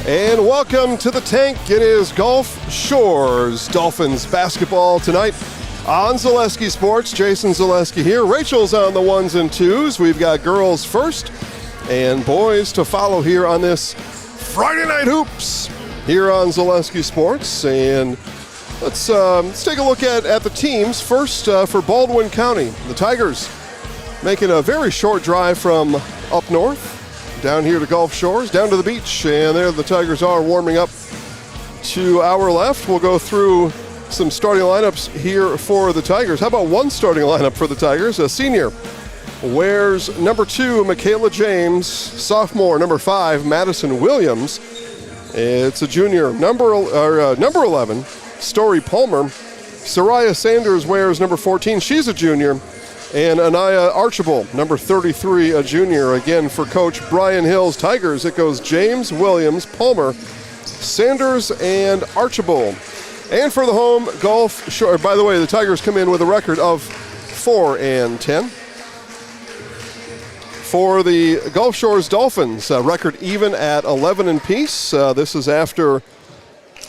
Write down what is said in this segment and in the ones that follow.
And welcome to the tank. It is Gulf Shores Dolphins basketball tonight on Zaleski Sports. Jason Zaleski here. Rachel's on the ones and twos. We've got girls first and boys to follow here on this Friday Night Hoops here on Zaleski Sports. And let's take a look at the teams. First for Baldwin County, the Tigers making a very short drive from up north down here to Gulf Shores, down to the beach, and there the Tigers are warming up. To our left, we'll go through some starting lineups here for the Tigers. How about one starting lineup for the Tigers? A senior wears number 2, Michaela James. Sophomore, number 5, Madison Williams. It's a junior, number 11, Story Palmer. Soraya Sanders wears number 14. She's a junior. And Anaya Archibald, number 33, a junior. Again, for Coach Brian Hill's Tigers, it goes James, Williams, Palmer, Sanders, and Archibald. And for the home Gulf Shore, by the way, the Tigers come in with a record of 4-10. For the Gulf Shores Dolphins, record even at 11 apiece. This is after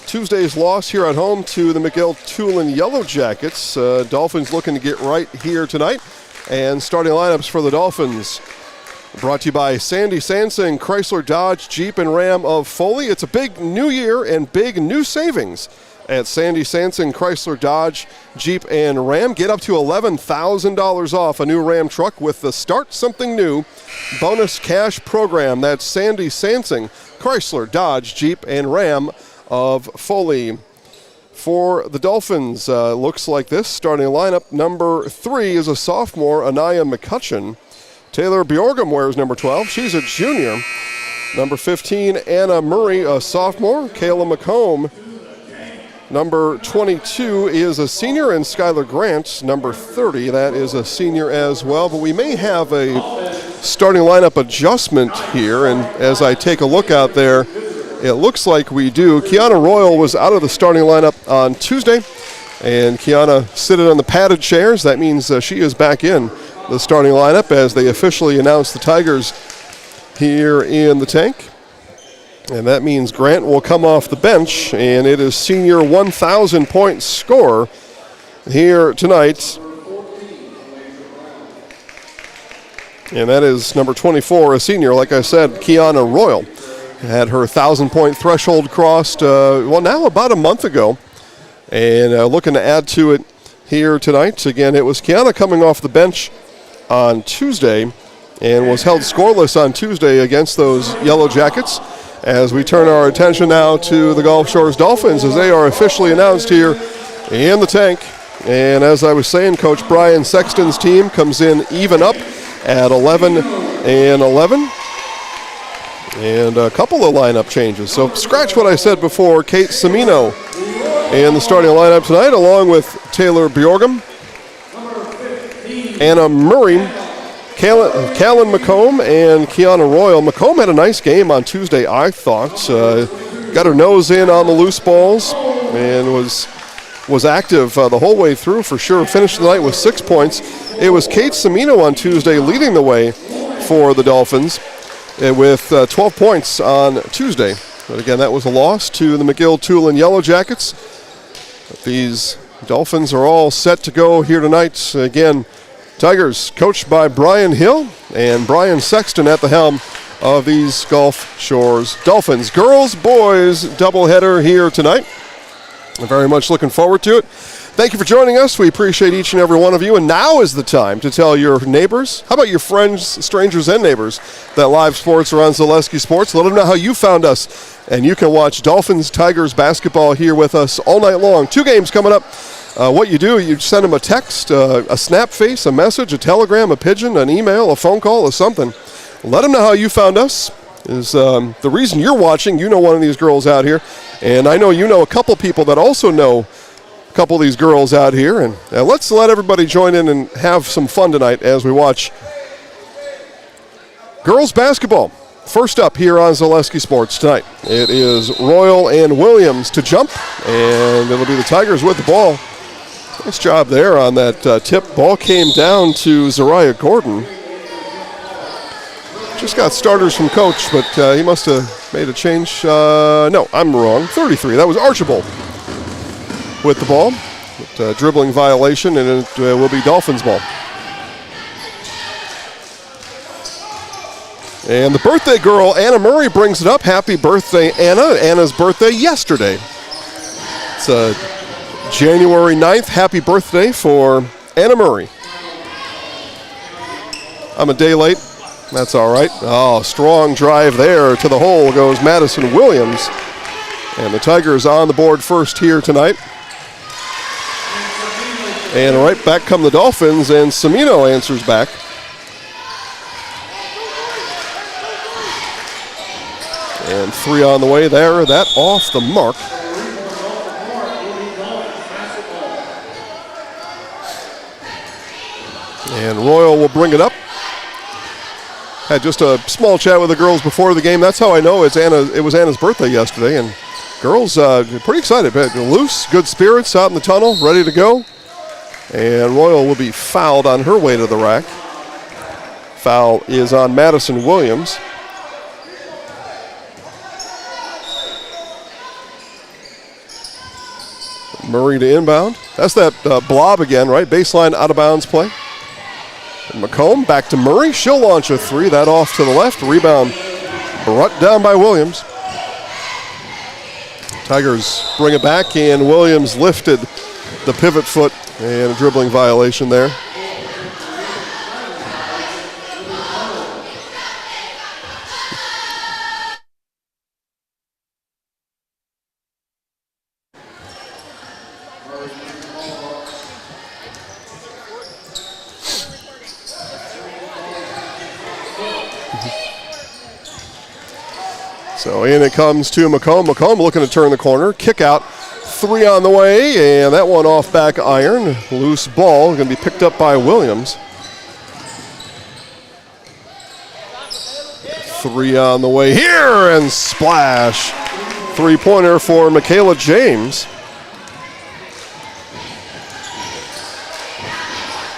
Tuesday's loss here at home to the McGill-Tulane Yellow Jackets. Dolphins looking to get right here tonight. And starting lineups for the Dolphins brought to you by Sandy Sansing, Chrysler, Dodge, Jeep, and Ram of Foley. It's a big new year and big new savings at Sandy Sansing, Chrysler, Dodge, Jeep, and Ram. Get up to $11,000 off a new Ram truck with the Start Something New bonus cash program. That's Sandy Sansing, Chrysler, Dodge, Jeep, and Ram of Foley. For the Dolphins, looks like this. Starting lineup, number 3 is a sophomore, Anaya McCutcheon. Taylor Bjorgum wears number 12. She's a junior. Number 15, Anna Murray, a sophomore. Kayla McComb, number 22, is a senior. And Skylar Grant, number 30, that is a senior as well. But we may have a starting lineup adjustment here. And as I take a look out there, it looks like we do. Kiana Royal was out of the starting lineup on Tuesday, and Kiana sitting on the padded chairs. That means she is back in the starting lineup as they officially announced the Tigers here in the tank. And that means Grant will come off the bench, and it is senior 1,000-point scorer here tonight. And that is number 24, a senior, like I said, Kiana Royal. Had her 1,000-point threshold crossed, now about a month ago. And looking to add to it here tonight. Again, it was Kiana coming off the bench on Tuesday and was held scoreless on Tuesday against those Yellow Jackets. As we turn our attention now to the Gulf Shores Dolphins as they are officially announced here in the tank. And as I was saying, Coach Brian Sexton's team comes in even up at 11-11. And a couple of lineup changes. So scratch what I said before. Kate Semino in the starting lineup tonight, along with Taylor Bjorgum, Anna Murray, Callan McComb, and Kiana Royal. McComb had a nice game on Tuesday, I thought. Got her nose in on the loose balls and was active the whole way through for sure. Finished the night with 6 points. It was Kate Semino on Tuesday leading the way for the Dolphins with 12 points on Tuesday. But again, that was a loss to the McGill-Tulane Yellow Jackets. These Dolphins are all set to go here tonight. Again, Tigers coached by Brian Hill and Brian Sexton at the helm of these Gulf Shores Dolphins. Girls, boys doubleheader here tonight. I'm very much looking forward to it. Thank you for joining us. We appreciate each and every one of you. And now is the time to tell your neighbors, how about your friends, strangers, and neighbors, that live sports are on Zaleski Sports. Let them know how you found us. And you can watch Dolphins-Tigers basketball here with us all night long. 2 games coming up. What you do, you send them a text, a snap face, a message, a telegram, a pigeon, an email, a phone call, or something. Let them know how you found us. Is the reason you're watching. You know one of these girls out here. And I know you know a couple people that also know a couple of these girls out here. And let's let everybody join in and have some fun tonight as we watch girls basketball. First up here on Zaleski Sports tonight, it is Royal and Williams to jump, and it'll be the Tigers with the ball. Nice job there on that tip. Ball came down to Zariah Gordon. Just got starters from coach, but he must have made a change. No, I'm wrong. 33. That was Archibald with the ball. But, dribbling violation, and it will be Dolphins ball. And the birthday girl, Anna Murray, brings it up. Happy birthday, Anna. Anna's birthday yesterday. It's January 9th. Happy birthday for Anna Murray. I'm a day late. That's all right. Oh, strong drive there to the hole goes Madison Williams. And the Tigers on the board first here tonight. And right back come the Dolphins, and Semino answers back. And 3 on the way there. That off the mark. And Royal will bring it up. Had just a small chat with the girls before the game. That's how I know it was Anna's birthday yesterday. And girls pretty excited. Loose, good spirits out in the tunnel, ready to go. And Royal will be fouled on her way to the rack. Foul is on Madison Williams. Murray to inbound. That's that blob again, right? Baseline out of bounds play. And McComb back to Murray. She'll launch a 3. That off to the left. Rebound brought down by Williams. Tigers bring it back, and Williams lifted the pivot foot, and a dribbling violation there. So in it comes to McComb. McComb looking to turn the corner. Kick out. 3 on the way, and that one off back iron. Loose ball, going to be picked up by Williams. 3 on the way here, and splash. 3-pointer for Michaela James.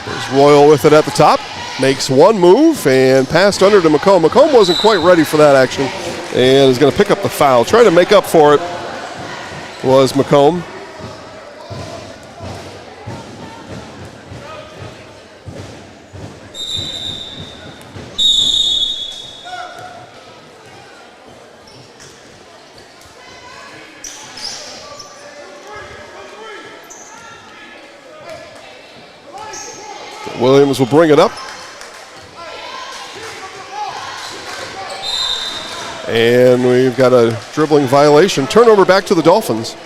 There's Royal with it at the top. Makes one move and passed under to McComb. McComb wasn't quite ready for that action and is going to pick up the foul. Trying to make up for it was McComb. Williams will bring it up. And we've got a dribbling violation. Turnover back to the Dolphins.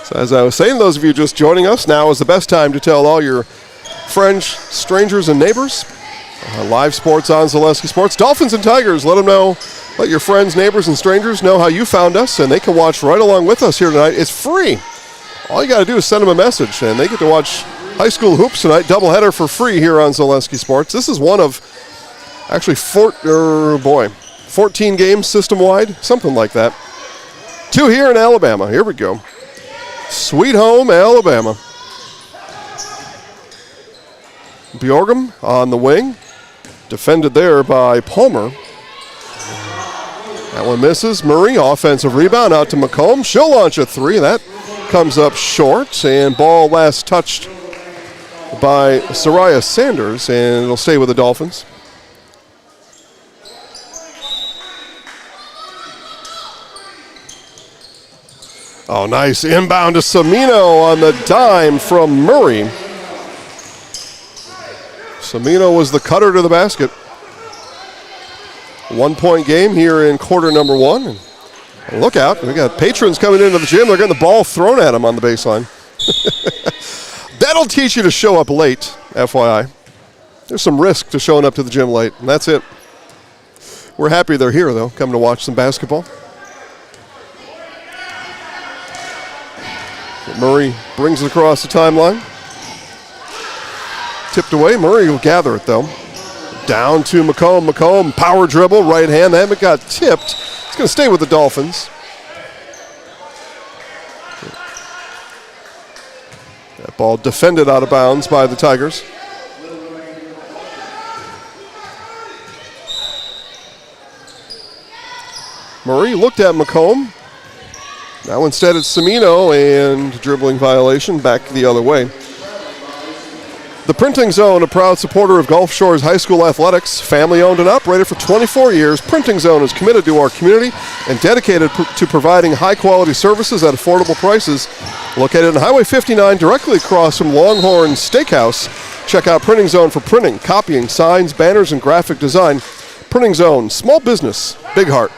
So as I was saying, those of you just joining us, now is the best time to tell all your friends, strangers, and neighbors. Live sports on Zaleski Sports. Dolphins and Tigers, let them know. Let your friends, neighbors, and strangers know how you found us, and they can watch right along with us here tonight. It's free. All you got to do is send them a message, and they get to watch high school hoops tonight, doubleheader for free here on Zaleski Sports. This is one of actually 14 games system-wide, something like that. 2 here in Alabama. Here we go. Sweet home, Alabama. Bjorgum on the wing. Defended there by Palmer. That one misses. Murray, offensive rebound out to McComb. She'll launch a 3. That comes up short, and ball last touched by Soraya Sanders, and it'll stay with the Dolphins. Oh, nice inbound to Semino on the dime from Murray. Semino was the cutter to the basket. 1-point game here in quarter number 1. And look out, we got patrons coming into the gym. They're getting the ball thrown at them on the baseline. That'll teach you to show up late, FYI. There's some risk to showing up to the gym late, and that's it. We're happy they're here, though, coming to watch some basketball. Murray brings it across the timeline. Tipped away. Murray will gather it, though. Down to McComb. McComb, power dribble, right hand. That got tipped. It's going to stay with the Dolphins. That ball defended out of bounds by the Tigers. Murray looked at McComb. Now instead it's Cimino, and dribbling violation back the other way. The Printing Zone, a proud supporter of Gulf Shores High School athletics, family owned and operated for 24 years. Printing Zone is committed to our community and dedicated to providing high quality services at affordable prices. Located on Highway 59, directly across from Longhorn Steakhouse. Check out Printing Zone for printing, copying, signs, banners, and graphic design. Printing Zone, small business, big heart.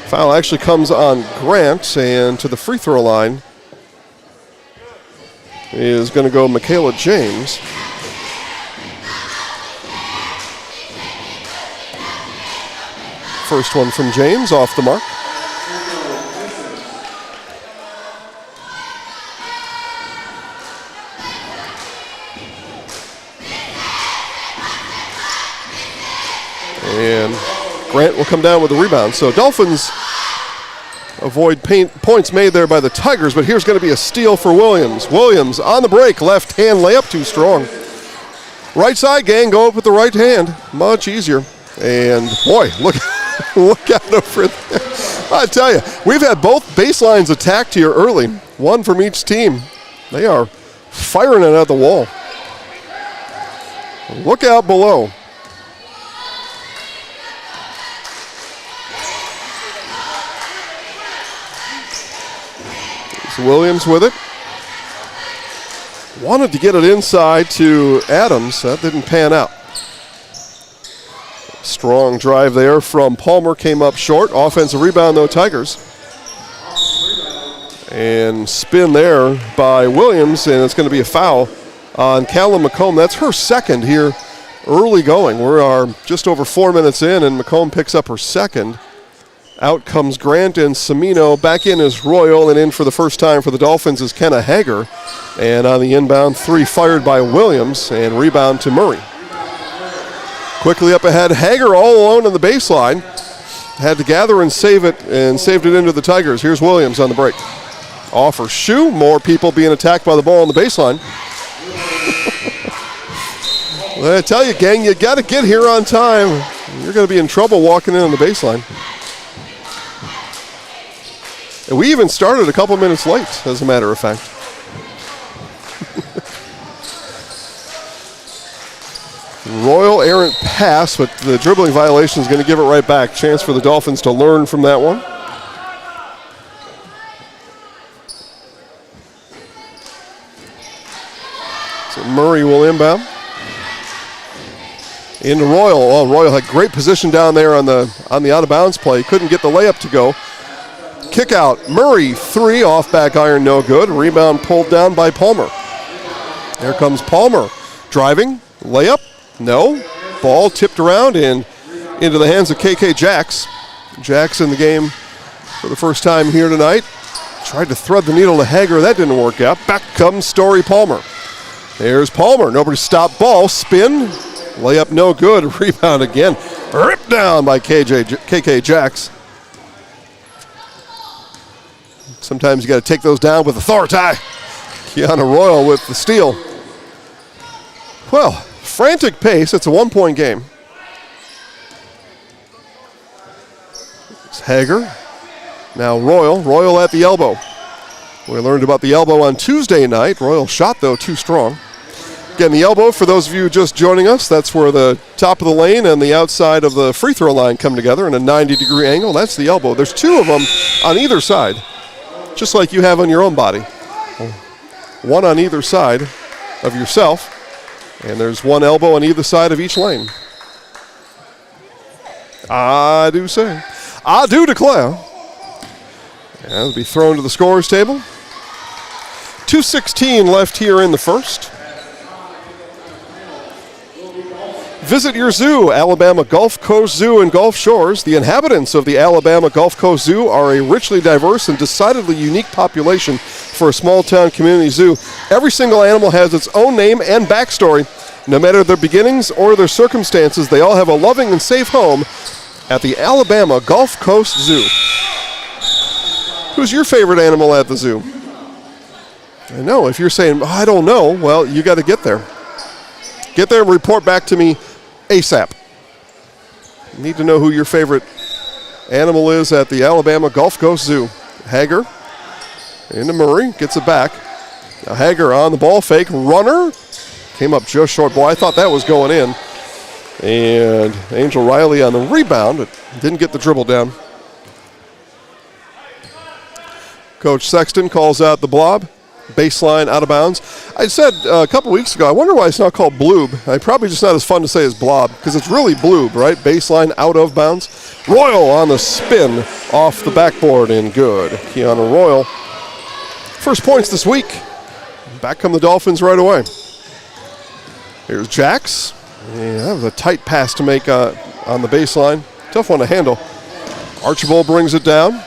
Foul actually comes on Grant, and to the free throw line is going to go Michaela James. First one from James, off the mark. And Grant will come down with the rebound. So Dolphins avoid points made there by the Tigers, but here's going to be a steal for Williams. Williams on the break, left hand layup, too strong. Right side, gang, go up with the right hand. Much easier. And boy, look out over there. I tell you, we've had both baselines attacked here early, one from each team. They are firing it at the wall. Look out below. Williams with it. Wanted to get it inside to Adams. That didn't pan out. Strong drive there from Palmer, came up short. Offensive rebound though, Tigers. And spin there by Williams, and it's going to be a foul on Callum McComb. That's her second here early going. We are just over 4 minutes in, and McComb picks up her second. Out comes Grant, and Cimino. Back in is Royal, and in for the first time for the Dolphins is Kenna Hager. And on the inbound, three fired by Williams, and rebound to Murray. Quickly up ahead, Hager all alone on the baseline. Had to gather and save it, and saved it into the Tigers. Here's Williams on the break. Off her shoe, more people being attacked by the ball on the baseline. Well, I tell you, gang, you got to get here on time. You're going to be in trouble walking in on the baseline. And we even started a couple minutes late, as a matter of fact. Royal errant pass, but the dribbling violation is going to give it right back. Chance for the Dolphins to learn from that one. So Murray will inbound. Into Royal. Oh, Royal had great position down there on the out-of-bounds play. Couldn't get the layup to go. Kick out. Murray, three, off back iron, no good. Rebound pulled down by Palmer. There comes Palmer. Driving, layup, no. Ball tipped around and into the hands of KK Jacks. Jacks in the game for the first time here tonight. Tried to thread the needle to Hager. That didn't work out. Back comes Story Palmer. There's Palmer. Nobody stopped ball. Spin. Layup no good. Rebound again. Ripped down by KK Jacks. Sometimes you got to take those down with authority. Kiana Royal with the steal. Well, frantic pace. It's a 1-point game. It's Hager. Now Royal. Royal at the elbow. We learned about the elbow on Tuesday night. Royal shot, though, too strong. Again, the elbow, for those of you just joining us, that's where the top of the lane and the outside of the free throw line come together in a 90-degree angle. That's the elbow. There's two of them on either side, just like you have on your own body. One on either side of yourself, and there's one elbow on either side of each lane. I do say. I do declare. And it'll be thrown to the scorer's table. 2:16 left here in the first. Visit your zoo, Alabama Gulf Coast Zoo in Gulf Shores. The inhabitants of the Alabama Gulf Coast Zoo are a richly diverse and decidedly unique population for a small-town community zoo. Every single animal has its own name and backstory. No matter their beginnings or their circumstances, they all have a loving and safe home at the Alabama Gulf Coast Zoo. Who's your favorite animal at the zoo? I know, if you're saying, oh, I don't know, well, you got to get there. Get there and report back to me ASAP. Need to know who your favorite animal is at the Alabama Gulf Coast Zoo. Hager into Murray, gets it back. Now Hager on the ball fake, runner. Came up just short. Boy, I thought that was going in. And Angel Riley on the rebound, but didn't get the dribble down. Coach Sexton calls out the blob. Baseline out of bounds. I said a couple weeks ago, I wonder why it's not called bloob. Probably just not as fun to say as blob, because it's really bloob, right? Baseline out of bounds. Royal on the spin off the backboard and good. Keanu Royal. First points this week. Back come the Dolphins right away. Here's Jax. Yeah, that was a tight pass to make on the baseline. Tough one to handle. Archibald brings it down.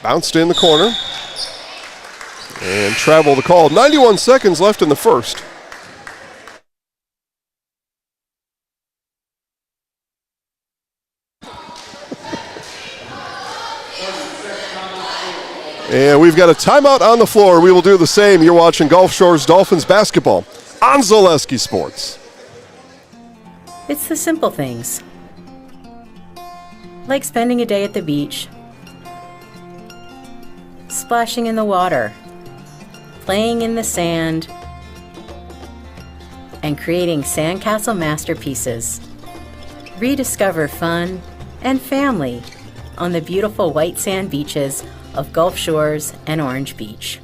Bounced in the corner. And travel the call. 91 seconds left in the first. And we've got a timeout on the floor. We will do the same. You're watching Gulf Shores Dolphins basketball on Zaleski Sports. It's the simple things, like spending a day at the beach, splashing in the water, playing in the sand, and creating sandcastle masterpieces. Rediscover fun and family on the beautiful white sand beaches of Gulf Shores and Orange Beach.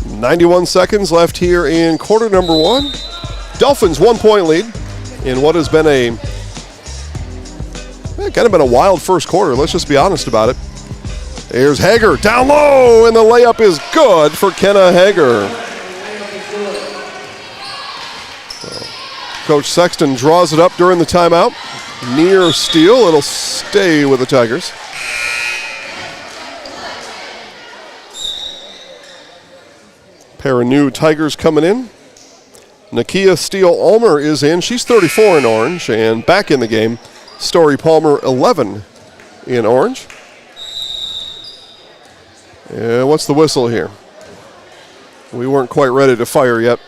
.91 seconds left here in quarter number one. Dolphins 1 point lead in what has been kind of been a wild first quarter. Let's just be honest about it. Here's Hager down low, and the layup is good for Kenna Hager. So, Coach Sexton draws it up during the timeout. Near steal. It'll stay with the Tigers. Pair of new Tigers coming in. Nakia Steele-Ulmer is in. She's 34 in orange, and back in the game, Story Palmer, 11 in orange. And what's the whistle here? We weren't quite ready to fire yet.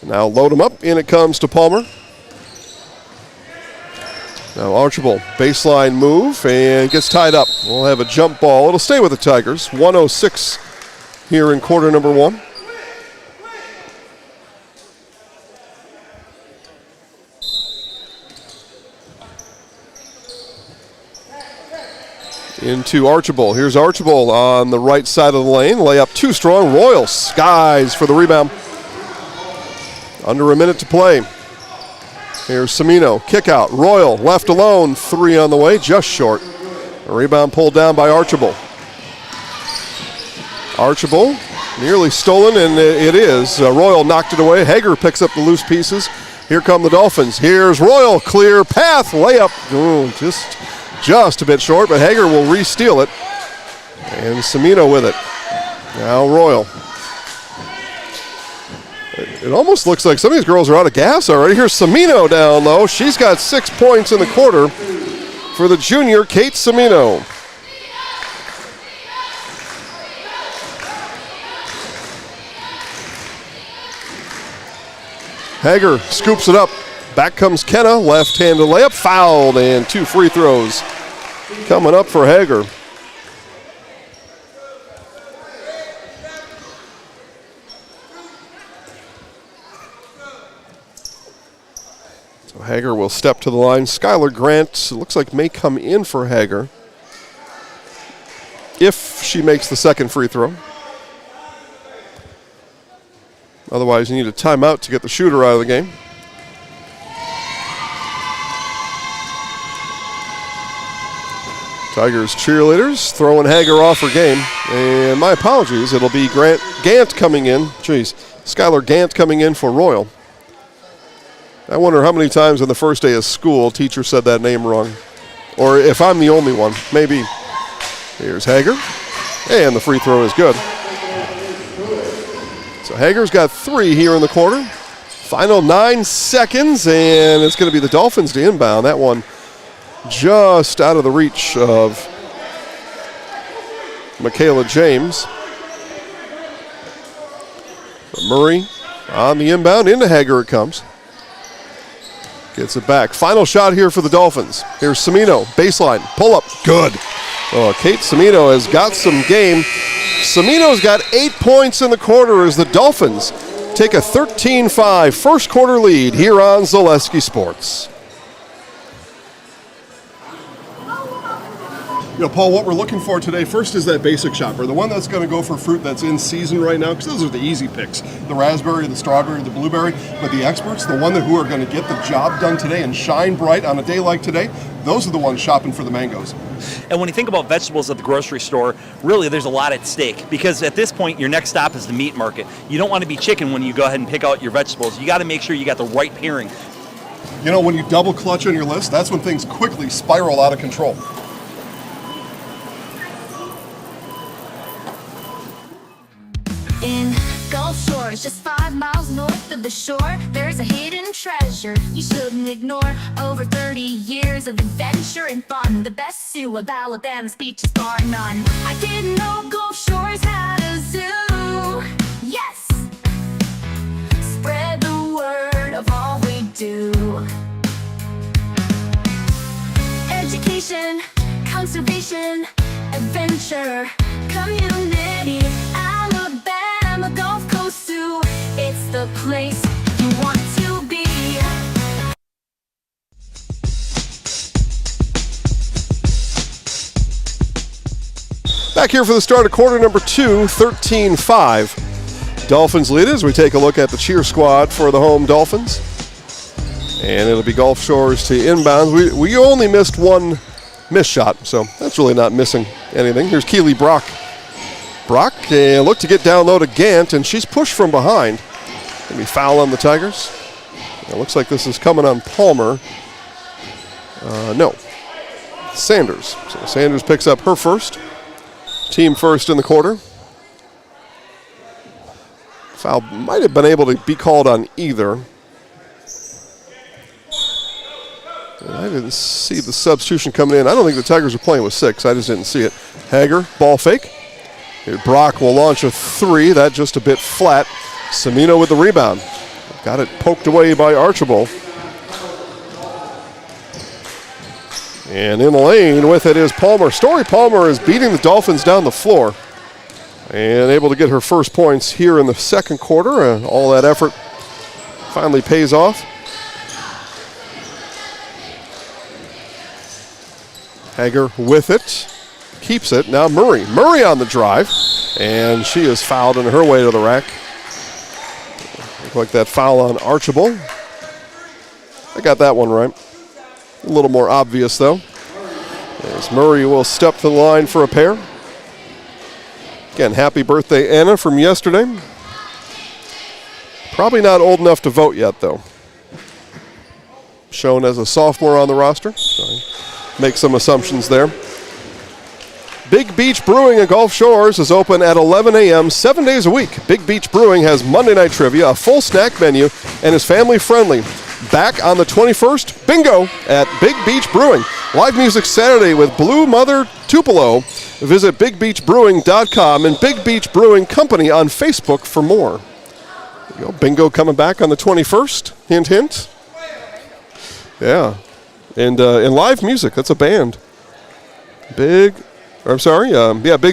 Now load them up, in it comes to Palmer. Now Archibald, baseline move, and gets tied up. We'll have a jump ball. It'll stay with the Tigers. 1:06 here in quarter number one. Into Archibald. Here's Archibald on the right side of the lane. Layup too strong. Royal skies for the rebound. Under a minute to play. Here's Semino, kick out. Royal left alone, three on the way, just short. A rebound pulled down by Archibald. Archibald nearly stolen, and it is. Royal knocked it away. Hager picks up the loose pieces. Here come the Dolphins. Here's Royal, clear path, layup. Ooh, just a bit short, but Hager will re-steal it. And Semino with it. Now Royal. It almost looks like some of these girls are out of gas already. Here's Semino down low. She's got 6 points in the quarter for the junior, Kate Semino. Hager scoops it up. Back comes Kenna, left-handed layup, fouled, and 2 free throws coming up for Hager. Hager will step to the line. Skylar Grant, looks like, may come in for Hager if she makes the second free throw. Otherwise, you need a timeout to get the shooter out of the game. Tigers cheerleaders throwing Hager off her game. And my apologies, it'll be Gant coming in. Skylar Gant coming in for Royal. I wonder how many times on the first day of school teacher said that name wrong. Or if I'm the only one, maybe. Here's Hager. And the free throw is good. So Hager's got 3 here in the quarter. Final 9 seconds, and it's going to be the Dolphins to inbound. That one just out of the reach of Michaela James. Murray on the inbound. Into Hager it comes. Gets it back. Final shot here for the Dolphins. Here's Cimino. Baseline. Pull up. Good. Oh, Kate Cimino has got some game. Cimino's got 8 points in the quarter as the Dolphins take a 13-5 first quarter lead here on Zaleski Sports. Paul, what we're looking for today first is that basic shopper, the one that's going to go for fruit that's in season right now, because those are the easy picks, the raspberry, the strawberry, the blueberry. But the experts, the one who are going to get the job done today and shine bright on a day like today, those are the ones shopping for the mangoes. And when you think about vegetables at the grocery store, really there's a lot at stake, because at this point your next stop is the meat market. You don't want to be chicken when you go ahead and pick out your vegetables. You got to make sure you got the right pairing. When you double clutch on your list, that's when things quickly spiral out of control. In Gulf Shores, just 5 miles north of the shore, there's a hidden treasure you shouldn't ignore. Over 30 years of adventure and fun, the best zoo of Alabama's beaches bar none. I didn't know Gulf Shores had a zoo. Yes, spread the word of all we do. Education, conservation, adventure, community. Alabama Gulf Coast Zoo, it's the place you want to be. Back here for the start of quarter number 2, 13-5. Dolphins lead as we take a look at the cheer squad for the home Dolphins. And it'll be Gulf Shores to inbounds. We only missed one missed shot, so that's really not missing anything. Here's Keely Brock. Brock looked to get down low to Gant, and she's pushed from behind. Maybe foul on the Tigers. It looks like this is coming on Palmer. No. Sanders. So Sanders picks up her first. Team first in the quarter. Foul might have been able to be called on either. I didn't see the substitution coming in. I don't think the Tigers are playing with 6. I just didn't see it. Hager, ball fake. Here Brock will launch a 3. That just a bit flat. Cimino with the rebound. Got it poked away by Archibald. And in the lane with it is Palmer. Story Palmer is beating the Dolphins down the floor and able to get her first points here in the second quarter. All that effort finally pays off. Hager with it. Keeps it. Now Murray. Murray on the drive. And she is fouled on her way to the rack. Looked like that foul on Archibald. I got that one right. A little more obvious, though. As Murray will step to the line for a pair. Again, happy birthday, Anna, from yesterday. Probably not old enough to vote yet, though. Shown as a sophomore on the roster. So make some assumptions there. Big Beach Brewing in Gulf Shores is open at 11 a.m. 7 days a week. Big Beach Brewing has Monday night trivia, a full snack menu, and is family friendly. Back on the 21st, bingo at Big Beach Brewing. Live music Saturday with Blue Mother Tupelo. Visit bigbeachbrewing.com and Big Beach Brewing Company on Facebook for more. There you go. Bingo coming back on the 21st. Hint, hint. Yeah. And live music. That's a band. Big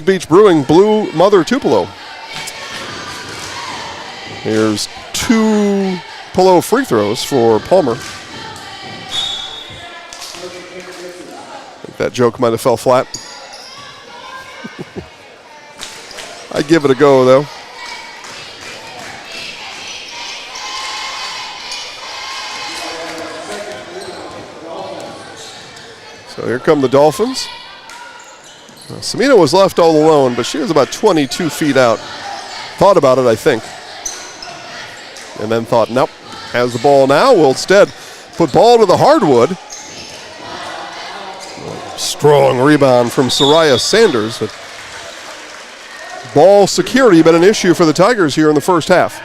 Beach Brewing, Blue Mother Tupelo. Here's 2 Polo free throws for Palmer. I think that joke might have fell flat. I'd give it a go, though. So here come the Dolphins. Cimino was left all alone, but she was about 22 feet out. Thought about it, I think. And then thought, nope, has the ball now. Will instead put ball to the hardwood. Strong rebound from Soraya Sanders. But ball security been an issue for the Tigers here in the first half.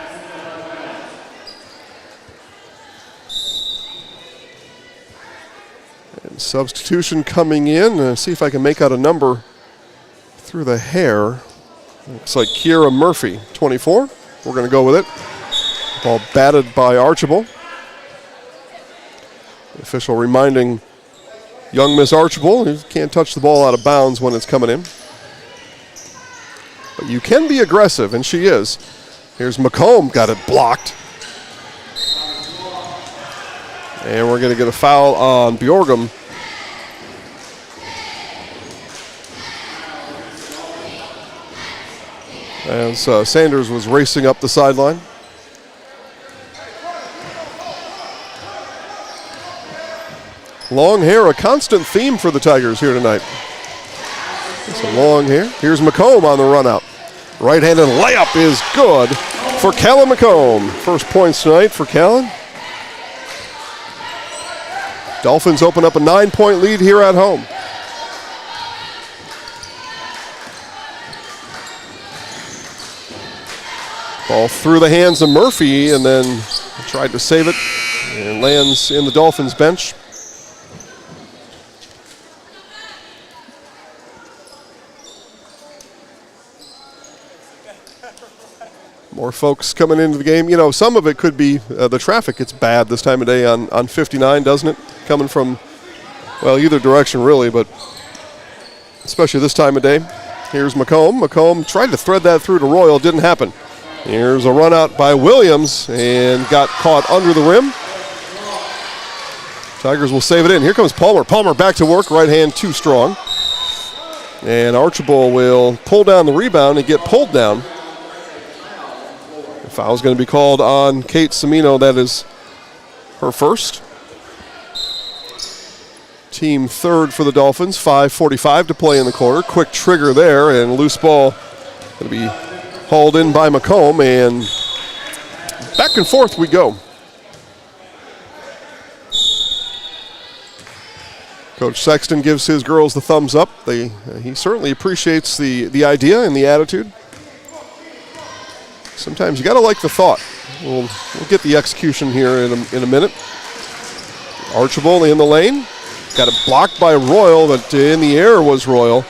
And substitution coming in. See if I can make out a number through the hair. Looks like Kiera Murphy, 24. We're going to go with it. Ball batted by Archibald. The official reminding young Miss Archibald, you can't touch the ball out of bounds when it's coming in. But you can be aggressive, and she is. Here's McComb, got it blocked. And we're going to get a foul on Bjorgum. As Sanders was racing up the sideline. Long hair, a constant theme for the Tigers here tonight. It's a long hair. Here's McComb on the run out. Right-handed layup is good for Callan McComb. First points tonight for Callan. Dolphins open up a 9-point lead here at home. Ball through the hands of Murphy and then tried to save it and lands in the Dolphins bench. More folks coming into the game. You know, some of it could be the traffic. It's bad this time of day on 59, doesn't it? Coming from, well, either direction really, but especially this time of day. Here's McComb. McComb tried to thread that through to Royal. Didn't happen. Here's a run out by Williams and got caught under the rim. Tigers will save it in. Here comes Palmer. Palmer back to work. Right hand too strong. And Archibald will pull down the rebound and get pulled down. The foul's going to be called on Kate Cimino. That is her first. Team third for the Dolphins. 5:45 to play in the quarter. Quick trigger there and loose ball going to be hauled in by McComb, and back and forth we go. Coach Sexton gives his girls the thumbs up. He certainly appreciates the idea and the attitude. Sometimes you got to like the thought. We'll get the execution here in a minute. Archibald in the lane. Got it blocked by Royal, but in the air was Royal.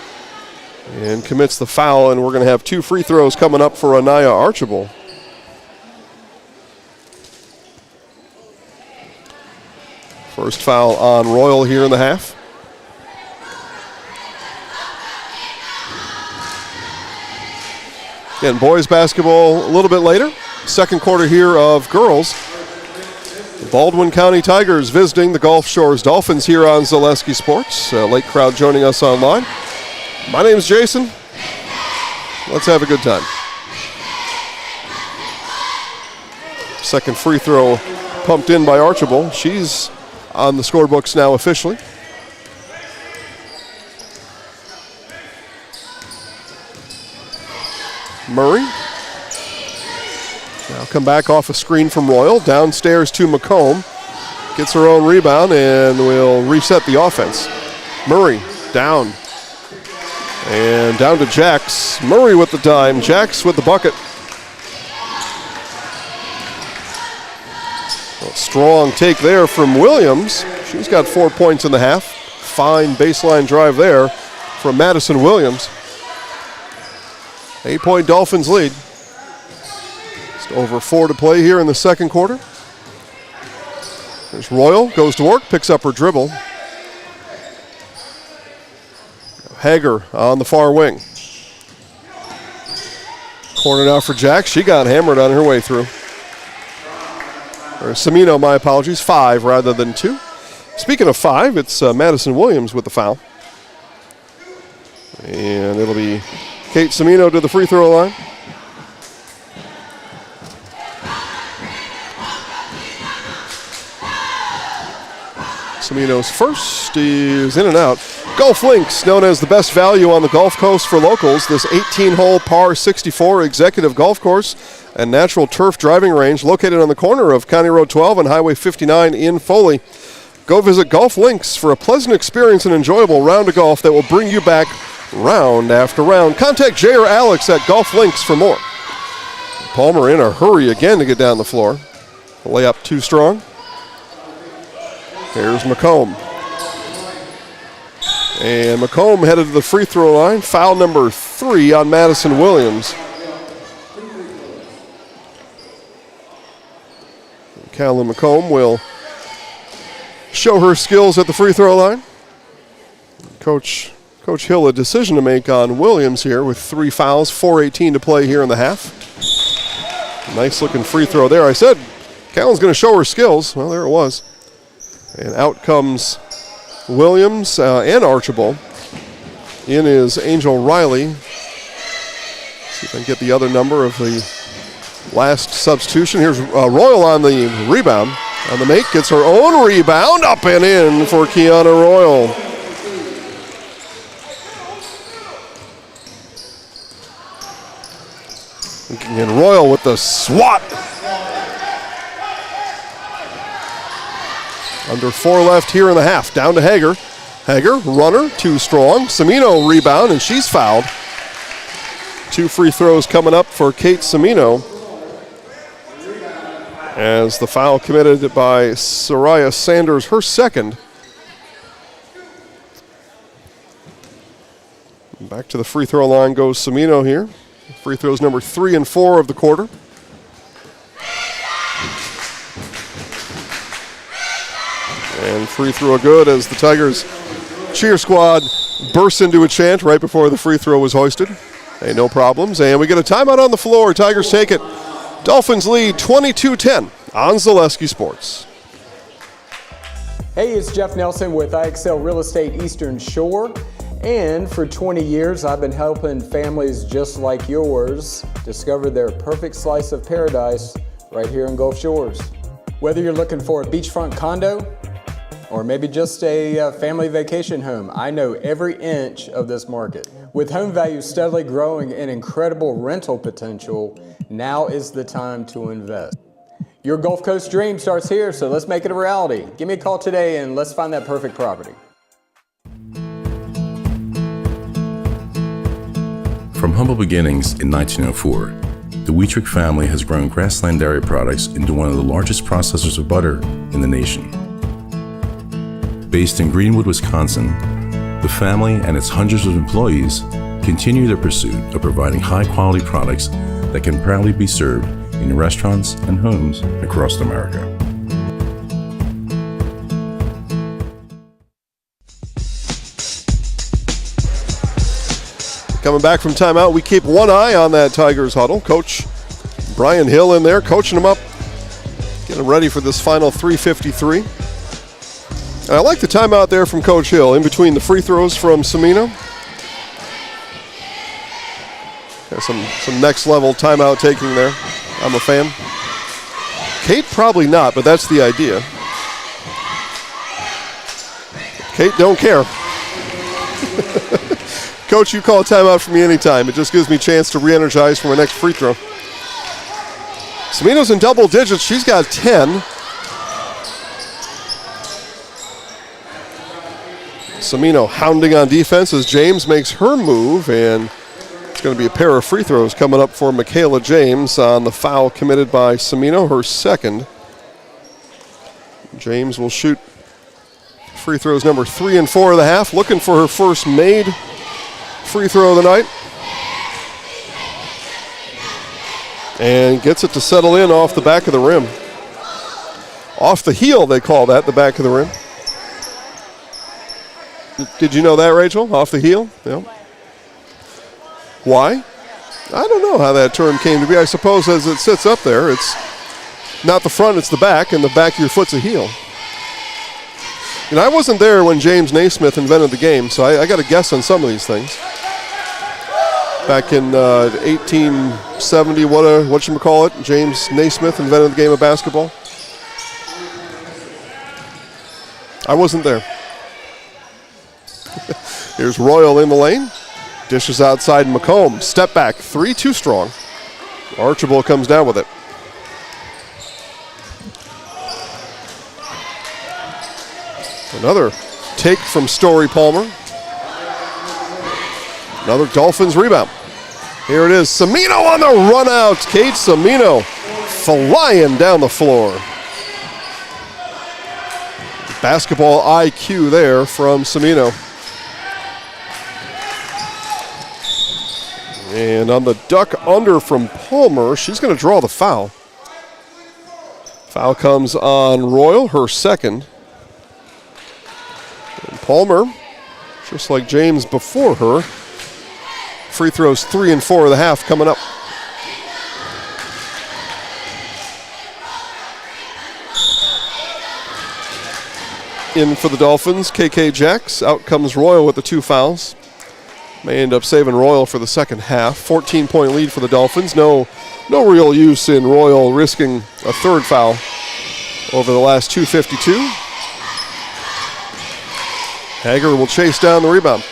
And commits the foul, and we're going to have 2 free throws coming up for Anaya Archibald. First foul on Royal here in the half. Again, boys basketball a little bit later. Second quarter here of girls. The Baldwin County Tigers visiting the Gulf Shores Dolphins here on Zaleski Sports. Late crowd joining us online. My name is Jason. Let's have a good time. Second free throw pumped in by Archibald. She's on the scorebooks now officially. Murray. Now come back off a screen from Royal. Downstairs to McComb. Gets her own rebound and will reset the offense. Murray down. And down to Jax. Murray with the dime. Jax with the bucket. A strong take there from Williams. She's got 4 points in the half. Fine baseline drive there from Madison Williams. 8-point Dolphins lead. Just over 4 to play here in the second quarter. There's Royal. Goes to work. Picks up her dribble. Hager on the far wing. Corner now for Jack. She got hammered on her way through. Or Cimino, my apologies. 5 rather than 2. Speaking of 5, it's Madison Williams with the foul. And it'll be Kate Cimino to the free throw line. Cimino's first is in and out. Gulf Links, known as the best value on the Gulf Coast for locals. This 18-hole par 64 executive golf course and natural turf driving range located on the corner of County Road 12 and Highway 59 in Foley. Go visit Gulf Links for a pleasant experience and enjoyable round of golf that will bring you back round after round. Contact Jay or Alex at Gulf Links for more. Palmer in a hurry again to get down the floor. The layup too strong. Here's McComb. And McComb headed to the free throw line. Foul number 3 on Madison Williams. Callum McComb will show her skills at the free throw line. Coach Hill, a decision to make on Williams here with 3 fouls, 4:18 to play here in the half. Nice looking free throw there. I said Callum's going to show her skills. Well, there it was. And out comes Williams and Archibald. In is Angel Riley. See if I can get the other number of the last substitution. Here's Royal on the rebound. On the make, gets her own rebound. Up and in for Kiana Royal. And Royal with the swat. Under 4 left here in the half. Down to Hager. Hager, runner, too strong. Semino rebound, and she's fouled. 2 free throws coming up for Kate Semino, as the foul committed by Soraya Sanders, her second. Back to the free throw line goes Semino here. Free throws number 3 and 4 of the quarter. And free throw good as the Tigers cheer squad bursts into a chant right before the free throw was hoisted. Hey, no problems. And we get a timeout on the floor. Tigers take it. Dolphins lead 22-10 on Zaleski Sports. Hey, it's Jeff Nelson with AHSAA Real Estate Eastern Shore. And for 20 years, I've been helping families just like yours discover their perfect slice of paradise right here in Gulf Shores. Whether you're looking for a beachfront condo or maybe just a family vacation home, I know every inch of this market. With home values steadily growing and incredible rental potential, now is the time to invest. Your Gulf Coast dream starts here, so let's make it a reality. Give me a call today and let's find that perfect property. From humble beginnings in 1904, the Wheatrick family has grown Grassland Dairy Products into one of the largest processors of butter in the nation. Based in Greenwood, Wisconsin, the family and its hundreds of employees continue their pursuit of providing high-quality products that can proudly be served in restaurants and homes across America. Coming back from timeout, we keep one eye on that Tigers huddle. Coach Brian Hill in there, coaching them up, getting ready for this final 3:53. And I like the timeout there from Coach Hill in between the free throws from Semino. Got some next level timeout taking there. I'm a fan. Kate probably not, but that's the idea. Kate don't care. Coach, you call a timeout for me anytime. It just gives me a chance to re-energize for my next free throw. Semino's in double digits. She's got 10. Semino hounding on defense as James makes her move, and it's going to be a pair of free throws coming up for Michaela James on the foul committed by Semino, her second. James will shoot free throws number 3 and 4 of the half, looking for her first made free throw of the night. And gets it to settle in off the back of the rim. Off the heel, they call that, the back of the rim. Did you know that, Rachel? Off the heel? Yeah. Why? I don't know how that term came to be. I suppose as it sits up there, it's not the front, it's the back, and the back of your foot's a heel. And I wasn't there when James Naismith invented the game, so I got to guess on some of these things. Back in 1870, whatchamacallit, James Naismith invented the game of basketball. I wasn't there. Here's Royal in the lane. Dishes outside McComb. Step back, 3 too strong. Archibald comes down with it. Another take from Story Palmer. Another Dolphins rebound. Here it is, Semino on the run out. Kate Semino flying down the floor. Basketball IQ there from Semino. And on the duck under from Palmer, she's going to draw the foul. Foul comes on Royal, her second. And Palmer, just like James before her, free throws 3 and 4 of the half coming up. In for the Dolphins, KK Jacks. Out comes Royal with the 2 fouls. May end up saving Royal for the second half. 14-point lead for the Dolphins. No real use in Royal risking a third foul over the last 2:52. Hager will chase down the rebound.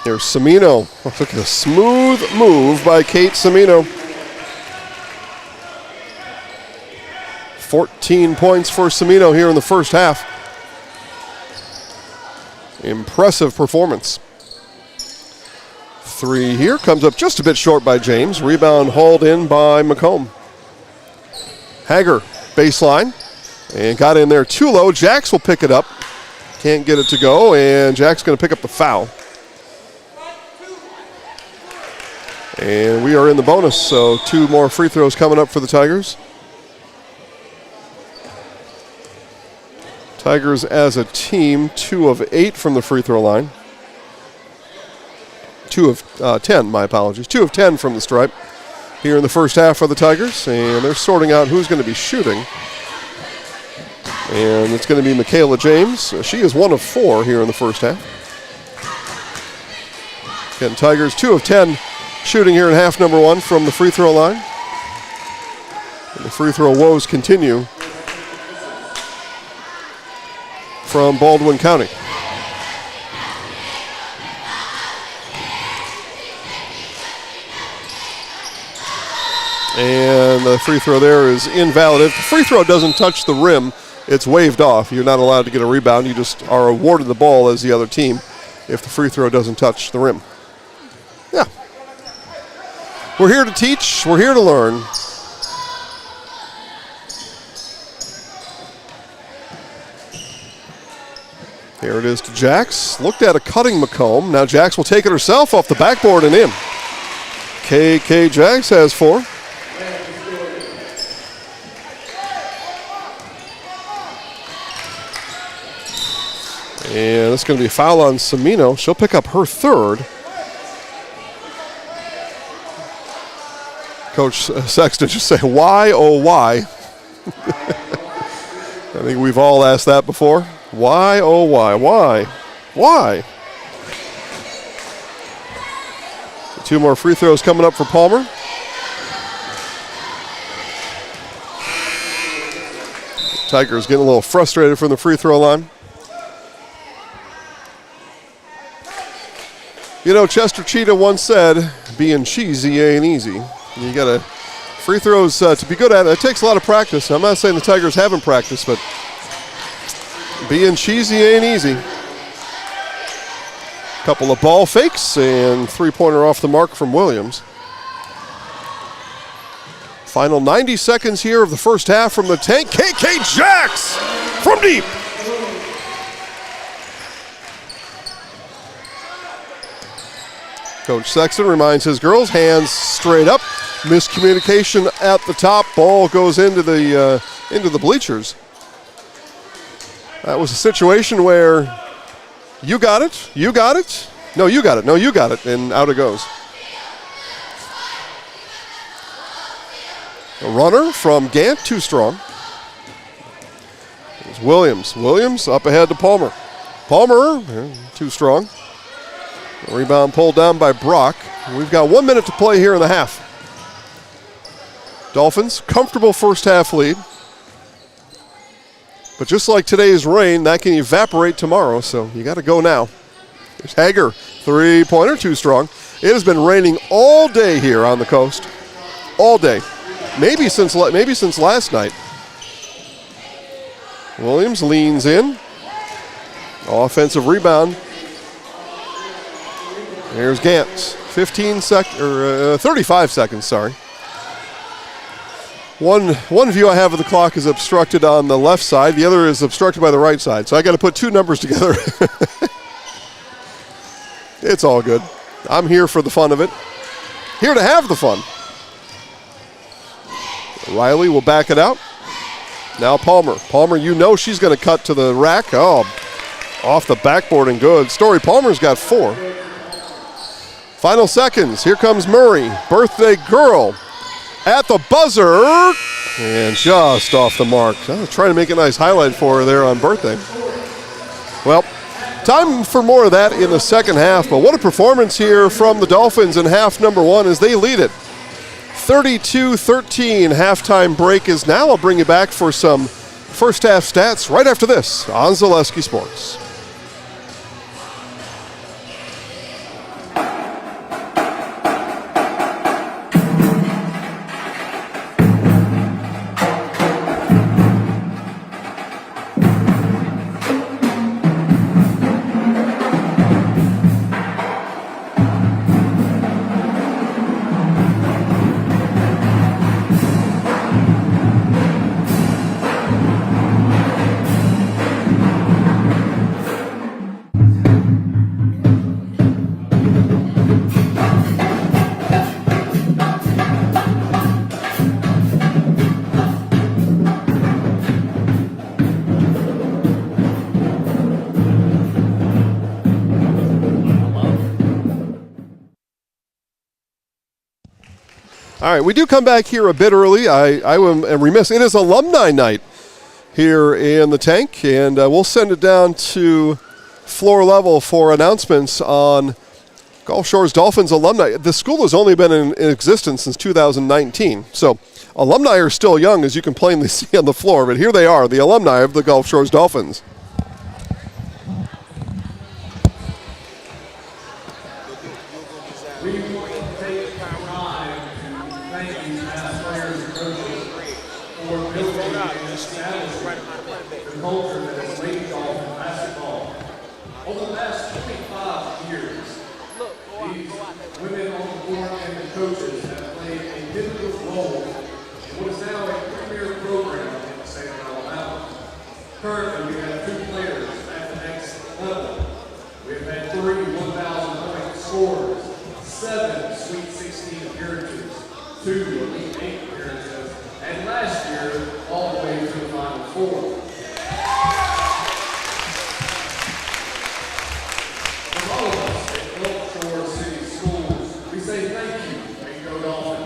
Here's Semino. Look at a smooth move by Kate Semino. 14 points for Semino here in the first half. Impressive performance. 3 here, comes up just a bit short by James. Rebound hauled in by McComb. Hager, baseline, and got in there too low. Jax will pick it up. Can't get it to go, and Jack's going to pick up the foul. And we are in the bonus, so 2 more free throws coming up for the Tigers. Tigers as a team, 2 of 8 from the free throw line. 2 of 10, my apologies. 2 of 10 from the stripe here in the first half for the Tigers. And they're sorting out who's going to be shooting. And it's going to be Michaela James. She is 1 of 4 here in the first half. Again, Tigers 2 of 10 shooting here in half number 1 from the free throw line. And the free throw woes continue from Baldwin County. And the free throw there is invalid. If the free throw doesn't touch the rim, it's waved off. You're not allowed to get a rebound. You just are awarded the ball as the other team if the free throw doesn't touch the rim. Yeah. We're here to teach. We're here to learn. Here it is to Jax. Looked at a cutting McComb. Now Jax will take it herself off the backboard and in. KK Jax has 4. And it's going to be a foul on Semino. She'll pick up her 3rd. Coach Sexton just say, why, oh, why? I think we've all asked that before. Why, oh, why? Why? Why? 2 more free throws coming up for Palmer. Tigers getting a little frustrated from the free throw line. You know, Chester Cheetah once said, being cheesy ain't easy. You got to, free throws to be good at it takes a lot of practice. I'm not saying the Tigers haven't practiced, but being cheesy ain't easy. Couple of ball fakes and 3-pointer off the mark from Williams. Final 90 seconds here of the first half from the tank. KK Jax from deep. Coach Sexton reminds his girls, hands straight up. Miscommunication at the top. Ball goes into the bleachers. That was a situation where you got it, you got it, no, you got it, no, you got it, and out it goes. A runner from Gant, too strong. There's Williams. Williams up ahead to Palmer. Palmer, too strong. Rebound pulled down by Brock. We've got 1 minute to play here in the half. Dolphins, comfortable first half lead. But just like today's rain, that can evaporate tomorrow, so you got to go now. There's Hager, 3-pointer, too strong. It has been raining all day here on the coast. All day. Maybe since last night. Williams leans in. Offensive rebound. Here's Gantz. 35 seconds, sorry. One view I have of the clock is obstructed on the left side. The other is obstructed by the right side. So I got to put two numbers together. It's all good. I'm here for the fun of it. Here to have the fun. Riley will back it out. Now Palmer. Palmer, you know she's going to cut to the rack. Oh, off the backboard and good. Story Palmer's got 4. Final seconds. Here comes Murray. Birthday girl at the buzzer. And just off the mark. I was trying to make a nice highlight for her there on birthday. Well, time for more of that in the second half. But what a performance here from the Dolphins in half number 1 as they lead it. 32-13 halftime break is now. I'll bring you back for some first half stats right after this on Zaleski Sports. All right, we do come back here a bit early. I am remiss. It is alumni night here in the tank, and we'll send it down to floor level for announcements on Gulf Shores Dolphins alumni. The school has only been in existence since 2019, so alumni are still young, as you can plainly see on the floor, but here they are, the alumni of the Gulf Shores Dolphins. Currently, we have 2 players at the next level. We've had 3 1,000-point scorers, 7 Sweet 16 appearances, 2 Elite 8 appearances, and last year, all the way to the Final Four. From all of us at Gulf Shores City Schools, we say thank you, and go Dolphins.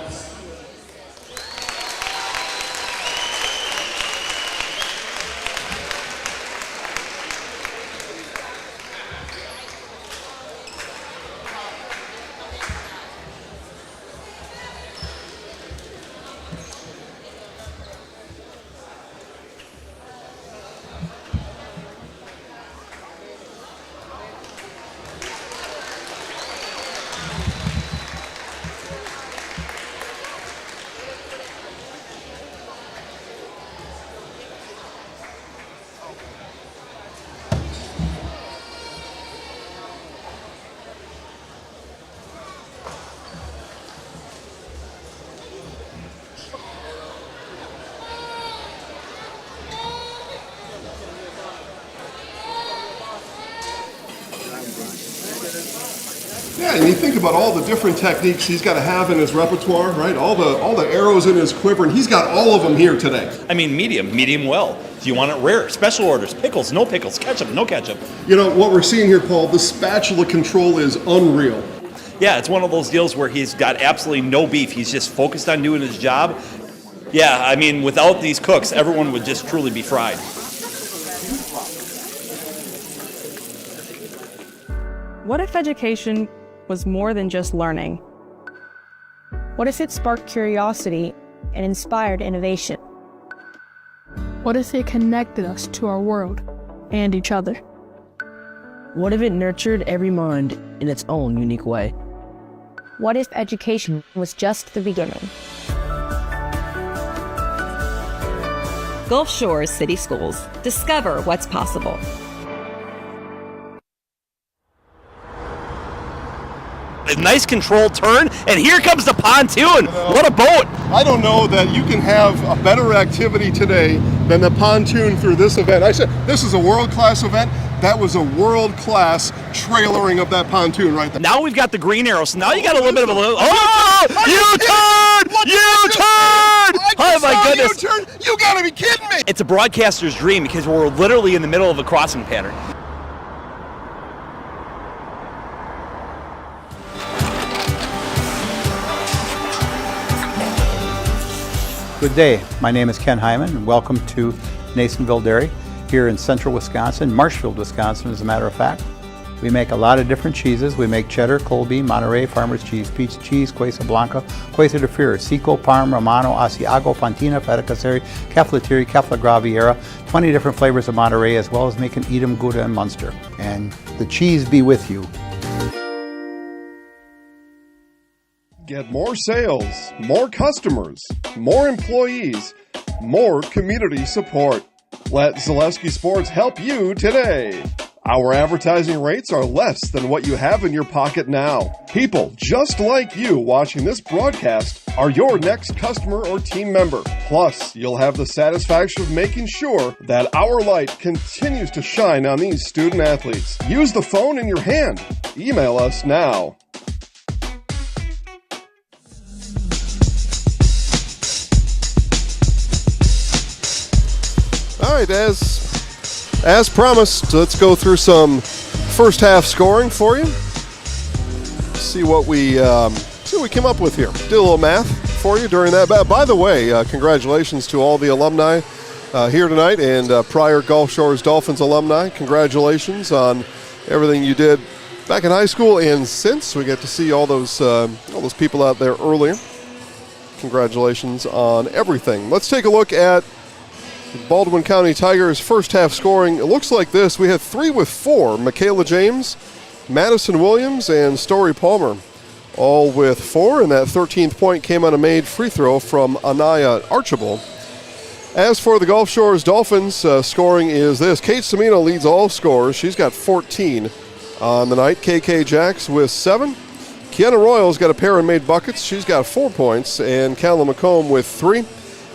Yeah, and you think about all the different techniques he's got to have in his repertoire, right? All the arrows in his quiver, and he's got all of them here today. I mean, medium well. Do you want it rare? Special orders, pickles, no pickles, ketchup, no ketchup. You know, what we're seeing here, Paul, the spatula control is unreal. Yeah, it's one of those deals where he's got absolutely no beef. He's just focused on doing his job. Yeah, I mean, without these cooks, everyone would just truly be fried. What if education was more than just learning? What if it sparked curiosity and inspired innovation? What if it connected us to our world and each other? What if it nurtured every mind in its own unique way? What if education was just the beginning? Gulf Shores City Schools. Discover what's possible. a nice controlled turn, and here comes the pontoon. What a boat. I don't know that you can have a better activity today than the pontoon through this event. I said this is a world-class event. That was a world-class trailering of that pontoon right there. Now we've got the green arrow, so now you got a little bit of a little. Oh! U-turn! U-turn! Oh my goodness! U-turn? You gotta be kidding me! It's a broadcaster's dream because we're literally in the middle of a crossing pattern. Good day. My name is Ken Hyman, and welcome to Nasonville Dairy here in central Wisconsin, Marshfield, Wisconsin, as a matter of fact. We make a lot of different cheeses. We make cheddar, Colby, Monterey, Farmer's Cheese, Peach Cheese, Quesa Blanca, Quesa de Fear, Seco, Parm, Romano, Asiago, Fontina, Feta Caseri, Caflateri, Cafla Graviera, 20 different flavors of Monterey, as well as making Edam, Gouda, and Munster. And the cheese be with you. Get more sales, more customers, more employees, more community support. Let Zaleski Sports help you today. Our advertising rates are less than what you have in your pocket now. People just like you watching this broadcast are your next customer or team member. Plus, you'll have the satisfaction of making sure that our light continues to shine on these student athletes. Use the phone in your hand. Email us now. All right, as promised, let's go through some first half scoring for you. See what we came up with here. Did a little math for you during that. By the way, congratulations to all the alumni here tonight and prior Gulf Shores Dolphins alumni. Congratulations on everything you did back in high school and since. We get to see all those people out there earlier. Congratulations on everything. Let's take a look at Baldwin County Tigers first half scoring. It looks like this. We had 3 with 4. Michaela James, Madison Williams, and Story Palmer all with 4. And that 13th point came on a made free throw from Anaya Archibald. As for the Gulf Shores Dolphins, scoring is this. Kate Semino leads all scorers. She's got 14 on the night. KK Jacks with 7. Kiana Royals got a pair of made buckets. She's got 4 points. And Callum McComb with 3.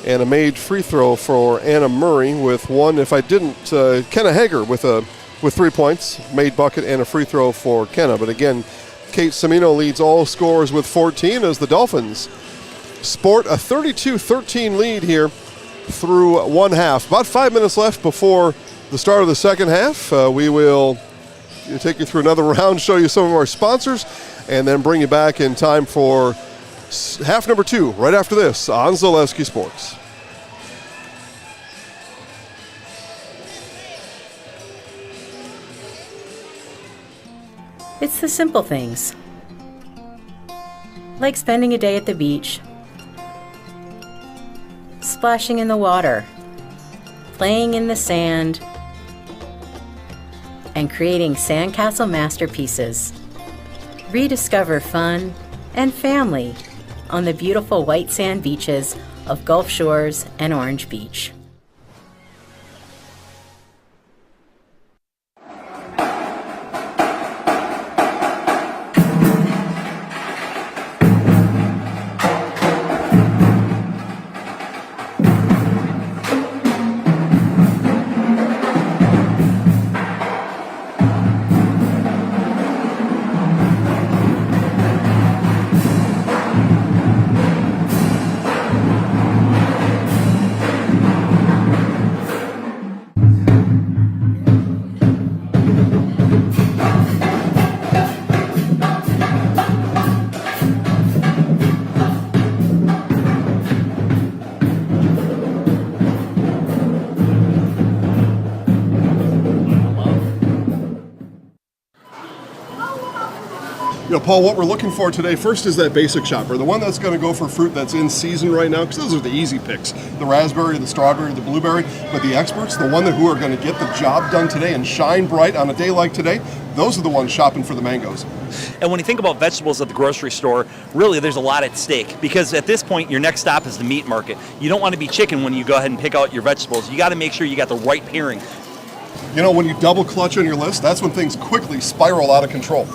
And a made free throw for Anna Murray with 1. If I didn't, Kenna Hager with 3 points, made bucket and a free throw for Kenna. But again, Kate Semino leads all scorers with 14 as the Dolphins sport a 32-13 lead here through one half. About 5 minutes left before the start of the second half. We will take you through another round, show you some of our sponsors, and then bring you back in time for half number 2 right after this on Zaleski Sports. It's the simple things, like spending a day at the beach, splashing in the water, playing in the sand, and creating sandcastle masterpieces. Rediscover fun and family on the beautiful white sand beaches of Gulf Shores and Orange Beach. Paul, what we're looking for today first is that basic shopper, the one that's going to go for fruit that's in season right now, because those are the easy picks, the raspberry, the strawberry, the blueberry. But the experts, the one who are going to get the job done today and shine bright on a day like today, those are the ones shopping for the mangoes. And when you think about vegetables at the grocery store, really there's a lot at stake, because at this point your next stop is the meat market. You don't want to be chicken when you go ahead and pick out your vegetables. You got to make sure you got the right pairing. You know, when you double clutch on your list, that's when things quickly spiral out of control.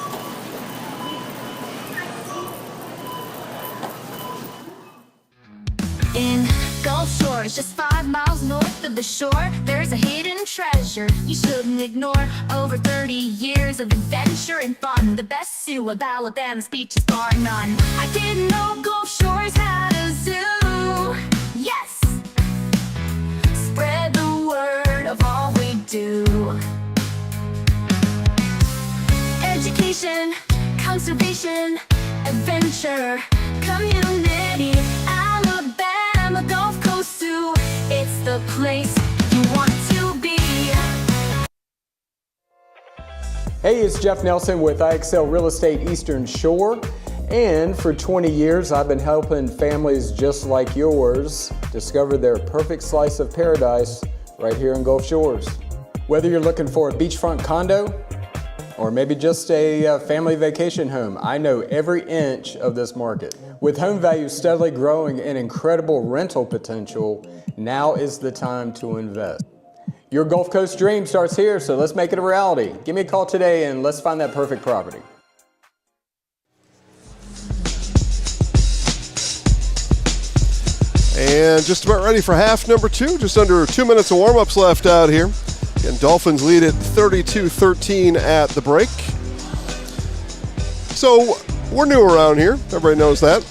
shores, just 5 miles north of the shore. There's a hidden treasure you shouldn't ignore. Over 30 years of adventure and fun, the best zoo of Alabama's beaches, bar none. I didn't know Gulf Shores had a zoo. Yes, spread the word of all we do. Education, conservation, adventure, community. Alabama Gulf Coast Zoo, it's the place you want to be. Hey, it's Jeff Nelson with AHSAA Real Estate Eastern Shore. And for 20 years, I've been helping families just like yours discover their perfect slice of paradise right here in Gulf Shores. Whether you're looking for a beachfront condo or maybe just a family vacation home, I know every inch of this market. With home values steadily growing and incredible rental potential, now is the time to invest. Your Gulf Coast dream starts here, so let's make it a reality. Give me a call today and let's find that perfect property. And just about ready for half number 2. Just under 2 minutes of warm-ups left out here. Again, Dolphins lead it 32-13 at the break. So we're new around here. Everybody knows that.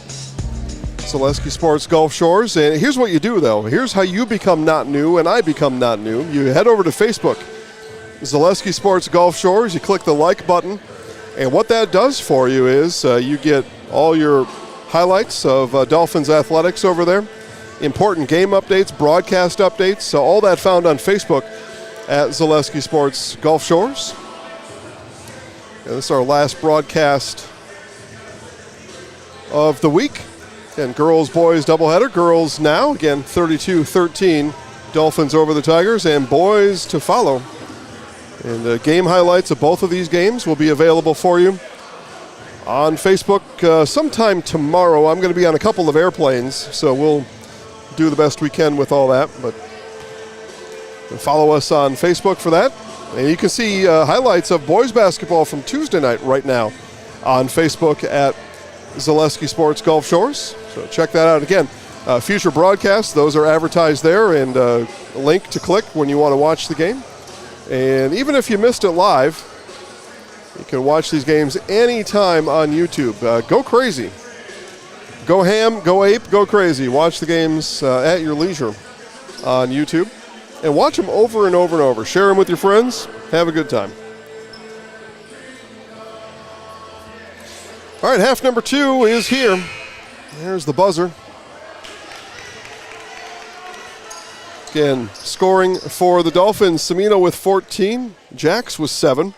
Zaleski Sports Gulf Shores. And here's what you do, though. Here's how you become not new and I become not new. You head over to Facebook, Zaleski Sports Gulf Shores. You click the like button. And what that does for you is you get all your highlights of Dolphins athletics over there. Important game updates, broadcast updates. So all that found on Facebook at Zaleski Sports Gulf Shores. And this is our last broadcast of the week. And girls, boys doubleheader. Girls now, again, 32-13, Dolphins over the Tigers, and boys to follow. And game highlights of both of these games will be available for you on Facebook sometime tomorrow. I'm going to be on a couple of airplanes, so we'll do the best we can with all that. But follow us on Facebook for that. And you can see highlights of boys basketball from Tuesday night right now on Facebook at Zaleski Sports Gulf Shores. So check that out. Again, future broadcasts, those are advertised there, and a link to click when you want to watch the game. And even if you missed it live, you can watch these games anytime on YouTube. Go crazy. Go ham, go ape, go crazy. Watch the games at your leisure on YouTube. And watch them over and over and over. Share them with your friends. Have a good time. All right, half number 2 is here. There's the buzzer. Again, scoring for the Dolphins, Semino with 14. Jax with 7.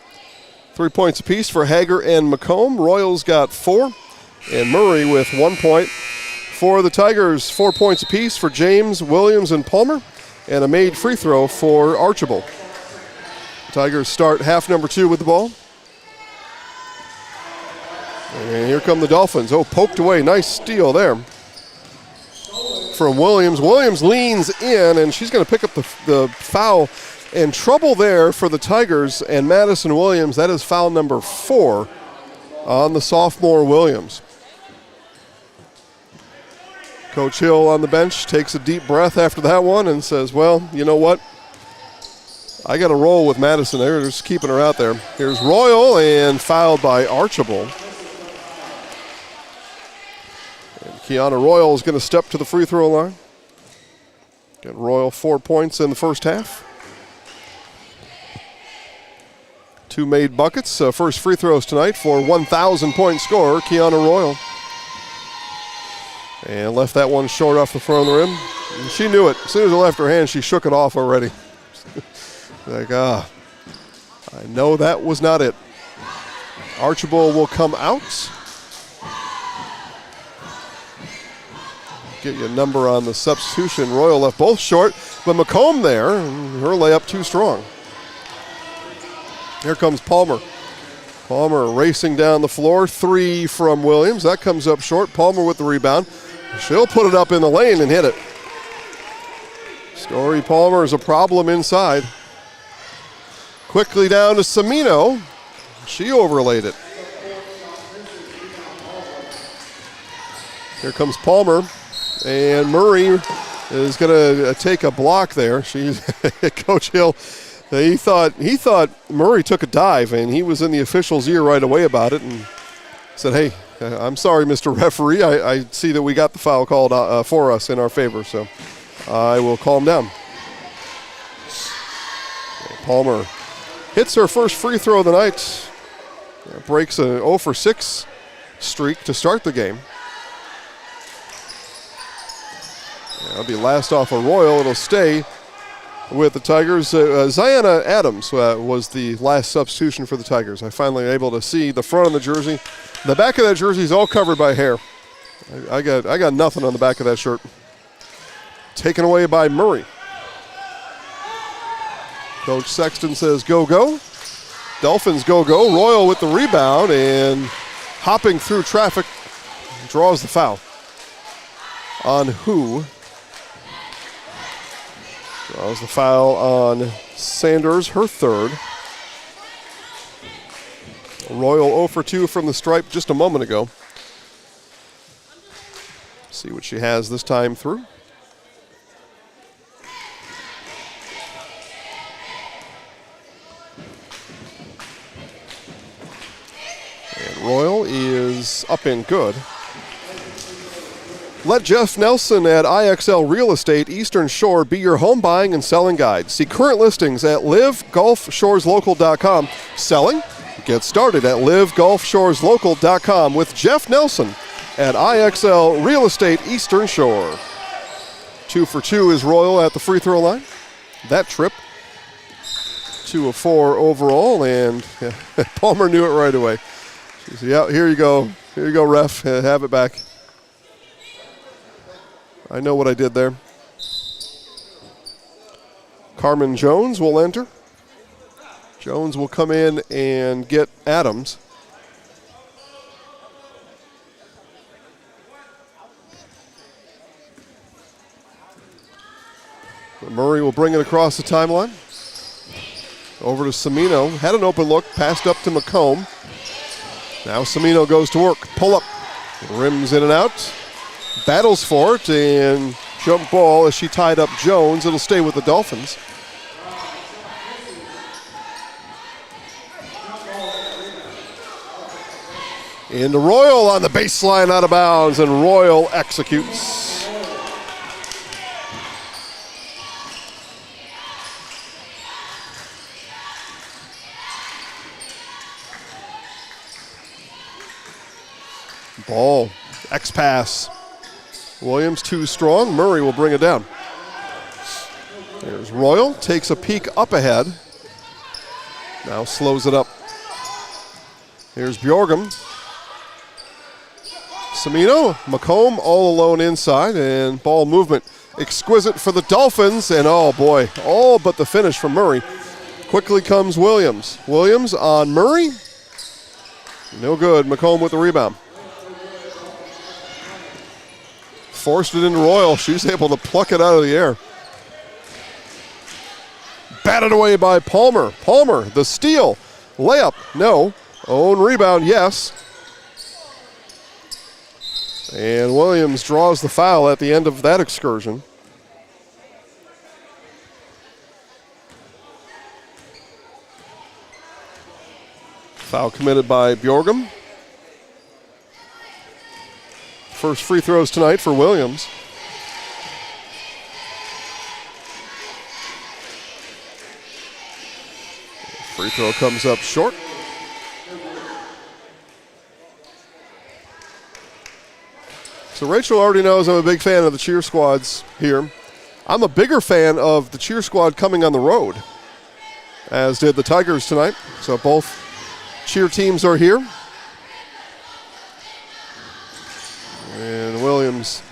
3 points apiece for Hager and McComb. Royals got 4. And Murray with 1 point. For the Tigers, 4 points apiece for James, Williams, and Palmer. And a made free throw for Archibald. Tigers start half number 2 with the ball. And here come the Dolphins. Oh, poked away. Nice steal there from Williams. Williams leans in, and she's going to pick up the foul. And trouble there for the Tigers and Madison Williams. That is foul number 4 on the sophomore Williams. Coach Hill on the bench takes a deep breath after that one and says, well, you know what? I got to roll with Madison. They're just keeping her out there. Here's Royal, and fouled by Archibald. And Kiana Royal is going to step to the free throw line. Get Royal 4 points in the first half. 2 made buckets. First free throws tonight for 1,000-point scorer, Kiana Royal. And left that one short off the front of the rim. And she knew it. As soon as it left her hand, she shook it off already. Like, I know that was not it. Archibald will come out. Get you a number on the substitution. Royal left both short, but McComb there, and her layup too strong. Here comes Palmer. Palmer racing down the floor. 3 from Williams. That comes up short. Palmer with the rebound. She'll put it up in the lane and hit it. Story Palmer is a problem inside. Quickly down to Semino. She overlaid it. Here comes Palmer. And Murray is going to take a block there. Coach Hill, he thought Murray took a dive, and he was in the official's ear right away about it and said, hey, I'm sorry, Mr. Referee. I see that we got the foul called for us in our favor, so I will calm down. Palmer hits her first free throw of the night. Breaks a 0 for 6 streak to start the game. That'll be last off a Royal. It'll stay with the Tigers. Ziana Adams was the last substitution for the Tigers. I finally able to see the front of the jersey. The back of that jersey is all covered by hair. I got nothing on the back of that shirt. Taken away by Murray. Coach Sexton says go, go. Dolphins go, go. Royal with the rebound and hopping through traffic draws the foul. On who? Draws the foul on Sanders, her third. Royal 0 for 2 from the stripe just a moment ago. See what she has this time through. And Royal is up and good. Let Jeff Nelson at IXL Real Estate Eastern Shore be your home buying and selling guide. See current listings at livegulfshoreslocal.com. Selling? Get started at livegulfshoreslocal.com with Jeff Nelson at IXL Real Estate Eastern Shore. 2 for 2 is Royal at the free throw line. That trip. 2 of 4 overall, and Palmer knew it right away. She said, yeah, here you go. Here you go, ref. Have it back. I know what I did there. Carmen Jones will enter. Jones will come in and get Adams. Murray will bring it across the timeline. Over to Semino. Had an open look, passed up to McComb. Now Semino goes to work. Pull up. Rims in and out. Battles for it, and jump ball as she tied up Jones. It'll stay with the Dolphins. Into Royal on the baseline, out of bounds, and Royal executes. Ball, X-pass. Williams too strong. Murray will bring it down. There's Royal, takes a peek up ahead. Now slows it up. Here's Bjorgum. Semino, McComb all alone inside, and ball movement exquisite for the Dolphins, and oh boy, all but the finish from Murray. Quickly comes Williams. Williams on Murray. No good. McComb with the rebound. Forced it into Royal. She's able to pluck it out of the air. Batted away by Palmer. Palmer, the steal. Layup, no. Own rebound, yes. And Williams draws the foul at the end of that excursion. Foul committed by Bjorgum. First free throws tonight for Williams. Free throw comes up short. So Rachel already knows I'm a big fan of the cheer squads here. I'm a bigger fan of the cheer squad coming on the road, as did the Tigers tonight. So both cheer teams are here. And Williams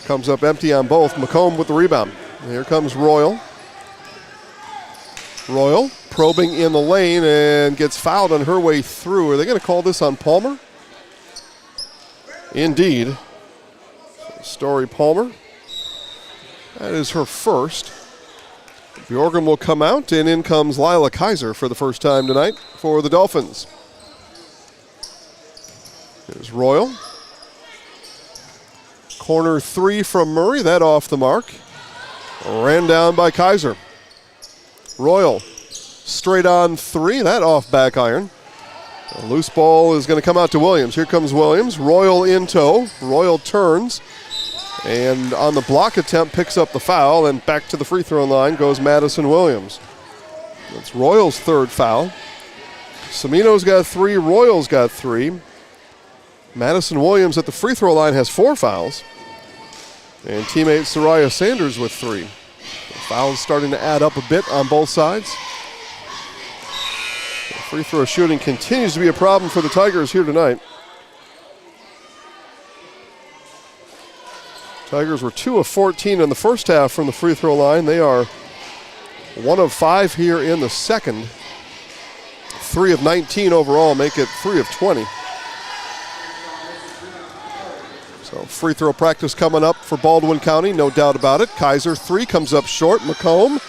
comes up empty on both. McComb with the rebound. And here comes Royal. Royal probing in the lane and gets fouled on her way through. Are they going to call this on Palmer? Indeed. Story Palmer. That is her first. Bjorgum will come out, and in comes Lila Kaiser for the first time tonight for the Dolphins. There's Royal. Corner three from Murray, that off the mark. Ran down by Kaiser. Royal straight on three, that off back iron. A loose ball is going to come out to Williams. Here comes Williams. Royal in tow. Royal turns. And on the block attempt, picks up the foul. And back to the free throw line goes Madison Williams. That's Royal's third foul. Semino's got 3. Royal's got 3. Madison Williams at the free throw line has 4 fouls. And teammate Soraya Sanders with 3. The fouls starting to add up a bit on both sides. The free throw shooting continues to be a problem for the Tigers here tonight. Tigers were 2 of 14 in the first half from the free throw line. They are 1 of 5 here in the second. 3 of 19 overall, make it 3 of 20. So free throw practice coming up for Baldwin County, no doubt about it. Kaiser 3 comes up short. McComb,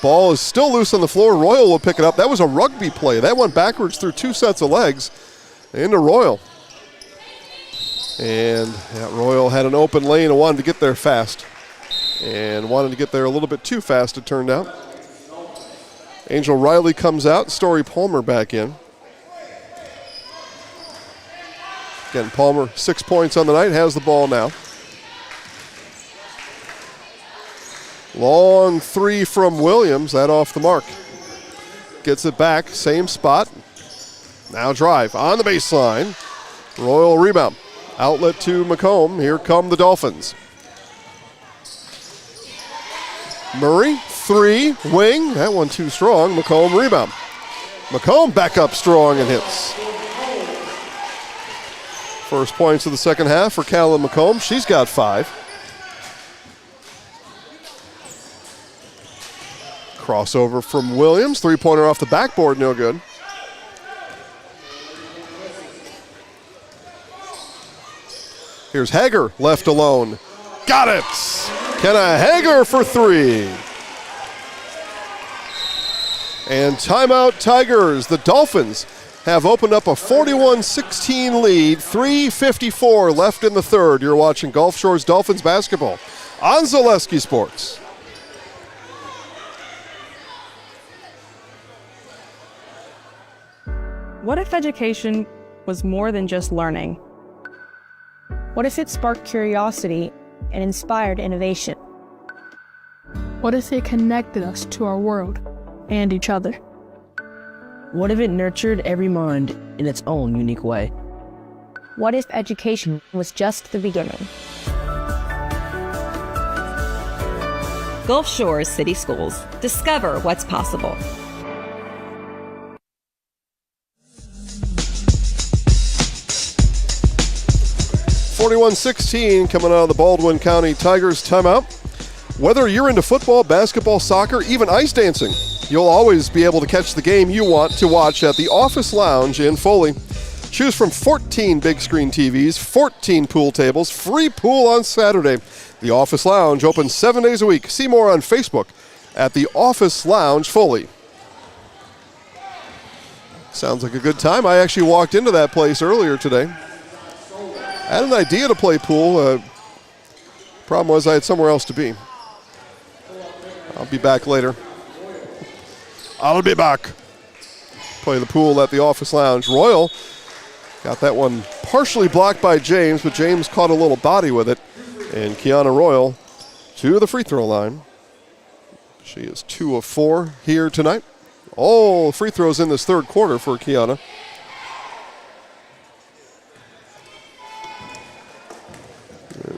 ball is still loose on the floor. Royal will pick it up. That was a rugby play. That went backwards through 2 sets of legs into Royal. And Royal had an open lane and wanted to get there fast. And wanted to get there a little bit too fast, it turned out. Angel Riley comes out, Story Palmer back in. Again, Palmer 6 points on the night, has the ball now. Long 3 from Williams, that off the mark. Gets it back, same spot. Now drive on the baseline. Royal rebound. Outlet to McComb. Here come the Dolphins. Murray, 3, wing. That one too strong. McComb rebound. McComb back up strong and hits. First points of the second half for Callum McComb. She's got 5. Crossover from Williams. 3-pointer off the backboard, no good. Here's Hager left alone. Got it! Kenna Hager for 3. And timeout Tigers. The Dolphins have opened up a 41-16 lead. 3:54 left in the third. You're watching Gulf Shores Dolphins basketball on Zaleski Sports. What if education was more than just learning? What if it sparked curiosity and inspired innovation? What if it connected us to our world and each other? What if it nurtured every mind in its own unique way? What if education was just the beginning? Gulf Shores City Schools. Discover what's possible. (41-16) coming out of the Baldwin County Tigers timeout. Whether you're into football, basketball, soccer, even ice dancing, you'll always be able to catch the game you want to watch at the Office Lounge in Foley. Choose from 14 big screen TVs, 14 pool tables, free pool on Saturday. The Office Lounge open 7 days a week. See more on Facebook at the Office Lounge Foley. Sounds like a good time. I actually walked into that place earlier today. I had an idea to play pool. Problem was I had somewhere else to be. I'll be back later. I'll be back. Play the pool at the Office Lounge. Royal got that one partially blocked by James, but James caught a little body with it. And Kiana Royal to the free throw line. She is 2 of 4 here tonight. All free throws in this third quarter for Kiana.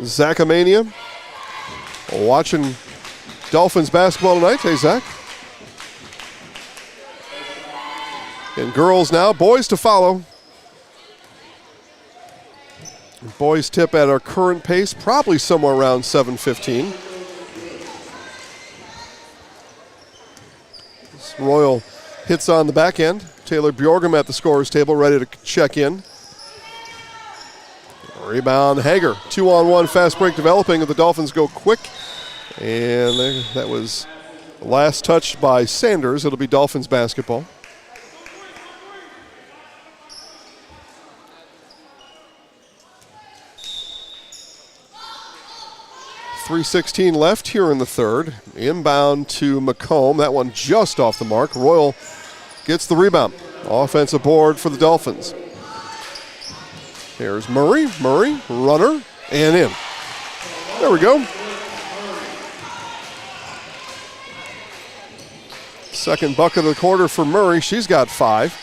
Zachamania watching Dolphins basketball tonight. Hey, Zach. And girls now, boys to follow. Boys tip at our current pace, probably somewhere around 7:15. Royal hits on the back end. Taylor Bjorgum at the scorer's table, ready to check in. Rebound, Hager. 2-on-1 fast break developing, and the Dolphins go quick. And that was the last touch by Sanders. It'll be Dolphins basketball. 3:16 left here in the third. Inbound to McComb. That one just off the mark. Royal gets the rebound. Offensive board for the Dolphins. Here's Murray. Murray, runner, and in. There we go. Second bucket of the quarter for Murray. She's got 5.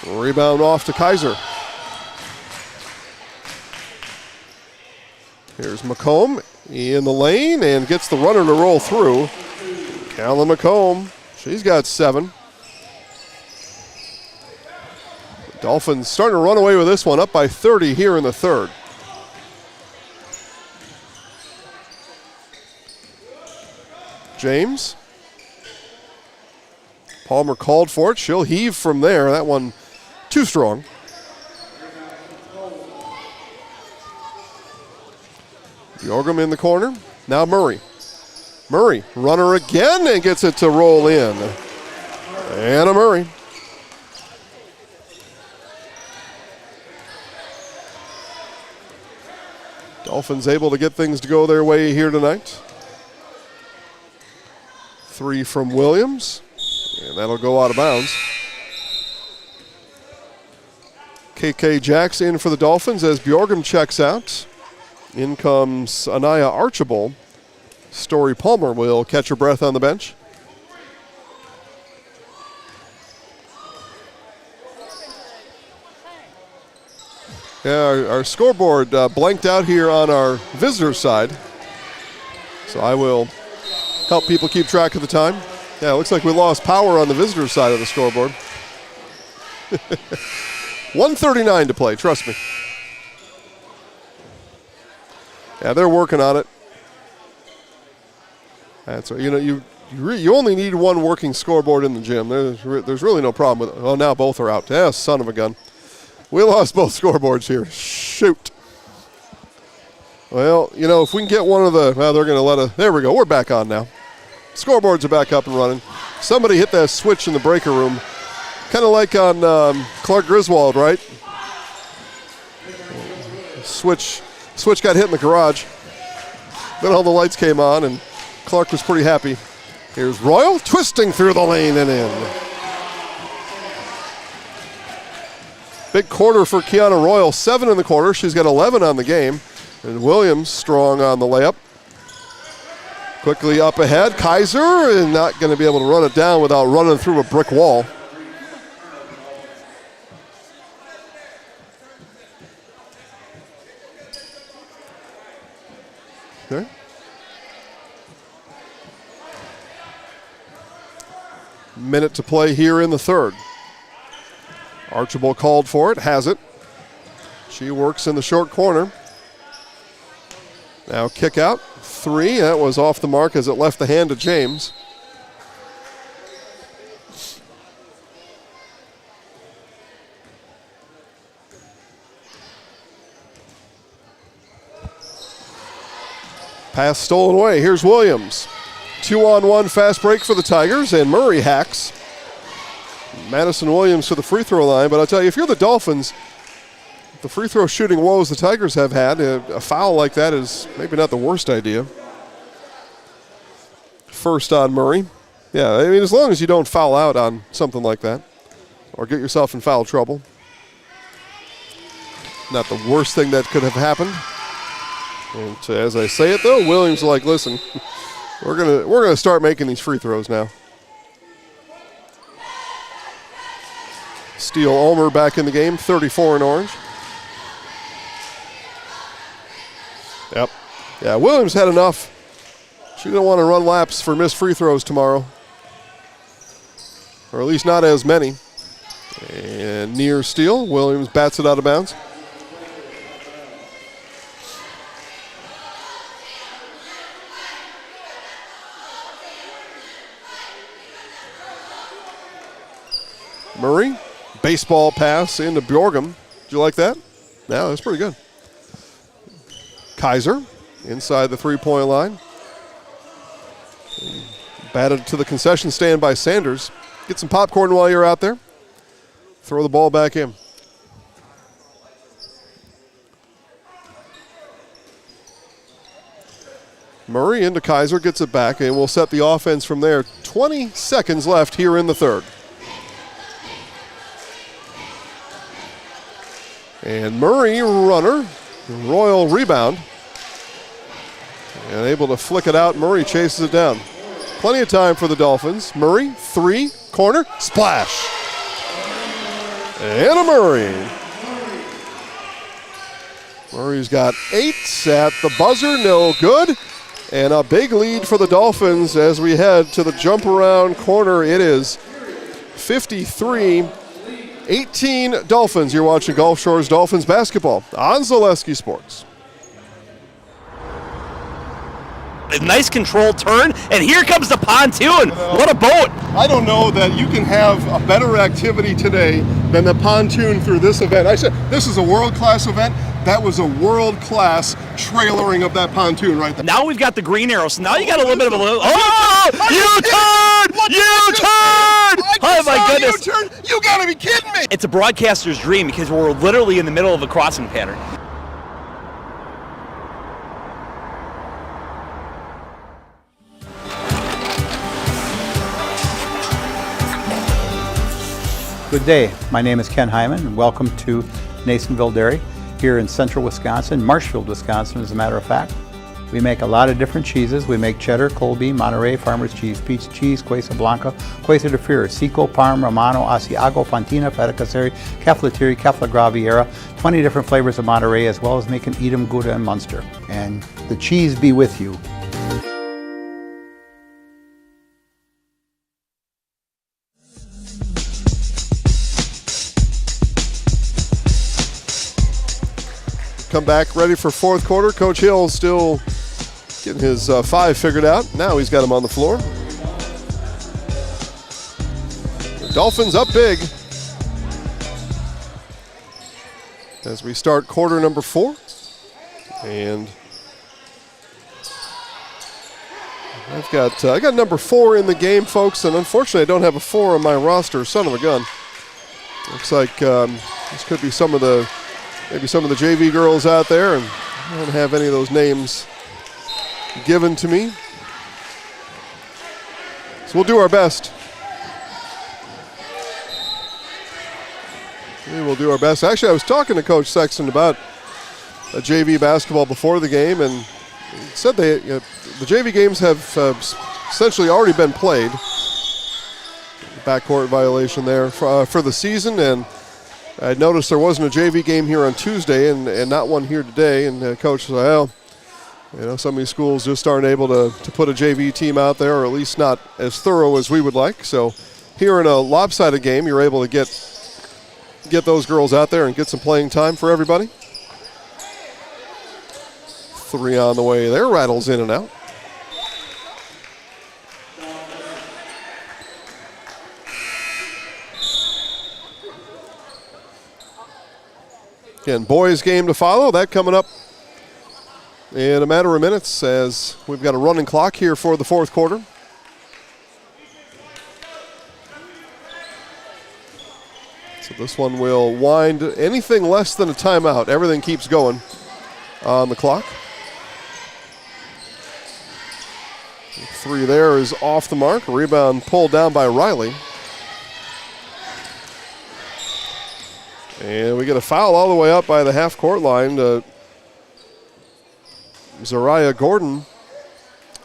Rebound off to Kaiser. Here's McComb in the lane and gets the runner to roll through. Callum McComb, she's got 7. The Dolphins starting to run away with this one, up by 30 here in the third. James. Palmer called for it. She'll heave from there. That one too strong. Bjorgum in the corner. Now Murray. Murray, runner again and gets it to roll in. Anna Murray. Dolphins able to get things to go their way here tonight. 3 from Williams, and that'll go out of bounds. KK Jacks in for the Dolphins as Bjorgum checks out. In comes Anaya Archibald. Story Palmer will catch her breath on the bench. Yeah, our scoreboard blanked out here on our visitor side. So I will help people keep track of the time. Yeah, it looks like we lost power on the visitor side of the scoreboard. 1:39 to play, trust me. Yeah, they're working on it. That's right. You know, you only need one working scoreboard in the gym. There's really no problem with it. Oh, now both are out. Yeah, son of a gun. We lost both scoreboards here. Shoot. Well, you know, if we can get one of the, well, they're going to let us, there we go. We're back on now. Scoreboards are back up and running. Somebody hit that switch in the breaker room. Kind of like on Clark Griswold, right? Switch got hit in the garage. Then all the lights came on, and Clark was pretty happy. Here's Royal twisting through the lane and in. Big quarter for Kiana Royal, 7 in the quarter. She's got 11 on the game. And Williams strong on the layup. Quickly up ahead, Kaiser, and not going to be able to run it down without running through a brick wall. There. Minute to play here in the third. Archibald called for it, has it. She works in the short corner. Now kick out, 3. That was off the mark as it left the hand of James. Pass stolen away. Here's Williams. 2-on-1 fast break for the Tigers, and Murray hacks. Madison Williams to the free throw line, but I'll tell you, if you're the Dolphins, the free throw shooting woes the Tigers have had, a foul like that is maybe not the worst idea. First on Murray. Yeah, I mean, as long as you don't foul out on something like that or get yourself in foul trouble. Not the worst thing that could have happened. And as I say it, though, Williams is like, listen, we're gonna start making these free throws now. Steele Ulmer back in the game, 34 in orange. Yep. Yeah, Williams had enough. She didn't want to run laps for missed free throws tomorrow. Or at least not as many. And near Steele, Williams bats it out of bounds. Murray, baseball pass into Bjorgum. Did you like that? Yeah, that's pretty good. Kaiser inside the three-point line. Batted to the concession stand by Sanders. Get some popcorn while you're out there. Throw the ball back in. Murray into Kaiser, gets it back, and we'll set the offense from there. 20 seconds left here in the third. And Murray, runner, Royal rebound. And able to flick it out. Murray chases it down. Plenty of time for the Dolphins. Murray, three, corner, splash. And a Murray. Murray's got 8 at the buzzer, no good. And a big lead for the Dolphins as we head to the jump around corner. It is 53-18 Dolphins. You're watching Gulf Shores Dolphins basketball on Zaleski Sports. A nice controlled turn, and here comes the pontoon. What a boat. I don't know that you can have a better activity today than the pontoon through this event. I said this is a world-class event. That was a world-class trailering of that pontoon right there. Now we've got the green arrow, so now you got a little bit of a little. Oh! U-turn! U-turn! Oh my goodness! U-turn? You gotta be kidding me! It's a broadcaster's dream because we're literally in the middle of a crossing pattern. Good day. My name is Ken Hyman, and welcome to Nasonville Dairy here in central Wisconsin, Marshfield, Wisconsin, as a matter of fact. We make a lot of different cheeses. We make cheddar, Colby, Monterey, Farmer's Cheese, Peach Cheese, Quesa Blanca, Quesa de Freer, Seco, Parm, Romano, Asiago, Fontina, Feta Caseri, Caflatiri, Cafla Graviera, 20 different flavors of Monterey, as well as making Edam, Gouda, and Munster. And the cheese be with you. Come back ready for fourth quarter. Coach Hill still getting his 5 figured out. Now he's got him on the floor. The Dolphins up big as we start quarter number 4. And I got number 4 in the game, folks, and unfortunately I don't have a 4 on my roster. Son of a gun. Looks like this could be maybe some of the JV girls out there, and I don't have any of those names given to me. So we'll do our best. We will do our best. Actually, I was talking to Coach Sexton about JV basketball before the game, and he said the JV games have essentially already been played. Backcourt violation there for the season, and I noticed there wasn't a JV game here on Tuesday and not one here today. And Coach said, well, some of these schools just aren't able to put a JV team out there, or at least not as thorough as we would like. So here in a lopsided game, you're able to get those girls out there and get some playing time for everybody. 3 on the way there, rattles in and out. Again, boys game to follow. That coming up in a matter of minutes as we've got a running clock here for the fourth quarter. So this one will wind anything less than a timeout. Everything keeps going on the clock. 3 there is off the mark. Rebound pulled down by Riley. And we get a foul all the way up by the half-court line. Zariah Gordon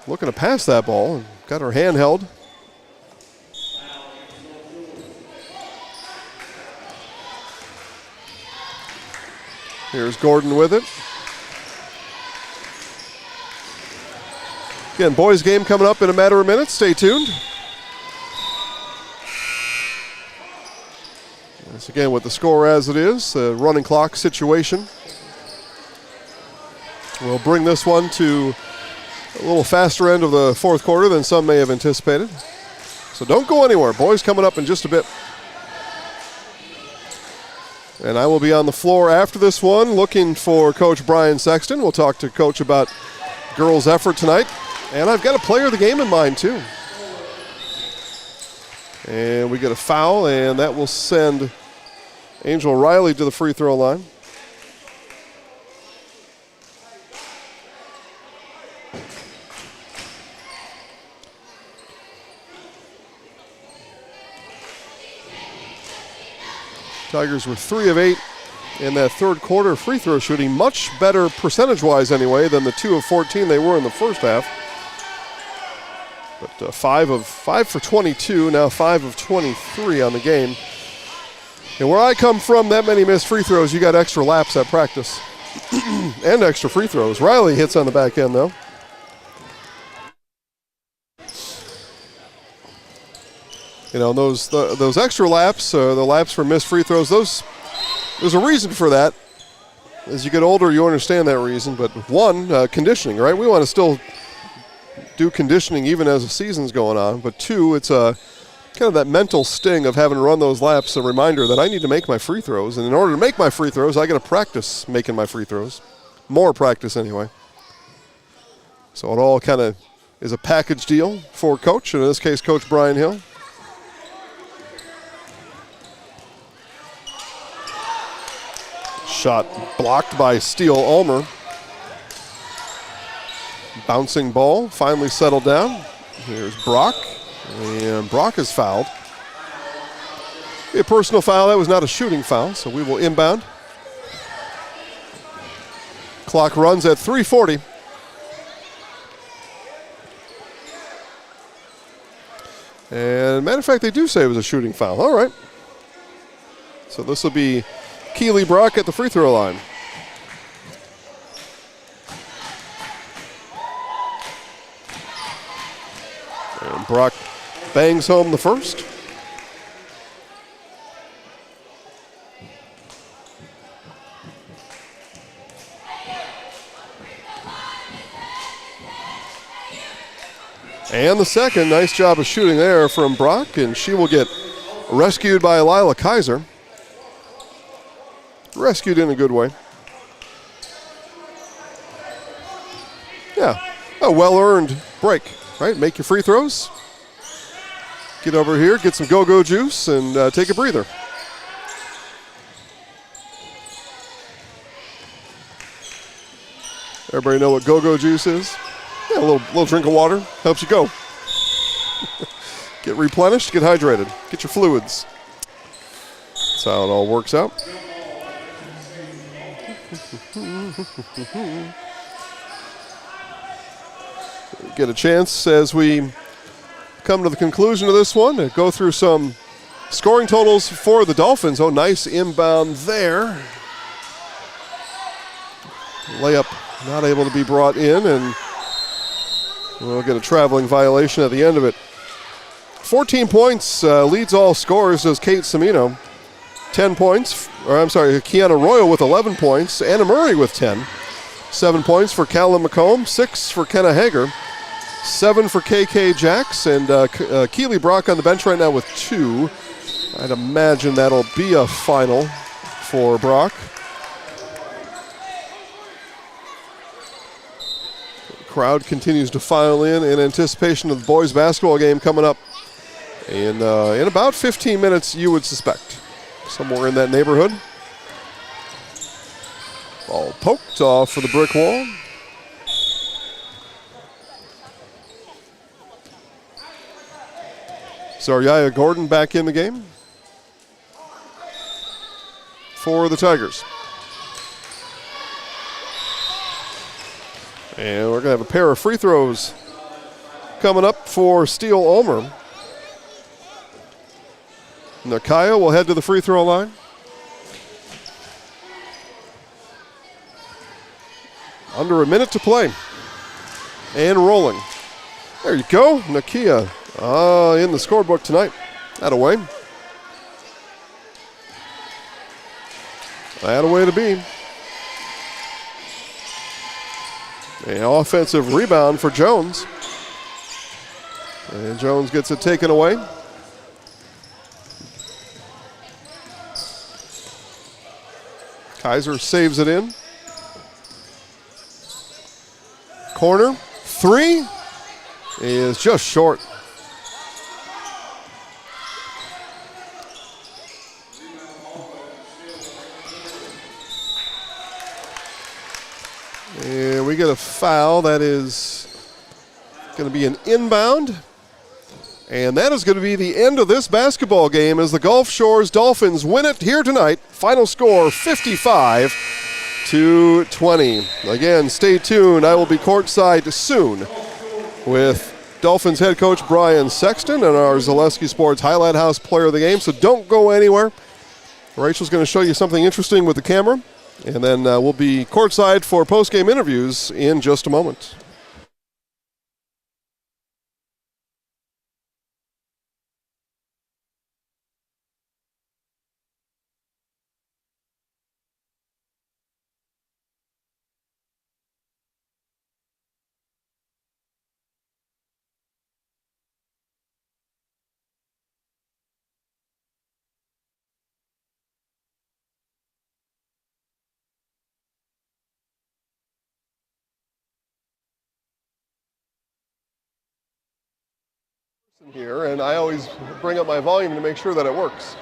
looking to pass that ball and got her hand held. Here's Gordon with it. Again, boys game coming up in a matter of minutes. Stay tuned. Once again, with the score as it is, the running clock situation. We'll bring this one to a little faster end of the fourth quarter than some may have anticipated. So don't go anywhere. Boys coming up in just a bit. And I will be on the floor after this one looking for Coach Brian Sexton. We'll talk to Coach about girls' effort tonight. And I've got a player of the game in mind, too. And we get a foul, and that will send Angel Riley to the free throw line. Tigers were 3 of 8 in that third quarter free throw shooting. Much better percentage-wise anyway than the 2 of 14 they were in the first half. But 5 for 22, now 5 of 23 on the game. And where I come from, that many missed free throws, you got extra laps at practice. And extra free throws. Riley hits on the back end, though. You know, those extra laps, the laps for missed free throws, there's a reason for that. As you get older, you understand that reason. But one, conditioning, right? We want to still do conditioning even as the season's going on. But two, it's kind of that mental sting of having to run those laps, a reminder that I need to make my free throws. And in order to make my free throws, I got to practice making my free throws. More practice anyway. So it all kind of is a package deal for Coach, and in this case, Coach Brian Hill. Shot blocked by Steele Ulmer. Bouncing ball, finally settled down. Here's Brock, and Brock is fouled. A personal foul, that was not a shooting foul, so we will inbound. Clock runs at 3:40. And matter of fact, they do say it was a shooting foul. All right. So this will be Keely Brock at the free throw line. And Brock bangs home the first. And the second, nice job of shooting there from Brock, and she will get rescued by Lila Kaiser. Rescued in a good way. Yeah, a well-earned break, right? Make your free throws. Get over here, get some go-go juice, and take a breather. Everybody know what go-go juice is? Yeah, a little drink of water helps you go. Get replenished, get hydrated, get your fluids. That's how it all works out. Get a chance as we come to the conclusion of this one to go through some scoring totals for the Dolphins. Oh, nice inbound there. Layup not able to be brought in, and we'll get a traveling violation at the end of it. 14 points leads all scorers as Kate Semino. 10 points, Kiana Royal with 11 points. Anna Murray with 10. 7 points for Callum McComb. 6 for Kenna Hager. 7 for KK Jacks. And Keely Brock on the bench right now with 2. I'd imagine that'll be a final for Brock. The crowd continues to file in anticipation of the boys basketball game coming up in about 15 minutes, you would suspect. Somewhere in that neighborhood. Ball poked off for the brick wall. Zariah Gordon back in the game for the Tigers. And we're going to have a pair of free throws coming up for Steele Ulmer. Nakaya will head to the free throw line. Under a minute to play. And rolling. There you go. Nakia in the scorebook tonight. That away. That a way to be. An offensive rebound for Jones. And Jones gets it taken away. Kaiser saves it in. Corner, 3 is just short. And we get a foul that is going to be an inbound. And that is going to be the end of this basketball game as the Gulf Shores Dolphins win it here tonight. Final score 55-20. Again, stay tuned. I will be courtside soon with Dolphins head coach Brian Sexton and our Zaleski Sports Highlight House player of the game. So don't go anywhere. Rachel's going to show you something interesting with the camera. And then we'll be courtside for post-game interviews in just a moment. Here, and I always bring up my volume to make sure that it works.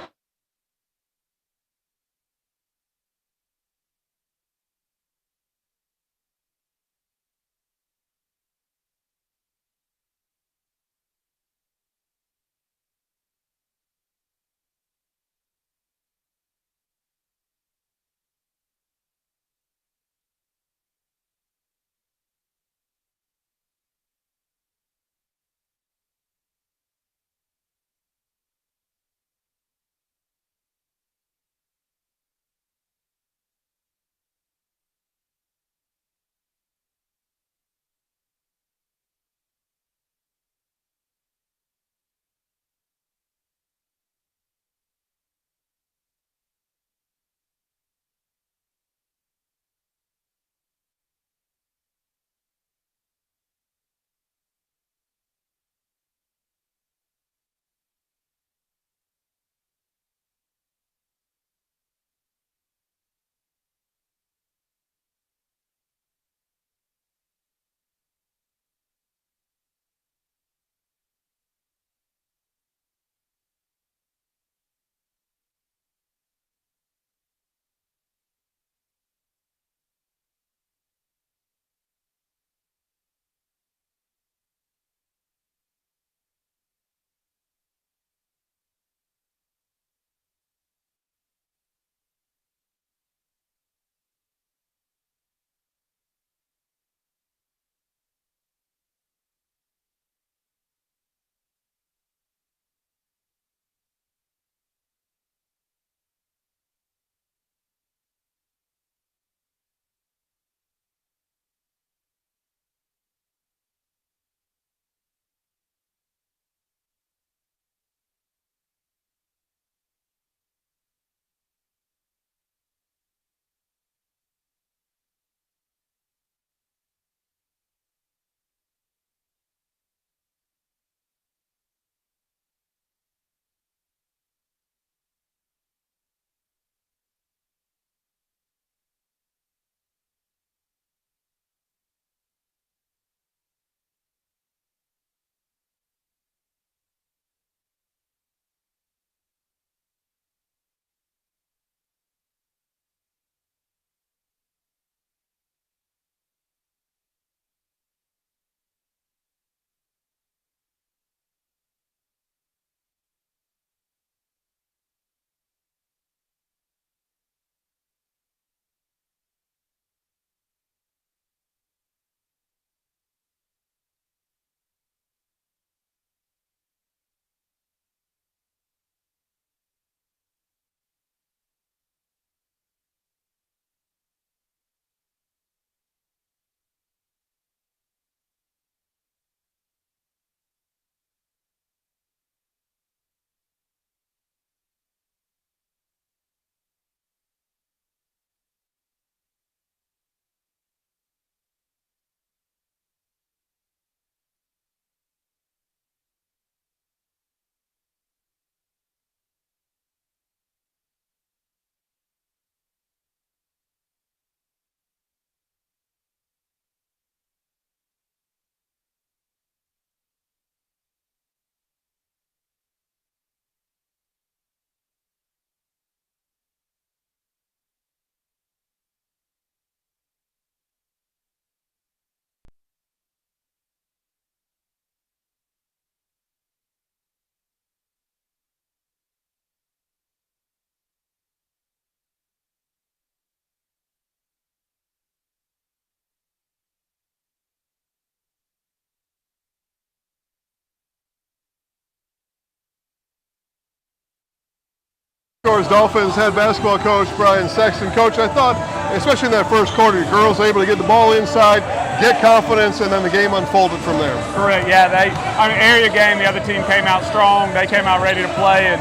Shores Dolphins head basketball coach Brian Sexton. Coach, I thought, especially in that first quarter, your girls were able to get the ball inside, get confidence, and then the game unfolded from there. Correct, yeah. Area game, the other team came out strong. They came out ready to play, and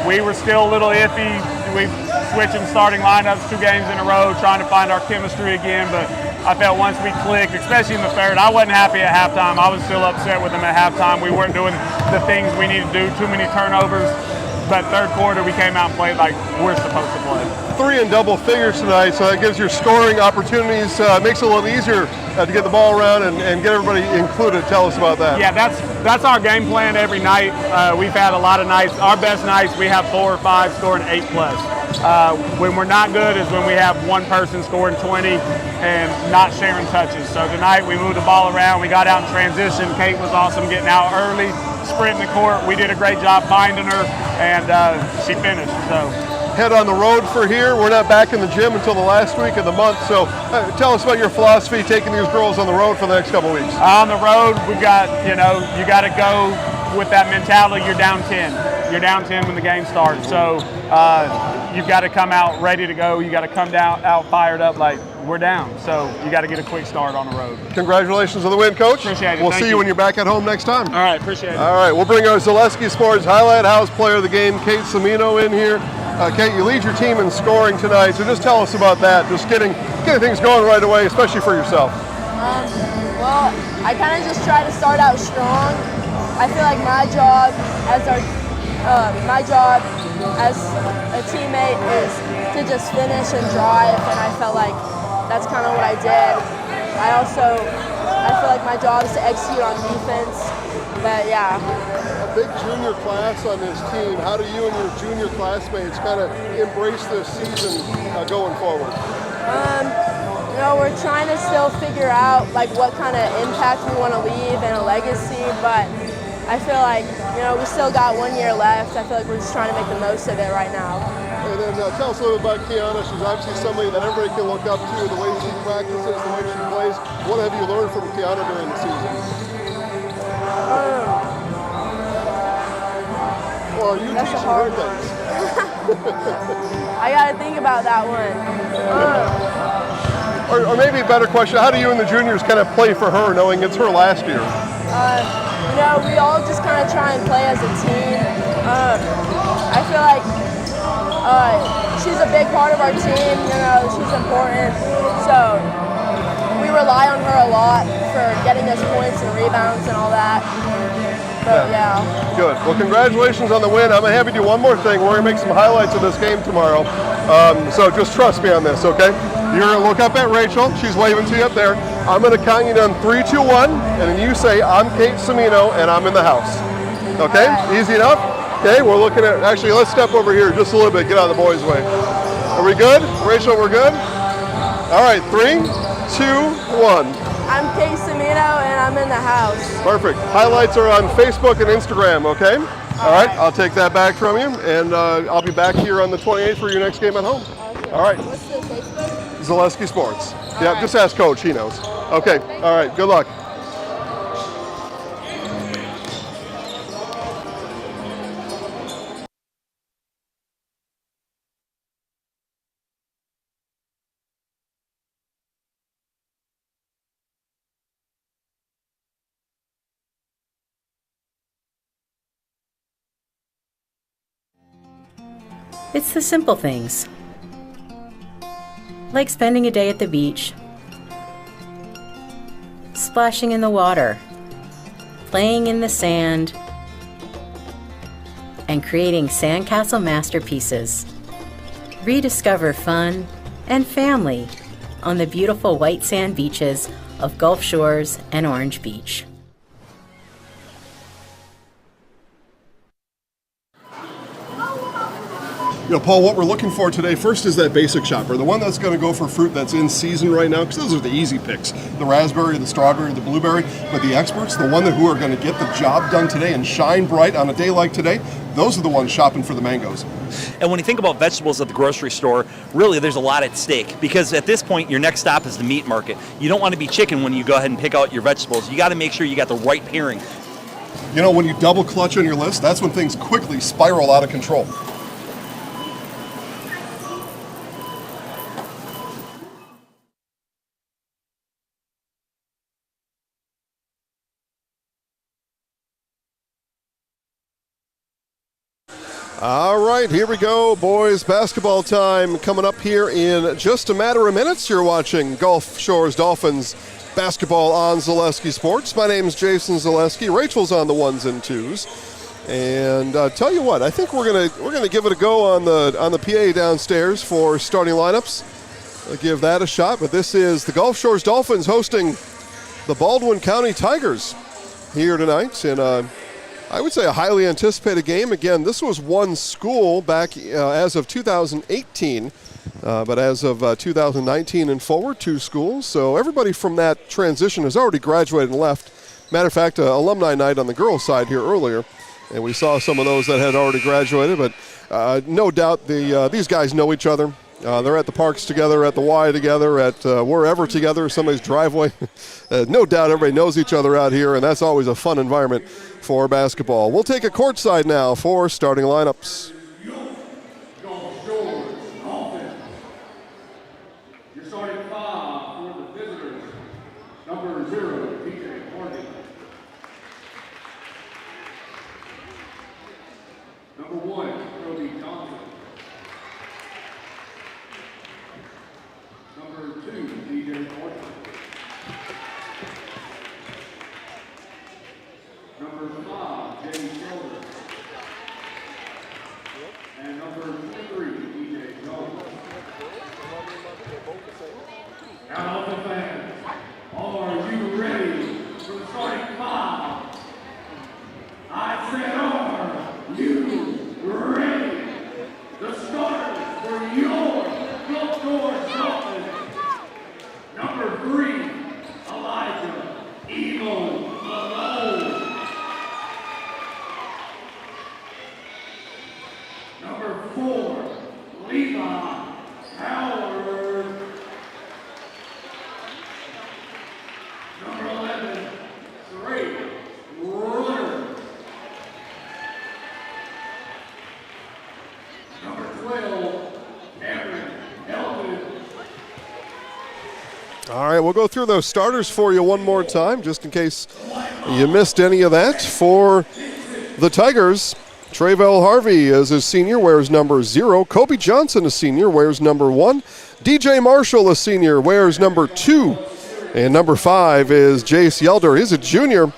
we were still a little iffy. We switching starting lineups 2 games in a row, trying to find our chemistry again, but I felt once we clicked, especially in the third, I wasn't happy at halftime. I was still upset with them at halftime. We weren't doing the things we needed to do, too many turnovers. But third quarter, we came out and played like we're supposed to play. 3 in double figures tonight, so that gives your scoring opportunities, makes it a little easier to get the ball around and get everybody included. Tell us about that. Yeah, that's our game plan every night. We've had a lot of nights. Our best nights, we have 4 or 5 scoring 8+. When we're not good is when we have one person scoring 20 and not sharing touches. So tonight we moved the ball around. We got out in transition. Kate was awesome getting out early, sprinting the court. We did a great job finding her, and she finished. So head on the road for here. We're not back in the gym until the last week of the month. So tell us about your philosophy taking these girls on the road for the next couple of weeks. On the road, we've got, you got to go with that mentality. You're down 10. You're down 10 when the game starts. So you've got to come out ready to go. You got to come out fired up like we're down. So you got to get a quick start on the road. Congratulations on the win, Coach. Appreciate it. We'll see you when you're back at home next time. All right, appreciate it. All right, we'll bring our Zaleski Sports Highlight House player of the game, Kate Semino, in here. Kate, you lead your team in scoring tonight, so just tell us about that. Just getting things going right away, especially for yourself. Well, I kind of just try to start out strong. I feel like my job as a teammate is to just finish and drive, and I felt like that's kind of what I did. I feel like my job is to execute on defense, but yeah. A big junior class on this team. How do you and your junior classmates kind of embrace this season going forward? We're trying to still figure out like what kind of impact we want to leave and a legacy, but I feel like, we still got 1 year left. I feel like we're just trying to make the most of it right now. And then tell us a little bit about Kiana. She's obviously somebody that everybody can look up to, the way she practices, the way she plays. What have you learned from Kiana during the season? Or are you teaching her things? I got to think about that one. Or maybe a better question, how do you and the juniors kind of play for her, knowing it's her last year? We all just kind of try and play as a team. I feel like she's a big part of our team, she's important. So we rely on her a lot for getting us points and rebounds and all that. But yeah. Good. Well, congratulations on the win. I'm going to have you do one more thing. We're going to make some highlights of this game tomorrow. So just trust me on this, okay? You're going to look up at Rachel. She's waving to you up there. I'm going to count you down 3, 2, 1, and then you say, I'm Kate Semino, and I'm in the house. Okay? Right. Easy enough? Okay, we're looking at, actually, let's step over here just a little bit. Get out of the boys' way. Are we good? Rachel, we're good? All right, 3, 2, 1. I'm Kate Semino, and I'm in the house. Perfect. Highlights are on Facebook and Instagram, okay? All right, I'll take that back from you, and I'll be back here on the 28th for your next game at home. Okay. All right. What's the Facebook? Zaleski Sports. Yeah, right. Just ask Coach, he knows. Okay, all right, good luck. It's the simple things, like spending a day at the beach, splashing in the water, playing in the sand, and creating sandcastle masterpieces. Rediscover fun and family on the beautiful white sand beaches of Gulf Shores and Orange Beach. Paul, what we're looking for today first is that basic shopper, the one that's going to go for fruit that's in season right now, because those are the easy picks, the raspberry, the strawberry, the blueberry. But the experts, the one who are going to get the job done today and shine bright on a day like today, those are the ones shopping for the mangoes. And when you think about vegetables at the grocery store, really there's a lot at stake, because at this point your next stop is the meat market. You don't want to be chicken when you go ahead and pick out your vegetables. You got to make sure you got the right pairing. When you double clutch on your list, that's when things quickly spiral out of control. All right, here we go. Boys basketball time coming up here in just a matter of minutes. You're watching Gulf Shores Dolphins basketball on Zaleski Sports. My name's Jason Zaleski. Rachel's on the ones and twos. And tell you what, I think we're gonna give it a go on the PA downstairs for starting lineups. I'll give that a shot. But this is the Gulf Shores Dolphins hosting the Baldwin County Tigers here tonight in I would say a highly anticipated game. Again, this was one school back as of 2018, but as of 2019 and forward, two schools. So everybody from that transition has already graduated and left. Matter of fact, alumni night on the girls' side here earlier, and we saw some of those that had already graduated. But no doubt these guys know each other. They're at the parks together, at the Y together, at wherever together, somebody's driveway. No doubt everybody knows each other out here, and that's always a fun environment for basketball. We'll take a courtside now for starting lineups. Gulf Shores Dolphins. You're starting 5 for the visitors. Number 0, DJ Morgan. Number 1, Cody Johnson. Number 2, DJ Morgan. Number 5, James Schroeder. And number 23, DJ Jones. Now, Dolphin fans, are you ready for the starting 5? I said, are you ready? The starters for your Gulf Shores Dolphins. Number 3, Elijah Evo Malone. Number 4, Levi Howard. Number 11, Trey Rutter. Number 12, Aaron Elton. All right, we'll go through those starters for you one more time, just in case you missed any of that. For the Tigers, Trayvell Harvey is a senior, wears number 0. Kobe Johnson, a senior, wears number 1. DJ Marshall, a senior, wears number 2. And number 5 is Jace Yelder. He's a junior.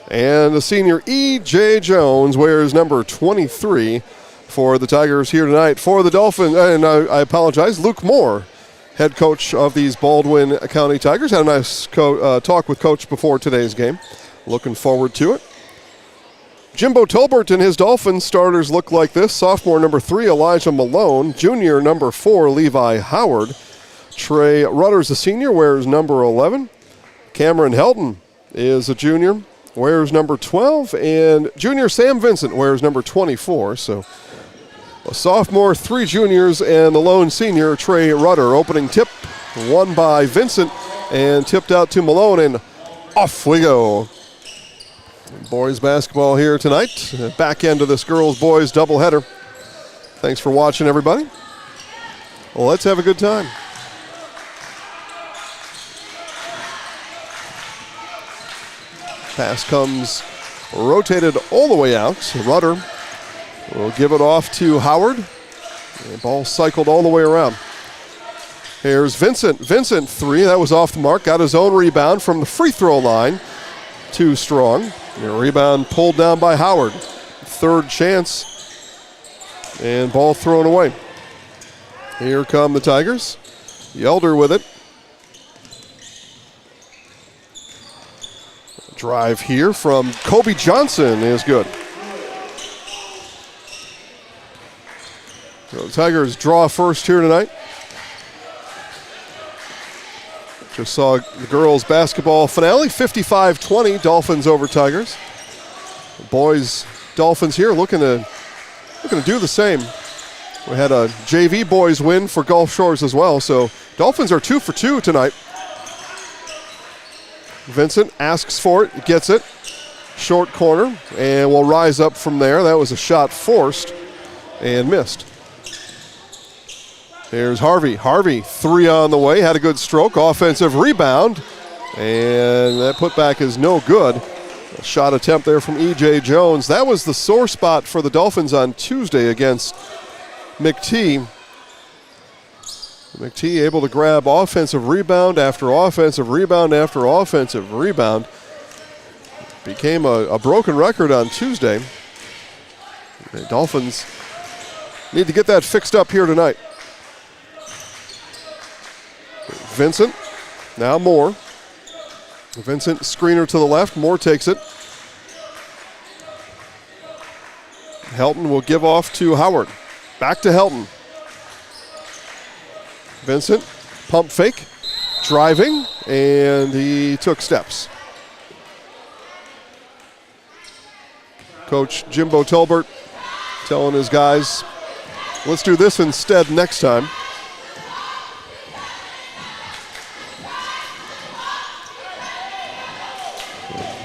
And the senior E.J. Jones wears number 23 for the Tigers here tonight. For the Dolphins, and I apologize, Luke Moore, head coach of these Baldwin County Tigers. Had a nice talk with Coach before today's game. Looking forward to it. Jimbo Tolbert and his Dolphins starters look like this. Sophomore number 3, Elijah Malone. Junior number 4, Levi Howard. Trey Rutter's a senior, wears number 11. Cameron Helton is a junior, wears number 12. And junior Sam Vincent wears number 24. So a sophomore, 3 juniors, and the lone senior, Trey Rutter. Opening tip, won by Vincent, and tipped out to Malone, and off we go. Boys basketball here tonight. Back end of this girls-boys doubleheader. Thanks for watching, everybody. Well, let's have a good time. Pass comes rotated all the way out. Rutter will give it off to Howard. The ball cycled all the way around. Here's Vincent. Vincent, 3. That was off the mark. Got his own rebound from the free throw line. Too strong. The rebound pulled down by Howard. Third chance. And ball thrown away. Here come the Tigers. Yelder with it. Drive here from Kobe Johnson is good. So the Tigers draw first here tonight. Just saw the girls' basketball finale, 55-20, Dolphins over Tigers. The boys, Dolphins here looking to do the same. We had a JV boys win for Gulf Shores as well, so Dolphins are 2 for 2 tonight. Vincent asks for it, gets it. Short corner, and will rise up from there. That was a shot forced and missed. Here's Harvey. Harvey, 3 on the way, had a good stroke, offensive rebound, and that putback is no good. A shot attempt there from E.J. Jones. That was the sore spot for the Dolphins on Tuesday against McT. McT able to grab offensive rebound after offensive rebound after offensive rebound. Became a broken record on Tuesday. The Dolphins need to get that fixed up here tonight. Vincent, now Moore. Vincent, screener to the left. Moore takes it. Helton will give off to Howard. Back to Helton. Vincent, pump fake, driving, and he took steps. Coach Jimbo Tolbert telling his guys, let's do this instead next time.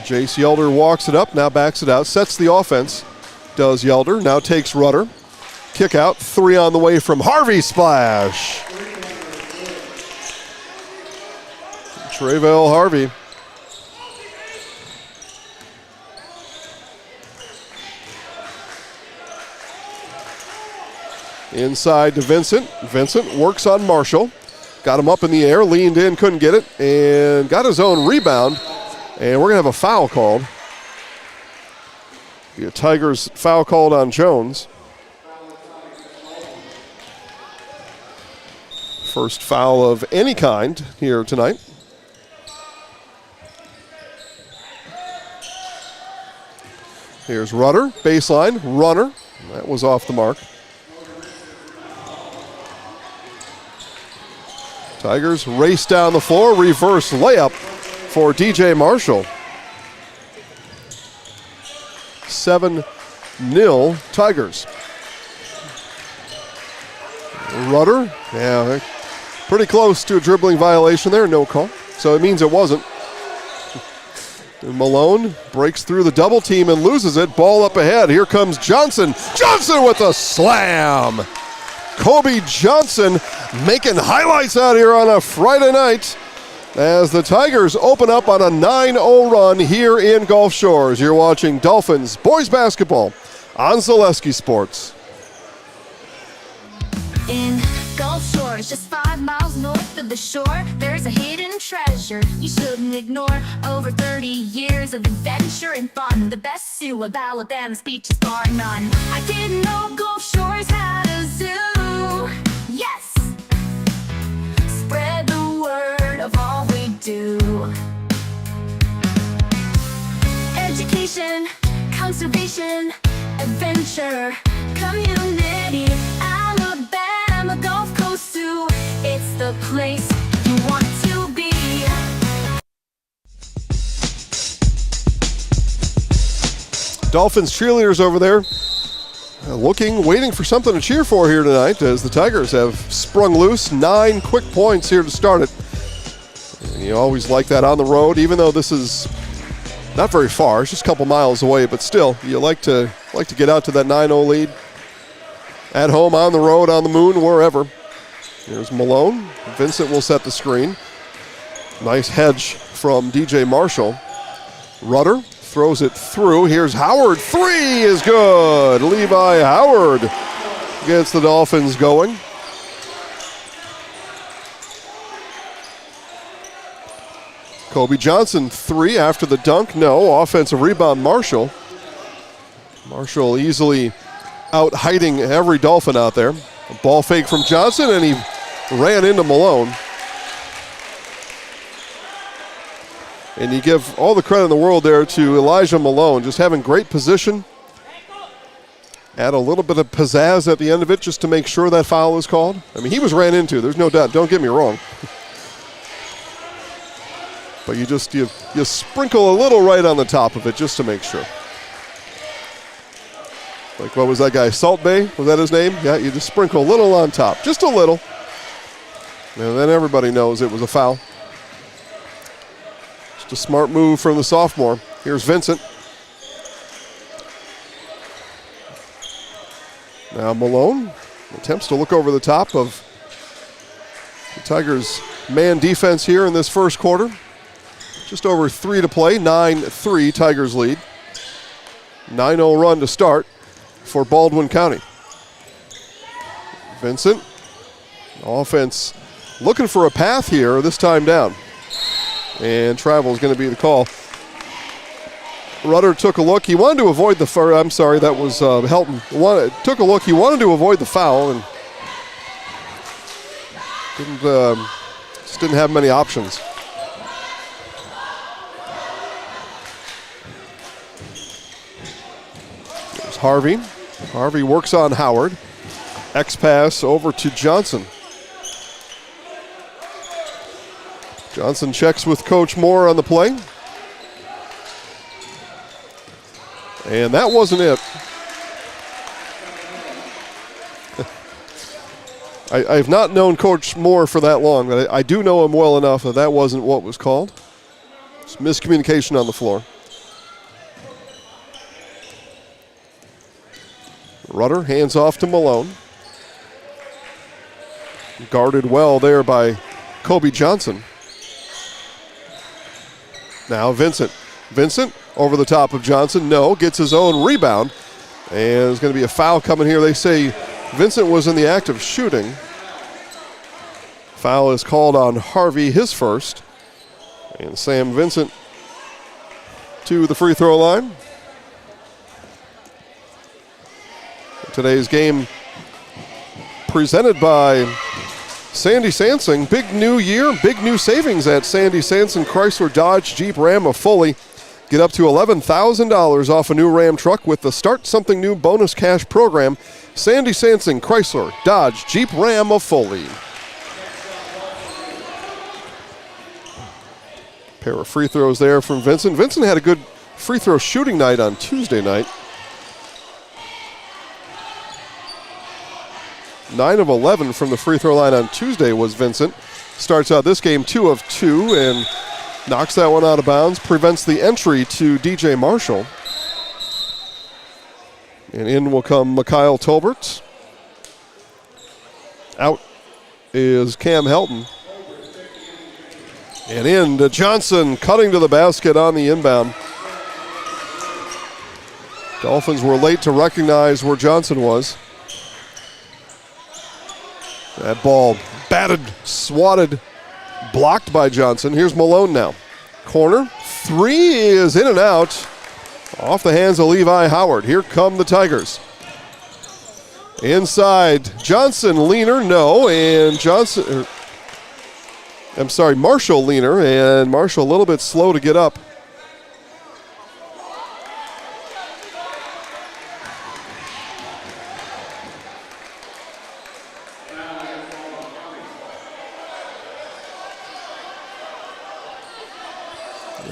Jace Yelder walks it up, now backs it out, sets the offense. Does Yelder, now takes Rudder. Kick out, 3 on the way from Harvey, splash. Trayvell Harvey. Inside to Vincent. Vincent works on Marshall. Got him up in the air, leaned in, couldn't get it, and got his own rebound. And we're going to have a foul called. The Tigers foul called on Jones. First foul of any kind here tonight. Here's Rudder, baseline, runner. That was off the mark. Tigers race down the floor, reverse layup for DJ Marshall. 7-0 Tigers. Rudder, yeah, pretty close to a dribbling violation there, no call. So it means it wasn't. And Malone breaks through the double team and loses it. Ball up ahead. Here comes Johnson. Johnson with a slam. Kobe Johnson making highlights out here on a Friday night as the Tigers open up on a 9-0 run here in Gulf Shores. You're watching Dolphins boys basketball on Zaleski Sports. In Gulf Shores, just 5 miles north of the shore, there's a hidden treasure you shouldn't ignore. Over 30 years of adventure and fun, the best zoo of Alabama's beaches bar none. I didn't know Gulf Shores had a zoo. Yes! Spread the word of all we do. Education, conservation, adventure, community. Alabama Gulf Coast Zoo, it's the place you want to be. Dolphins cheerleaders over there waiting for something to cheer for here tonight as the Tigers have sprung loose. 9 quick points here to start it. And you always like that on the road, even though this is not very far. It's just a couple miles away, but still, you like to get out to that 9-0 lead. At home, on the road, on the moon, wherever. Here's Malone. Vincent will set the screen. Nice hedge from DJ Marshall. Rudder throws it through. Here's Howard. 3 is good. Levi Howard gets the Dolphins going. Kobe Johnson, 3 after the dunk. No. Offensive rebound, Marshall. Marshall easily out hiding every Dolphin out there. A ball fake from Johnson, and he ran into Malone. And you give all the credit in the world there to Elijah Malone, just having great position. Add a little bit of pizzazz at the end of it just to make sure that foul is called. I mean, he was ran into, there's no doubt, don't get me wrong. But you sprinkle a little right on the top of it just to make sure. Like, what was that guy, Salt Bay? Was that his name? Yeah, you just sprinkle a little on top, just a little. And then everybody knows it was a foul. Just a smart move from the sophomore. Here's Vincent. Now Malone attempts to look over the top of the Tigers' man defense here in this first quarter. Just over 3 to play, 9-3 Tigers lead. 9-0 run to start for Baldwin County. Vincent, offense looking for a path here, this time down. And travel is going to be the call. Rudder took a look. He wanted to avoid the that was Helton. Took a look. He wanted to avoid the foul and just didn't have many options. There's Harvey. Harvey works on Howard. X pass over to Johnson. Johnson checks with Coach Moore on the play. And that wasn't it. I've not known Coach Moore for that long, but I do know him well enough that that wasn't what was called. It's miscommunication on the floor. Rudder hands off to Malone. Guarded well there by Kobe Johnson. Now Vincent. Vincent over the top of Johnson. No, gets his own rebound. And there's going to be a foul coming here. They say Vincent was in the act of shooting. Foul is called on Harvey, his first. And Sam Vincent to the free throw line. Today's game presented by Sandy Sansing. Big new year, big new savings at Sandy Sansing Chrysler Dodge Jeep Ram of Foley. Get up to $11,000 off a new Ram truck with the Start Something New bonus cash program. Sandy Sansing Chrysler Dodge Jeep Ram of Foley. Pair of free throws there from Vincent. Vincent had a good free throw shooting night on Tuesday night. 9 of 11 from the free throw line on Tuesday was Vincent. Starts out this game 2 of 2 and knocks that one out of bounds. Prevents the entry to DJ Marshall. And in will come Mikhail Tolbert. Out is Cam Helton. And in to Johnson, cutting to the basket on the inbound. Dolphins were late to recognize where Johnson was. That ball batted, swatted, blocked by Johnson. Here's Malone now. Corner, 3 is in and out. Off the hands of Levi Howard. Here come the Tigers. Inside, Johnson, leaner, no, and Marshall leaner, and Marshall a little bit slow to get up.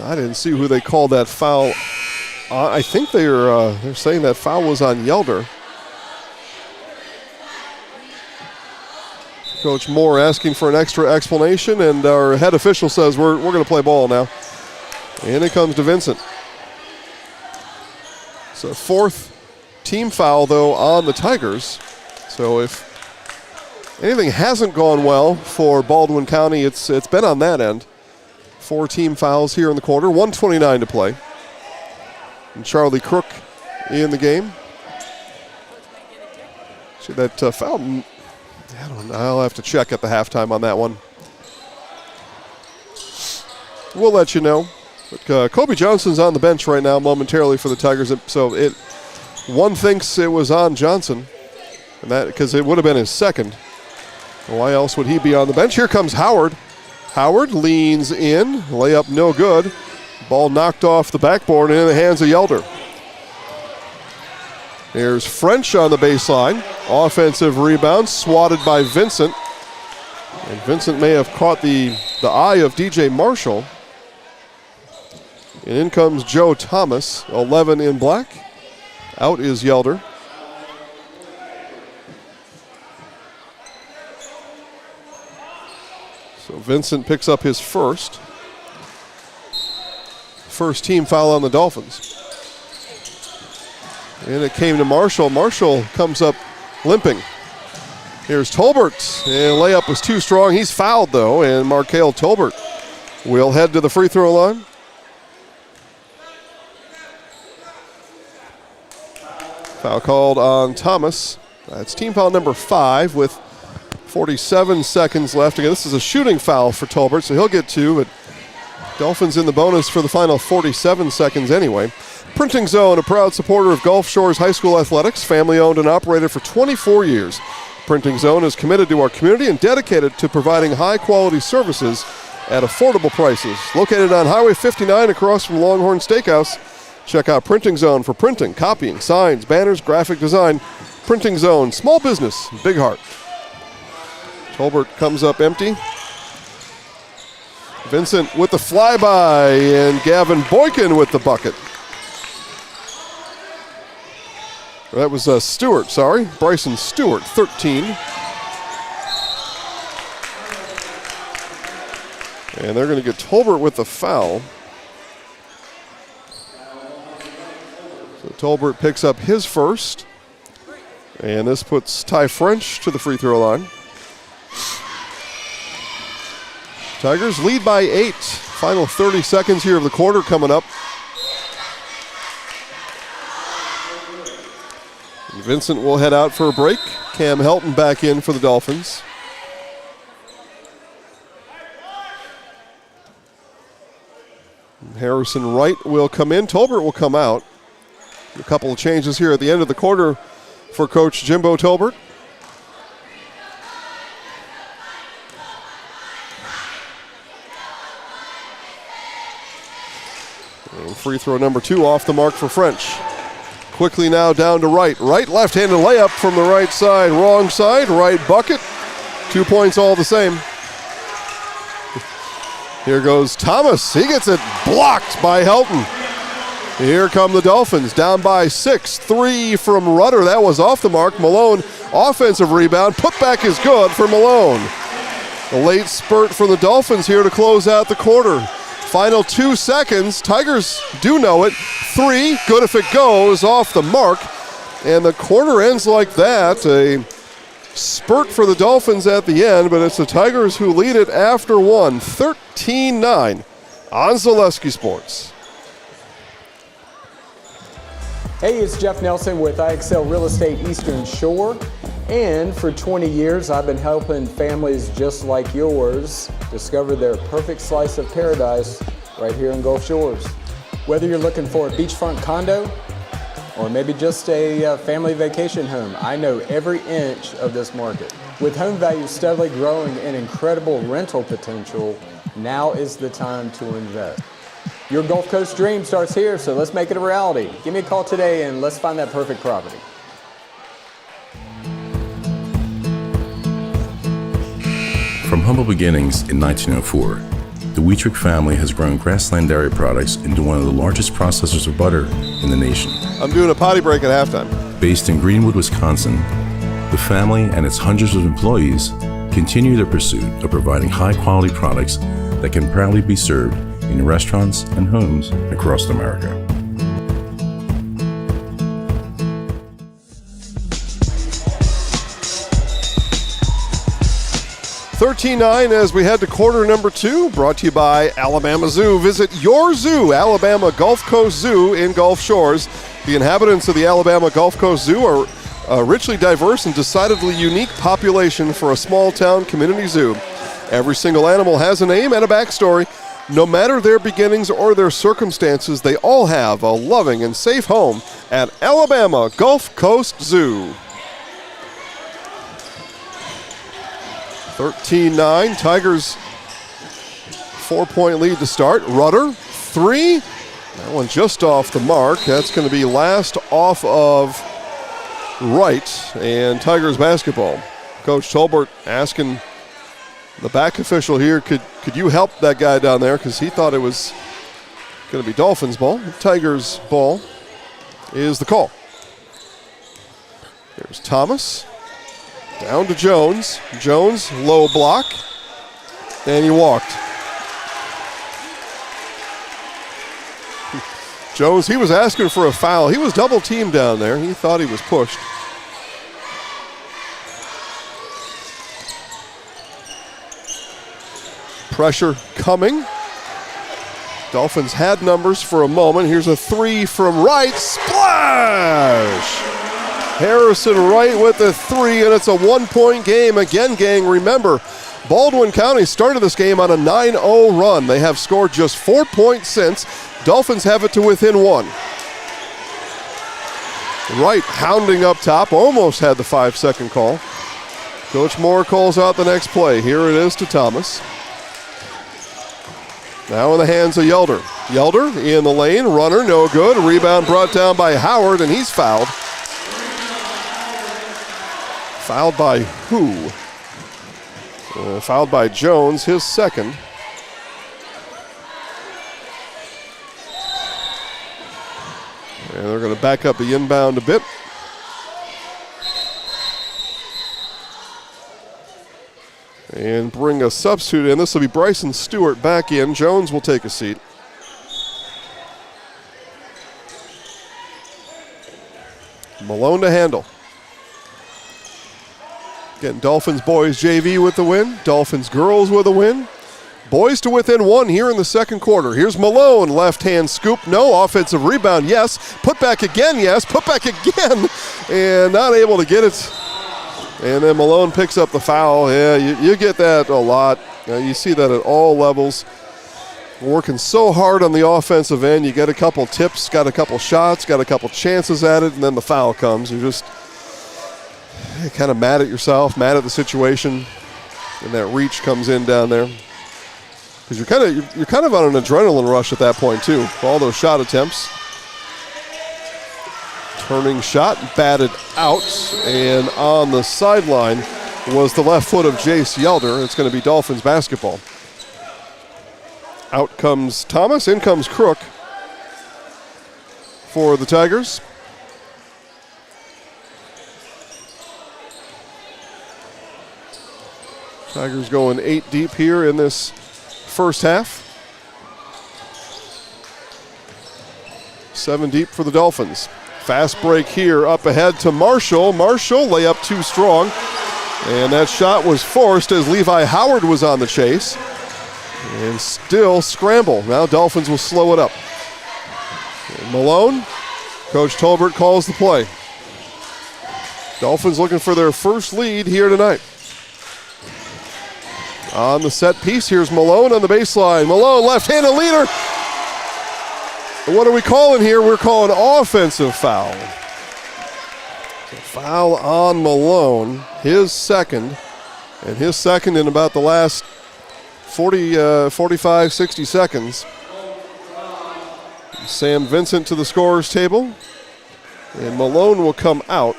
I didn't see who they called that foul. I think they're saying that foul was on Yelder. Coach Moore asking for an extra explanation, and our head official says we're going to play ball now. And it comes to Vincent. So 4th team foul, though, on the Tigers. So if anything hasn't gone well for Baldwin County, it's been on that end. 4 team fouls here in the quarter, 1:29 to play. And Charlie Crook in the game. See that foul, I don't know, I'll have to check at the halftime on that one. We'll let you know. But Kobe Johnson's on the bench right now momentarily for the Tigers. So one thinks it was on Johnson, and that because it would have been his second. Why else would he be on the bench? Here comes Howard. Howard leans in, layup no good. Ball knocked off the backboard and in the hands of Yelder. There's French on the baseline. Offensive rebound, swatted by Vincent. And Vincent may have caught the eye of DJ Marshall. And in comes Joe Thomas, 11 in black. Out is Yelder. So Vincent picks up his first team foul on the Dolphins. And it came to Marshall. Marshall comes up limping. Here's Tolbert, and layup was too strong. He's fouled, though, and Markale Tolbert will head to the free throw line. Foul called on Thomas. That's team foul number 5 with 47 seconds left. Again, this is a shooting foul for Tolbert, so he'll get 2, but Dolphins in the bonus for the final 47 seconds anyway. Printing Zone, a proud supporter of Gulf Shores High School athletics, family owned and operated for 24 years. Printing Zone is committed to our community and dedicated to providing high quality services at affordable prices. Located on Highway 59 across from Longhorn Steakhouse. Check out Printing Zone for printing, copying, signs, banners, graphic design. Printing Zone, small business, big heart. Tolbert comes up empty. Vincent with the flyby, and Gavin Boykin with the bucket. That was Stewart, sorry. Bryson Stewart, 13. And they're going to get Tolbert with the foul. So Tolbert picks up his first. And this puts Ty French to the free throw line. Tigers lead by 8. Final 30 seconds here of the quarter coming up. Vincent will head out for a break. Cam Helton back in for the Dolphins. Harrison Wright will come in. Tolbert will come out. A couple of changes here at the end of the quarter for Coach Jimbo Tolbert. And free throw number 2 off the mark for French. Quickly now down to Wright. Wright left-handed layup from the right side. Wrong side, right bucket. 2 points all the same. Here goes Thomas. He gets it blocked by Helton. Here come the Dolphins, down by 6. 3 from Rudder. That was off the mark. Malone, offensive rebound. Put back is good for Malone. A late spurt for the Dolphins here to close out the quarter. Final 2 seconds. Tigers do know it. 3, good if it goes, off the mark. And the quarter ends like that. A spurt for the Dolphins at the end, but it's the Tigers who lead it after 1. 13-9 on Zaleski Sports. Hey, it's Jeff Nelson with AHSAA Real Estate Eastern Shore. And for 20 years, I've been helping families just like yours discover their perfect slice of paradise right here in Gulf Shores. Whether you're looking for a beachfront condo or maybe just a family vacation home, I know every inch of this market. With home values steadily growing and incredible rental potential, now is the time to invest. Your Gulf Coast dream starts here, so let's make it a reality. Give me a call today and let's find that perfect property. From humble beginnings in 1904, the Wheatrick family has grown Grassland Dairy Products into one of the largest processors of butter in the nation. I'm doing a potty break at halftime. Based in Greenwood, Wisconsin, the family and its hundreds of employees continue their pursuit of providing high-quality products that can proudly be served in restaurants and homes across America. $13-9 as we head to quarter number 2, brought to you by Alabama Zoo. Visit your zoo, Alabama Gulf Coast Zoo in Gulf Shores. The inhabitants of the Alabama Gulf Coast Zoo are a richly diverse and decidedly unique population for a small-town community zoo. Every single animal has a name and a backstory. No matter their beginnings or their circumstances, they all have a loving and safe home at Alabama Gulf Coast Zoo. 13-9, Tigers 4-point lead to start. Rudder, 3. That one just off the mark. That's going to be last off of Wright, and Tigers basketball. Coach Tolbert asking the back official here, could you help that guy down there? Because he thought it was going to be Dolphins ball. Tigers ball is the call. Here's Thomas. Down to Jones. Jones, low block. And he walked. Jones, he was asking for a foul. He was double teamed down there. He thought he was pushed. Pressure coming. Dolphins had numbers for a moment. Here's a three from Wright. Splash! Harrison Wright with the three, and it's a 1-point game. Again, gang, remember, Baldwin County started this game on a 9-0 run. They have scored just 4 points since. Dolphins have it to within one. Wright hounding up top, almost had the 5-second call. Coach Moore calls out the next play. Here it is to Thomas. Now in the hands of Yelder. Yelder in the lane, runner, no good. Rebound brought down by Howard, and he's fouled. Fouled by who? Fouled by Jones, his second. And they're going to back up the inbound a bit. And bring a substitute in. This will be Bryson Stewart back in. Jones will take a seat. Malone to handle. Again, Dolphins boys JV with the win. Dolphins girls with a win. Boys to within one here in the second quarter. Here's Malone, left-hand scoop, no. Offensive rebound, yes. Put back again, yes. Put back again, and not able to get it. And then Malone picks up the foul. Yeah, you get that a lot. You see that at all levels. Working so hard on the offensive end. You get a couple tips, got a couple shots, got a couple chances at it, and then the foul comes. You're just kind of mad at yourself, mad at the situation, and that reach comes in down there. Because you're kind of on an adrenaline rush at that point too. All those shot attempts. Turning shot, batted out, and on the sideline was the left foot of Jace Yelder. It's going to be Dolphins basketball. Out comes Thomas, in comes Crook for the Tigers. Tigers going 8 deep here in this first half. 7 deep for the Dolphins. Fast break here, up ahead to Marshall. Marshall, layup too strong. And that shot was forced as Levi Howard was on the chase. And still scramble. Now Dolphins will slow it up. And Malone, Coach Tolbert calls the play. Dolphins looking for their first lead here tonight. On the set piece, here's Malone on the baseline. Malone, left-handed leader. What are we calling here? We're calling offensive foul. So foul on Malone, his second, and his second in about the last 45, 60 seconds. Sam Vincent to the scorer's table, and Malone will come out.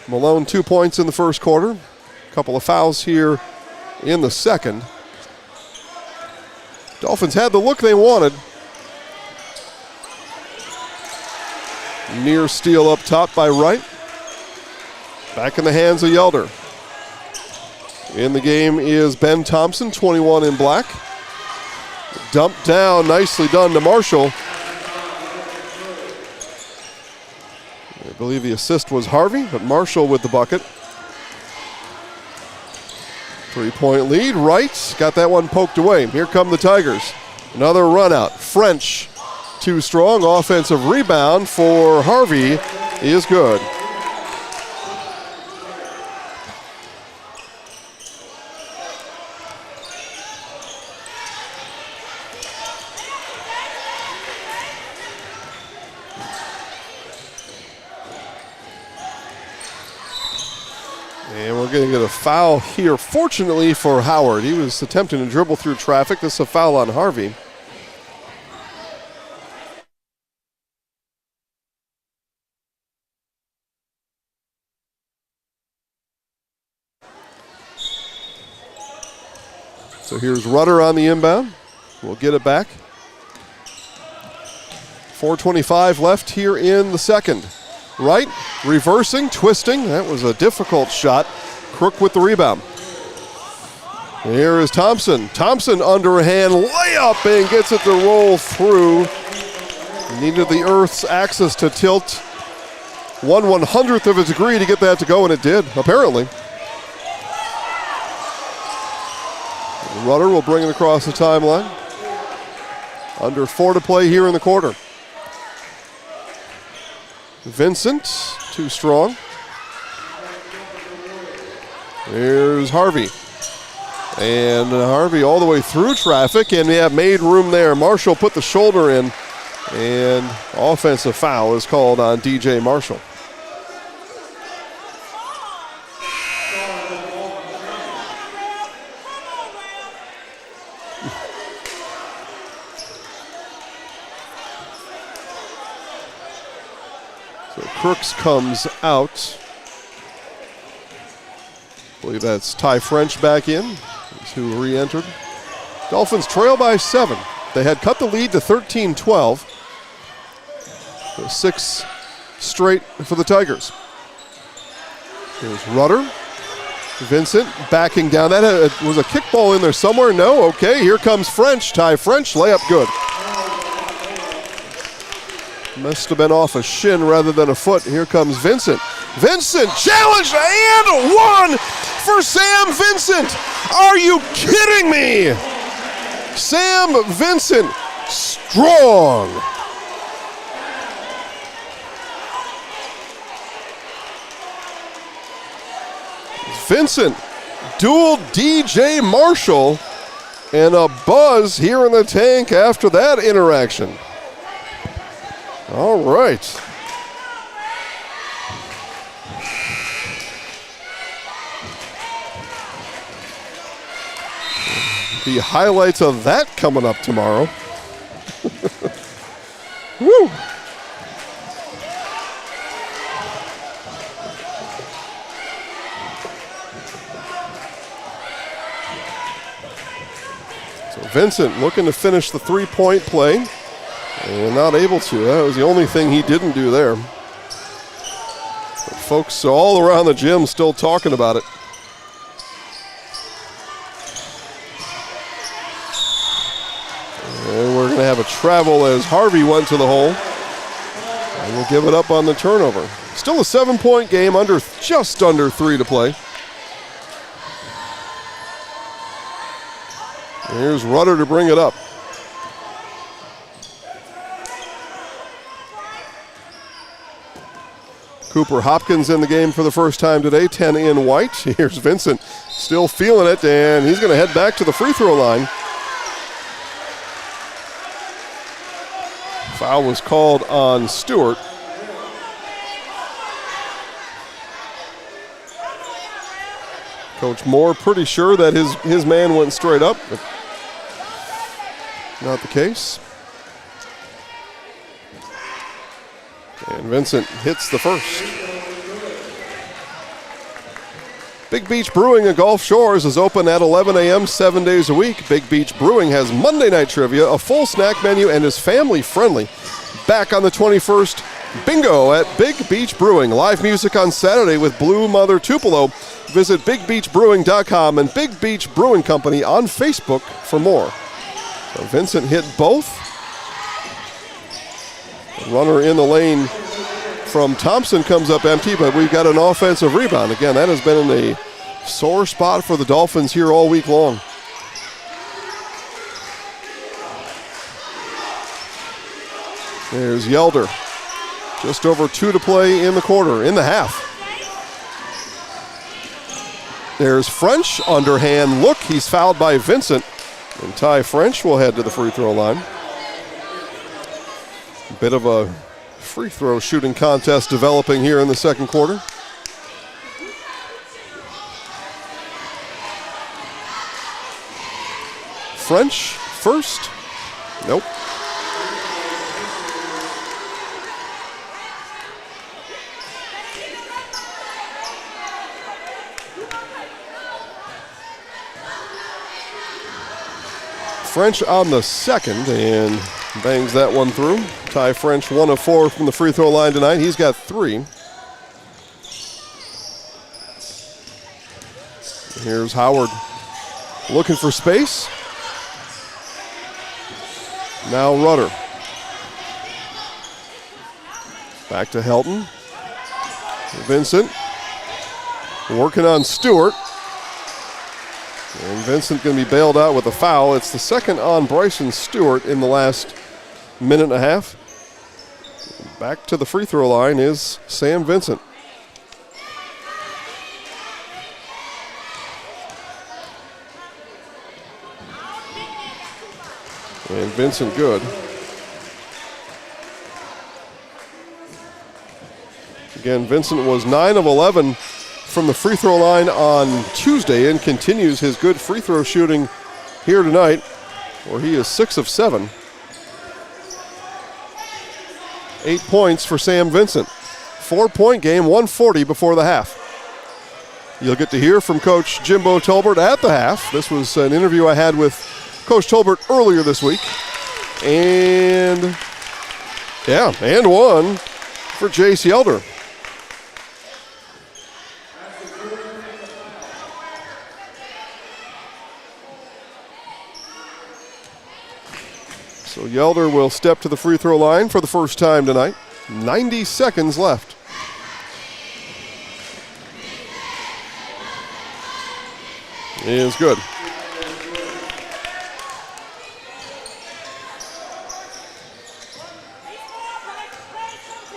Malone 2 points in the first quarter. A couple of fouls here in the second. Dolphins had the look they wanted. Near steal up top by Wright. Back in the hands of Yelder. In the game is Ben Thompson, 21 in black. Dumped down, nicely done to Marshall. I believe the assist was Harvey, but Marshall with the bucket. 3-point lead, Wright got that one poked away. Here come the Tigers. Another run out. French, too strong. Offensive rebound for Harvey is good. And we're going to get a foul here, fortunately for Howard. He was attempting to dribble through traffic. This is a foul on Harvey. So here's Rudder on the inbound. We'll get it back. 4:25 left here in the second. Wright, reversing, twisting. That was a difficult shot. Crook with the rebound. Here is Thompson. Thompson underhand layup and gets it to roll through. Needed the Earth's axis to tilt 1/100th of a degree to get that to go, and it did, apparently. Rudder will bring it across the timeline. Under 4 to play here in the quarter. Vincent, too strong. Here's Harvey. And Harvey all the way through traffic, and made room there. Marshall put the shoulder in, and offensive foul is called on DJ Marshall. So Crooks comes out. I believe that's Ty French back in. He's who re-entered. Dolphins trail by 7. They had cut the lead to 13-12. 6 straight for the Tigers. Here's Rudder. Vincent backing down. That was a kickball in there somewhere. No, okay, here comes French. Ty French, layup good. Must have been off a shin rather than a foot. Here comes Vincent. Vincent challenged and one for Sam Vincent. Are you kidding me? Sam Vincent, strong. Vincent, dual DJ Marshall, and a buzz here in the tank after that interaction. All right. The highlights of that coming up tomorrow. Woo! So Vincent looking to finish the three-point play. And not able to. That was the only thing he didn't do there. But folks all around the gym still talking about it. And we're going to have a travel as Harvey went to the hole. And we'll give it up on the turnover. Still a 7-point game, just under 3 to play. Here's Rudder to bring it up. Cooper Hopkins in the game for the first time today, 10 in white. Here's Vincent still feeling it, and he's going to head back to the free throw line. Foul was called on Stewart. Coach Moore pretty sure that his man went straight up, but not the case. And Vincent hits the first. Big Beach Brewing at Gulf Shores is open at 11 a.m. 7 days a week. Big Beach Brewing has Monday night trivia, a full snack menu, and is family friendly. Back on the 21st, bingo at Big Beach Brewing. Live music on Saturday with Blue Mother Tupelo. Visit bigbeachbrewing.com and Big Beach Brewing Company on Facebook for more. So Vincent hit both. Runner in the lane from Thompson comes up empty, but we've got an offensive rebound. Again, that has been a sore spot for the Dolphins here all week long. There's Yelder. Just over 2 to play in the quarter, in the half. There's French, underhand look. He's fouled by Vincent. And Ty French will head to the free throw line. Bit of a free throw shooting contest developing here in the second quarter. French first. Nope. French on the second and bangs that one through. Ty French 1 of 4 from the free throw line tonight. He's got 3. Here's Howard looking for space. Now Rudder. Back to Helton. Vincent working on Stewart. And Vincent going to be bailed out with a foul. It's the second on Bryson Stewart in the last minute and a half. Back to the free throw line is Sam Vincent. And Vincent good. Again, Vincent was 9 of 11 from the free throw line on Tuesday and continues his good free throw shooting here tonight, where he is 6 of 7. 8 points for Sam Vincent. 4-point game, 140 before the half. You'll get to hear from Coach Jimbo Tolbert at the half. This was an interview I had with Coach Tolbert earlier this week. And one for Jace Yelder. So Yelder will step to the free throw line for the first time tonight. 90 seconds left. Is good.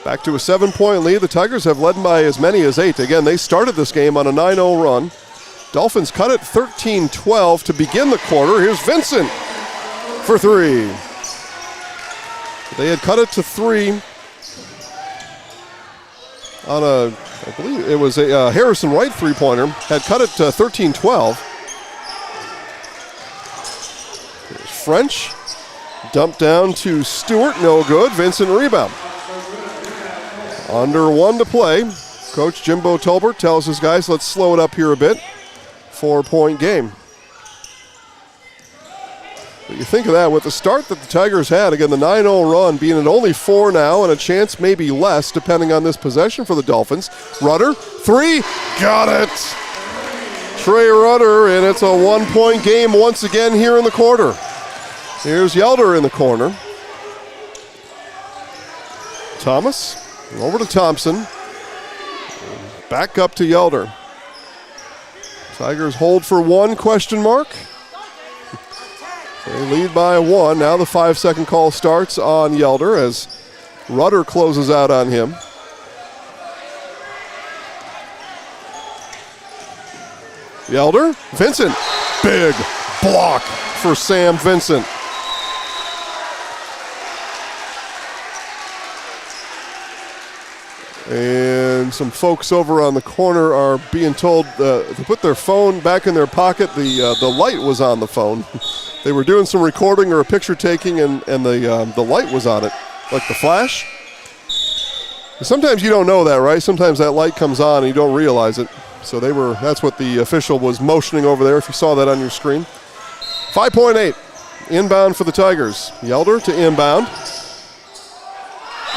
Back to a 7-point lead. The Tigers have led by as many as 8. Again, they started this game on a 9-0 run. Dolphins cut it 13-12 to begin the quarter. Here's Vincent for 3. They had cut it to 3 on I believe it was a Harrison Wright three-pointer. Had cut it to 13-12. Here's French. Dumped down to Stewart. No good. Vincent rebound. Under 1 to play. Coach Jimbo Tolbert tells his guys, let's slow it up here a bit. 4-point game. But you think of that, with the start that the Tigers had, again, the 9-0 run being at only 4 now and a chance maybe less depending on this possession for the Dolphins. Rudder, 3, got it! Trey Rudder, and it's a 1-point game once again here in the quarter. Here's Yelder in the corner. Thomas, over to Thompson. Back up to Yelder. Tigers hold for 1 question mark. They lead by 1. Now the 5-second call starts on Yelder as Rudder closes out on him. Yelder, Vincent, big block for Sam Vincent. And some folks over on the corner are being told to put their phone back in their pocket. The light was on the phone. They were doing some recording or a picture taking, and the light was on it, like the flash. Sometimes you don't know that, right? Sometimes that light comes on and you don't realize it. So that's what the official was motioning over there, if you saw that on your screen. 5.8, inbound for the Tigers. Yelder to inbound.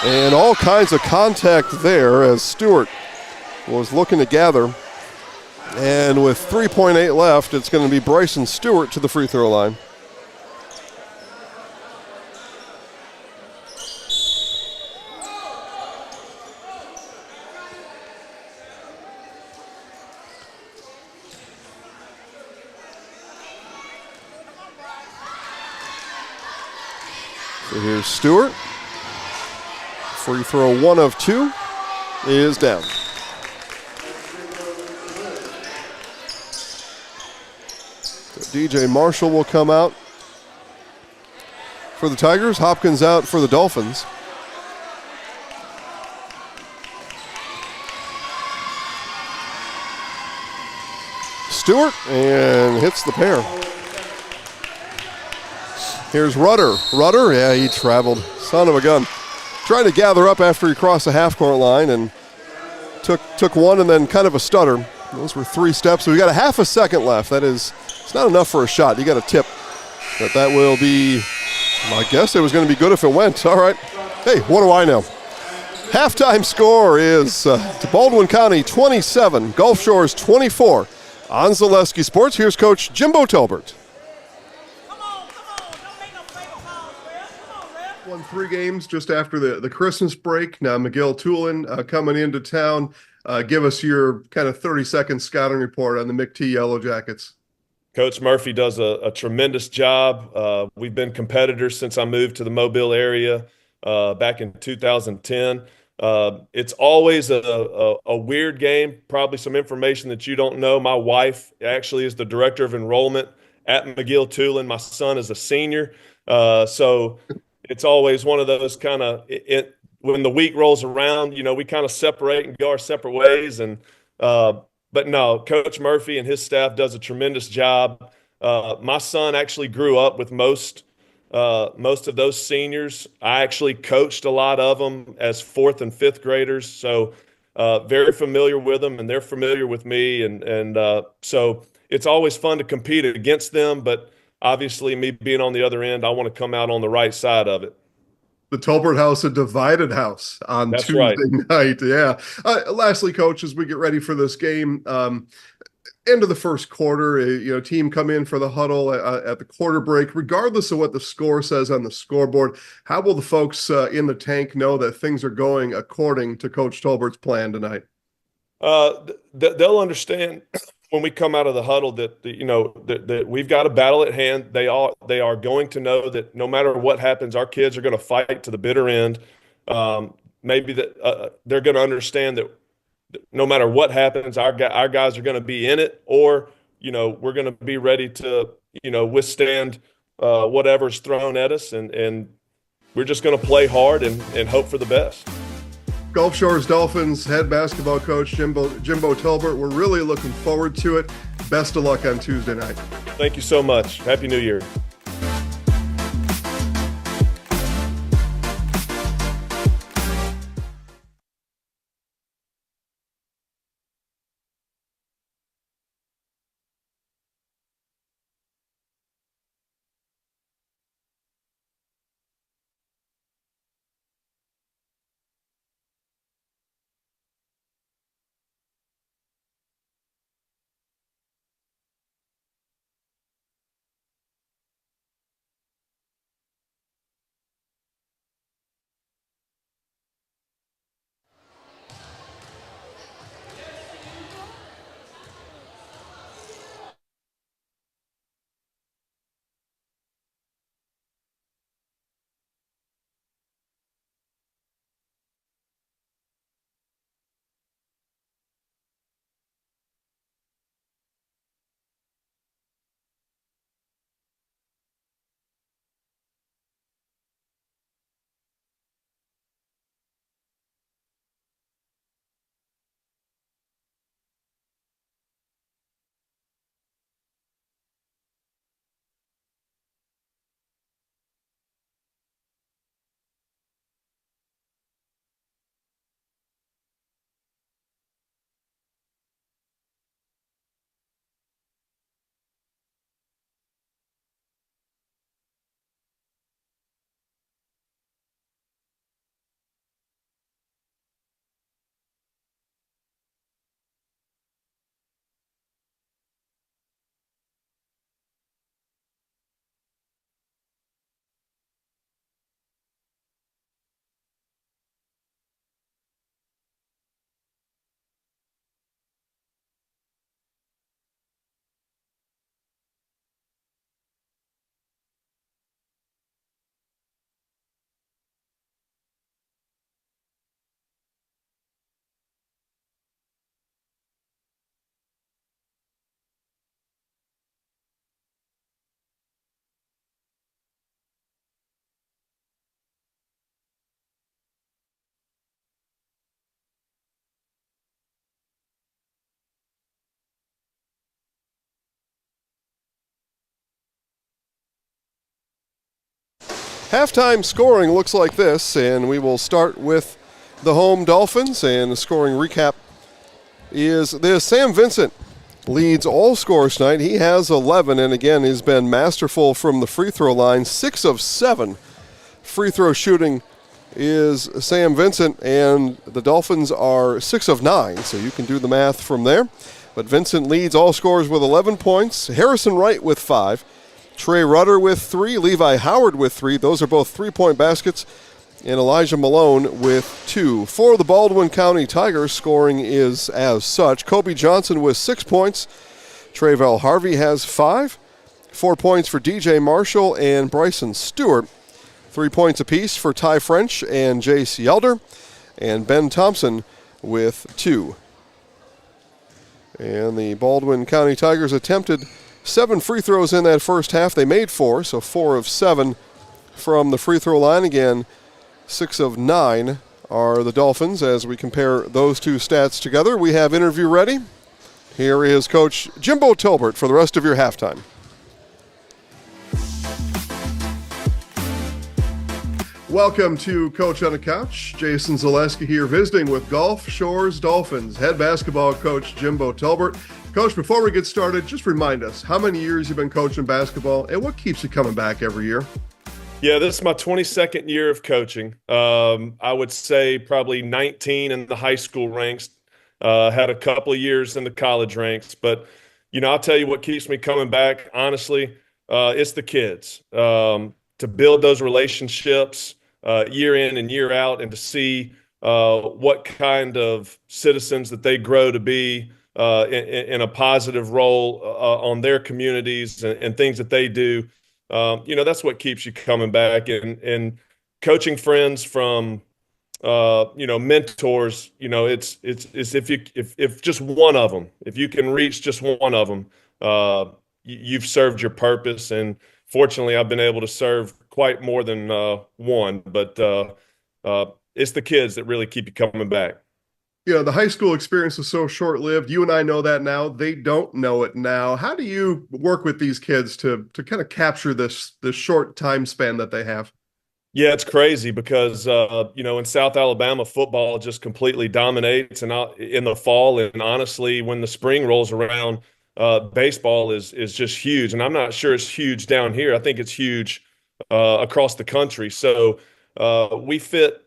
And all kinds of contact there as Stewart was looking to gather. And with 3.8 left, it's going to be Bryson Stewart to the free throw line. So here's Stewart. Free throw 1 of 2 is down. So DJ Marshall will come out for the Tigers. Hopkins out for the Dolphins. Stewart and hits the pair. Here's Rudder. Rudder, yeah, he traveled. Son of a gun. Trying to gather up after he crossed the half-court line and took one and then kind of a stutter. Those were 3 steps. So we got a half a second left. It's not enough for a shot. You got a tip. But that will be, I guess it was going to be good if it went. All right. Hey, what do I know? Halftime score is to Baldwin County 27, Gulf Shores 24. On Zaleski Sports, here's Coach Jimbo Tolbert. Won 3 games just after the Christmas break. Now McGill-Tulin coming into town. Give us your kind of 30-second scouting report on the McT Yellow Jackets. Coach Murphy does a tremendous job. We've been competitors since I moved to the Mobile area back in 2010. It's always a weird game, probably some information that you don't know. My wife actually is the director of enrollment at McGill-Tulane. My son is a senior. So it's always one of those kind of when the week rolls around, we kind of separate and go our separate ways. But no, Coach Murphy and his staff does a tremendous job. My son actually grew up with most of those seniors. I actually coached a lot of them as 4th and 5th graders, so very familiar with them, and they're familiar with me, and so it's always fun to compete against them. But obviously, me being on the other end, I want to come out on the right side of it. The Tolbert House, a divided house on That's Tuesday right. night. Yeah. Lastly, coach, as we get ready for this game, end of the first quarter, team come in for the huddle at the quarter break. Regardless of what the score says on the scoreboard, how will the folks in the tank know that things are going according to Coach Tolbert's plan tonight? They'll understand when we come out of the huddle that we've got a battle at hand. They are going to know that no matter what happens, our kids are going to fight to the bitter end. Maybe that they're going to understand that no matter what happens, our guys are going to be in it, or we're going to be ready to withstand whatever's thrown at us, and we're just going to play hard and hope for the best. Gulf Shores Dolphins head basketball coach Jimbo Tolbert. We're really looking forward to it. Best of luck on Tuesday night. Thank you so much. Happy New Year. Halftime scoring looks like this, and we will start with the home Dolphins, and the scoring recap is this. Sam Vincent leads all scores tonight. He has 11, and again, he's been masterful from the free throw line. 6 of 7 free throw shooting is Sam Vincent, and the Dolphins are 6 of 9, so you can do the math from there. But Vincent leads all scores with 11 points. Harrison Wright with 5. Trey Rudder with 3, Levi Howard with 3. Those are both three-point baskets. And Elijah Malone with 2. For the Baldwin County Tigers, scoring is as such. Kobe Johnson with 6 points. Trayvell Harvey has 5. 4 points for DJ Marshall and Bryson Stewart. 3 points apiece for Ty French and Jace Yelder. And Ben Thompson with 2. And the Baldwin County Tigers attempted 7 free throws in that first half. They made 4, so 4 of 7 from the free throw line. Again, 6 of 9 are the Dolphins. As we compare those two stats together, we have interview ready. Here is Coach Jimbo Tilbert for the rest of your halftime. Welcome to Coach on the Couch. Jason Zaleski here visiting with Gulf Shores Dolphins head basketball coach Jimbo Tilbert. Coach, before we get started, just remind us how many years you've been coaching basketball and what keeps you coming back every year? Yeah, this is my 22nd year of coaching. I would say probably 19 in the high school ranks, had a couple of years in the college ranks. But, I'll tell you what keeps me coming back, honestly, it's the kids. To build those relationships year in and year out, and to see what kind of citizens that they grow to be in a positive role on their communities and things that they do. That's what keeps you coming back. And coaching friends from mentors. It's if just one of them, if you can reach just one of them, you've served your purpose. And fortunately, I've been able to serve quite more than one, but it's the kids that really keep you coming back. The high school experience is so short-lived. You and I know that now. They don't know it now. How do you work with these kids to kind of capture this short time span that they have? Yeah, it's crazy because, in South Alabama, football just completely dominates in the fall. And honestly, when the spring rolls around, baseball is just huge. And I'm not sure it's huge down here. I think it's huge across the country. So we fit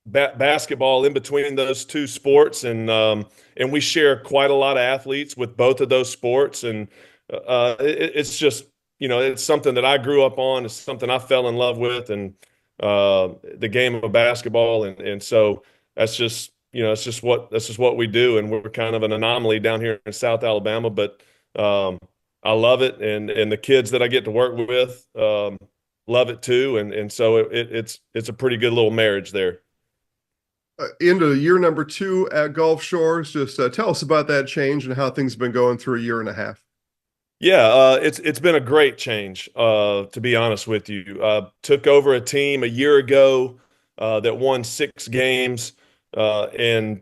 basketball in between those two sports, and we share quite a lot of athletes with both of those sports. And it's just, it's something that I grew up on. It's something I fell in love with, and the game of basketball. And so that's just, that's just what we do. And we're kind of an anomaly down here in South Alabama, but I love it. And the kids that I get to work with love it too. And so it's a pretty good little marriage there. Into year number 2 at Gulf Shores. Just tell us about that change and how things have been going through a year and a half. Yeah, it's been a great change, to be honest with you. Took over a team a year ago that won 6 games, and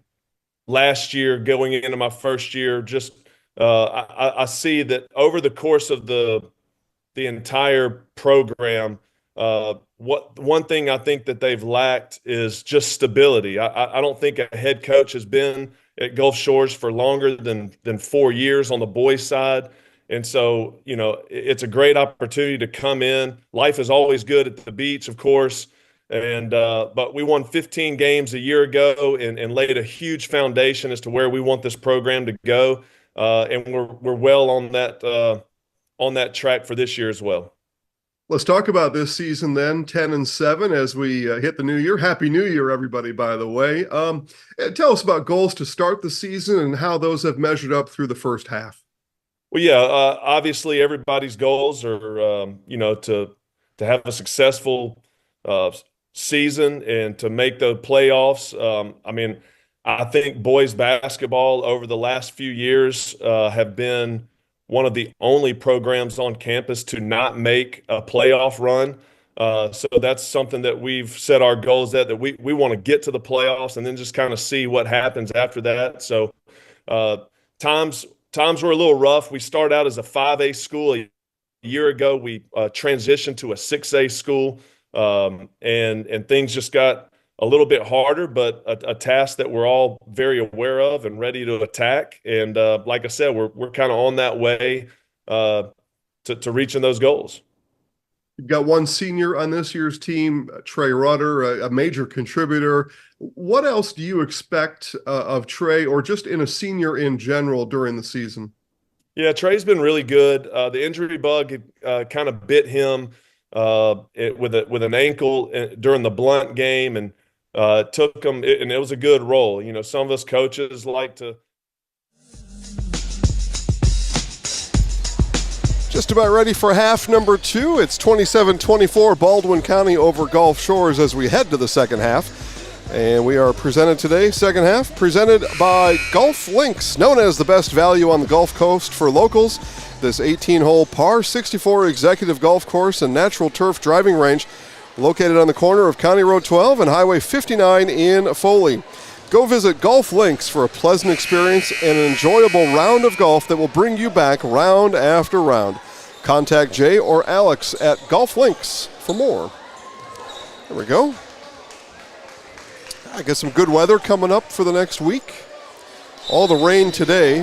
last year, going into my first year, just I see that over the course of the entire program, one thing I think that they've lacked is just stability. I don't think a head coach has been at Gulf Shores for longer than 4 years on the boys' side. And so, it's a great opportunity to come in. Life is always good at the beach, of course. And but we won 15 games a year ago and laid a huge foundation as to where we want this program to go. And we're well on that track for this year as well. Let's talk about this season then, 10-7 as we hit the new year. Happy New Year, everybody, by the way. Tell us about goals to start the season and how those have measured up through the first half. Well, yeah, obviously everybody's goals are, to have a successful season and to make the playoffs. I think boys basketball over the last few years have been one of the only programs on campus to not make a playoff run. So that's something that we've set our goals at, that we want to get to the playoffs and then just kind of see what happens after that. So times were a little rough. We started out as a 5A school. A year ago, we transitioned to a 6A school, and things just got a little bit harder, but a task that we're all very aware of and ready to attack. And like I said, we're kind of on that way to reaching those goals. You've got one senior on this year's team, Trey Rudder, a major contributor. What else do you expect of Trey, or just in a senior in general during the season? Yeah, Trey's been really good. The injury bug kind of bit him with an ankle during the Blunt game, and took him, and it was a good role. Some of us coaches like to. Just about ready for half number 2. It's 27-24 Baldwin County over Gulf Shores as we head to the second half. And we are presented today, second half, presented by Golf Links, known as the best value on the Gulf Coast for locals. This 18-hole par 64 executive golf course and natural turf driving range located on the corner of County Road 12 and Highway 59 in Foley. Go visit Golf Links for a pleasant experience and an enjoyable round of golf that will bring you back round after round. Contact Jay or Alex at Golf Links for more. There we go. I got some good weather coming up for the next week. All the rain today,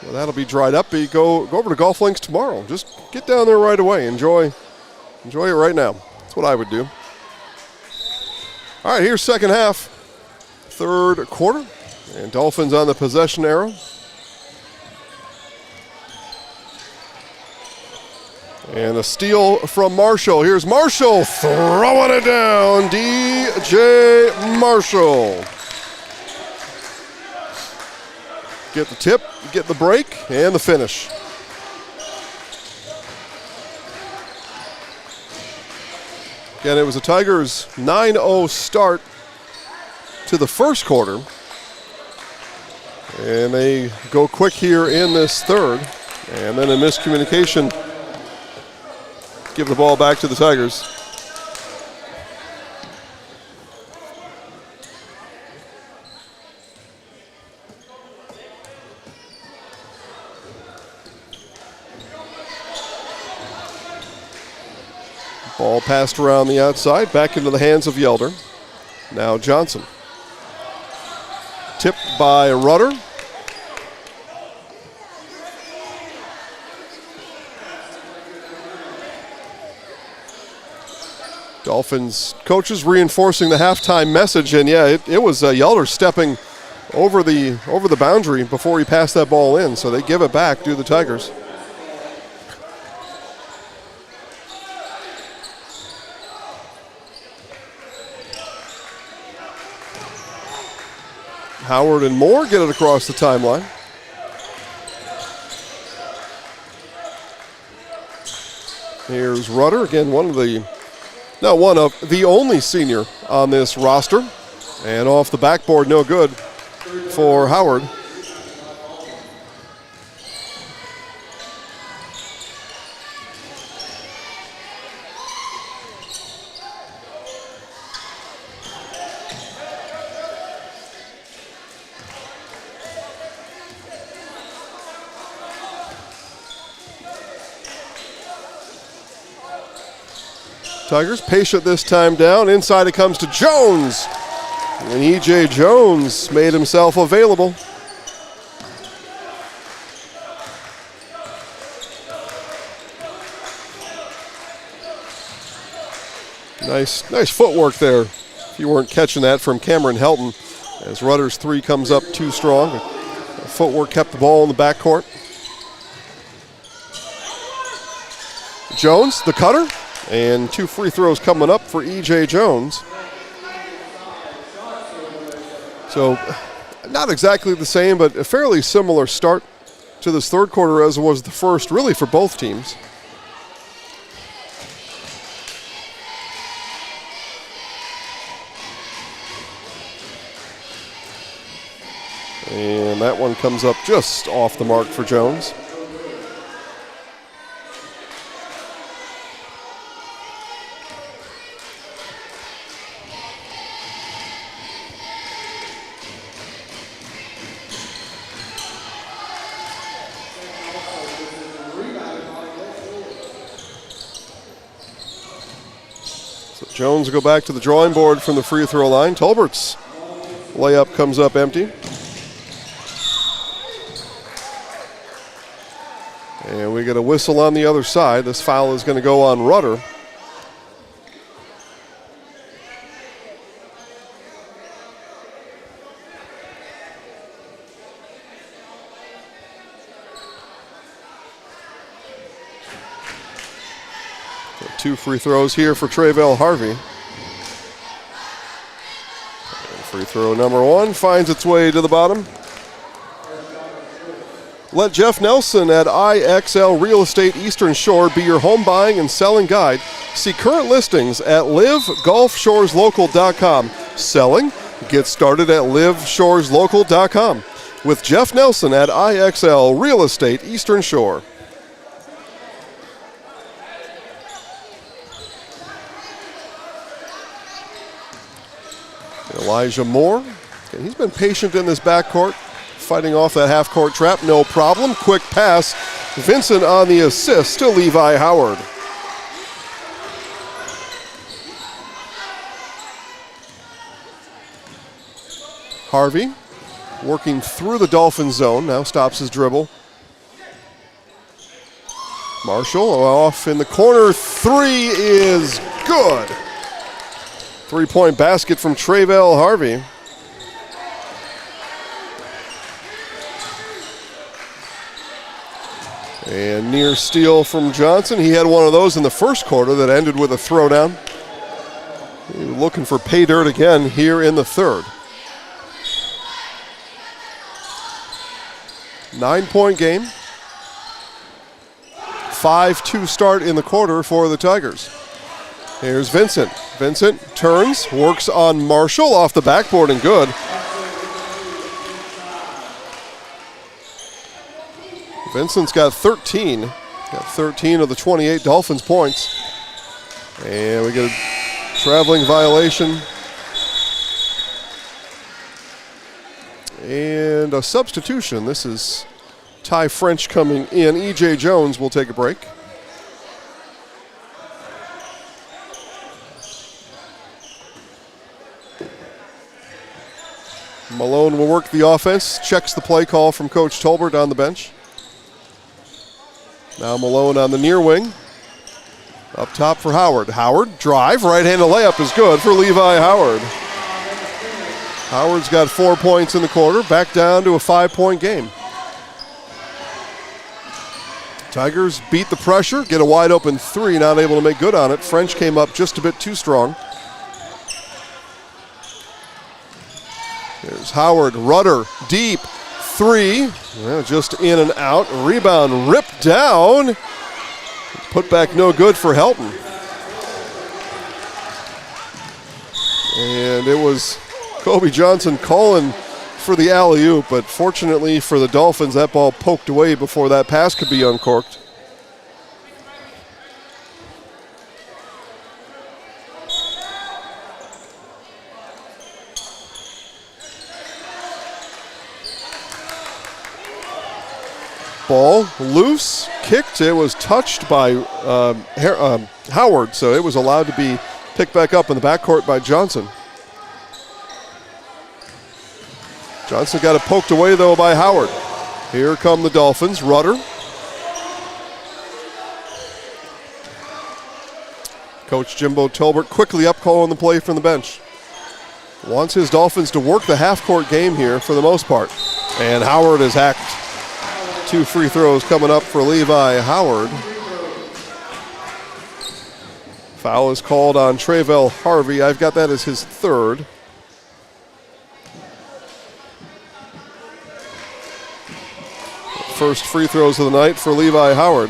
well, that'll be dried up. But you go over to Golf Links tomorrow. Just get down there right away. Enjoy it right now. That's what I would do. All right, here's second half, third quarter, and Dolphins on the possession arrow. And a steal from Marshall. Here's Marshall throwing it down. DJ Marshall. Get the tip, get the break, and the finish. Again, it was a Tigers 9-0 start to the first quarter. And they go quick here in this third. And then a miscommunication. Give the ball back to the Tigers. Ball passed around the outside, back into the hands of Yelder. Now Johnson. Tipped by Rudder. Dolphins coaches reinforcing the halftime message, and yeah, it was Yelder stepping over the boundary before he passed that ball in, so they give it back to the Tigers. Howard and Moore get it across the timeline. Here's Rudder, again one of the only senior on this roster. And off the backboard, no good for Howard. Tigers patient this time down. Inside it comes to Jones. And E.J. Jones made himself available. Nice footwork there, if you weren't catching that, from Cameron Helton, as Rudder's three comes up too strong. Footwork kept the ball in the backcourt. Jones, the cutter. And 2 free throws coming up for E.J. Jones. So not exactly the same, but a fairly similar start to this third quarter as was the first, really, for both teams. And that one comes up just off the mark for Jones. Jones will go back to the drawing board from the free throw line. Tolbert's layup comes up empty. And we get a whistle on the other side. This foul is going to go on Rudder. So 2 free throws here for Trayvell Harvey. And free throw number 1 finds its way to the bottom. Let Jeff Nelson at IXL Real Estate Eastern Shore be your home buying and selling guide. See current listings at livegulfshoreslocal.com. Selling? Get started at liveshoreslocal.com. With Jeff Nelson at IXL Real Estate Eastern Shore. Elijah Moore. Okay, he's been patient in this backcourt, fighting off that half-court trap, no problem. Quick pass. Vincent on the assist to Levi Howard. Harvey working through the Dolphins zone, now stops his dribble. Marshall off in the corner, three is good. Three-point basket from Tre'Vell Harvey. And near steal from Johnson. He had one of those in the first quarter that ended with a throwdown. Looking for pay dirt again here in the third. 9-point game. 5-2 start in the quarter for the Tigers. Here's Vincent. Vincent turns, works on Marshall off the backboard and good. Vincent's got 13. Got 13 of the 28 Dolphins points. And we get a traveling violation. And a substitution. This is Ty French coming in. E.J. Jones will take a break. Malone will work the offense. Checks the play call from Coach Tolbert on the bench. Now Malone on the near wing. Up top for Howard. Howard, drive, right-handed layup is good for Levi Howard. Howard's got 4 points in the quarter, back down to a 5-point game. Tigers beat the pressure, get a wide open three, not able to make good on it. French came up just a bit too strong. There's Howard, Rudder, deep, three, well, just in and out. Rebound ripped down. Put back no good for Helton. And it was Kobe Johnson calling for the alley-oop, but fortunately for the Dolphins, that ball poked away before that pass could be uncorked. Ball loose, kicked. It was touched by Howard, so it was allowed to be picked back up in the backcourt by Johnson. Johnson got it poked away, though, by Howard. Here come the Dolphins. Rudder. Coach Jimbo Tolbert quickly up calling the play from the bench. Wants his Dolphins to work the half-court game here for the most part. And Howard is hacked. 2 free throws coming up for Levi Howard. Foul is called on Tre'Vell Harvey. I've got that as his third. First free throws of the night for Levi Howard.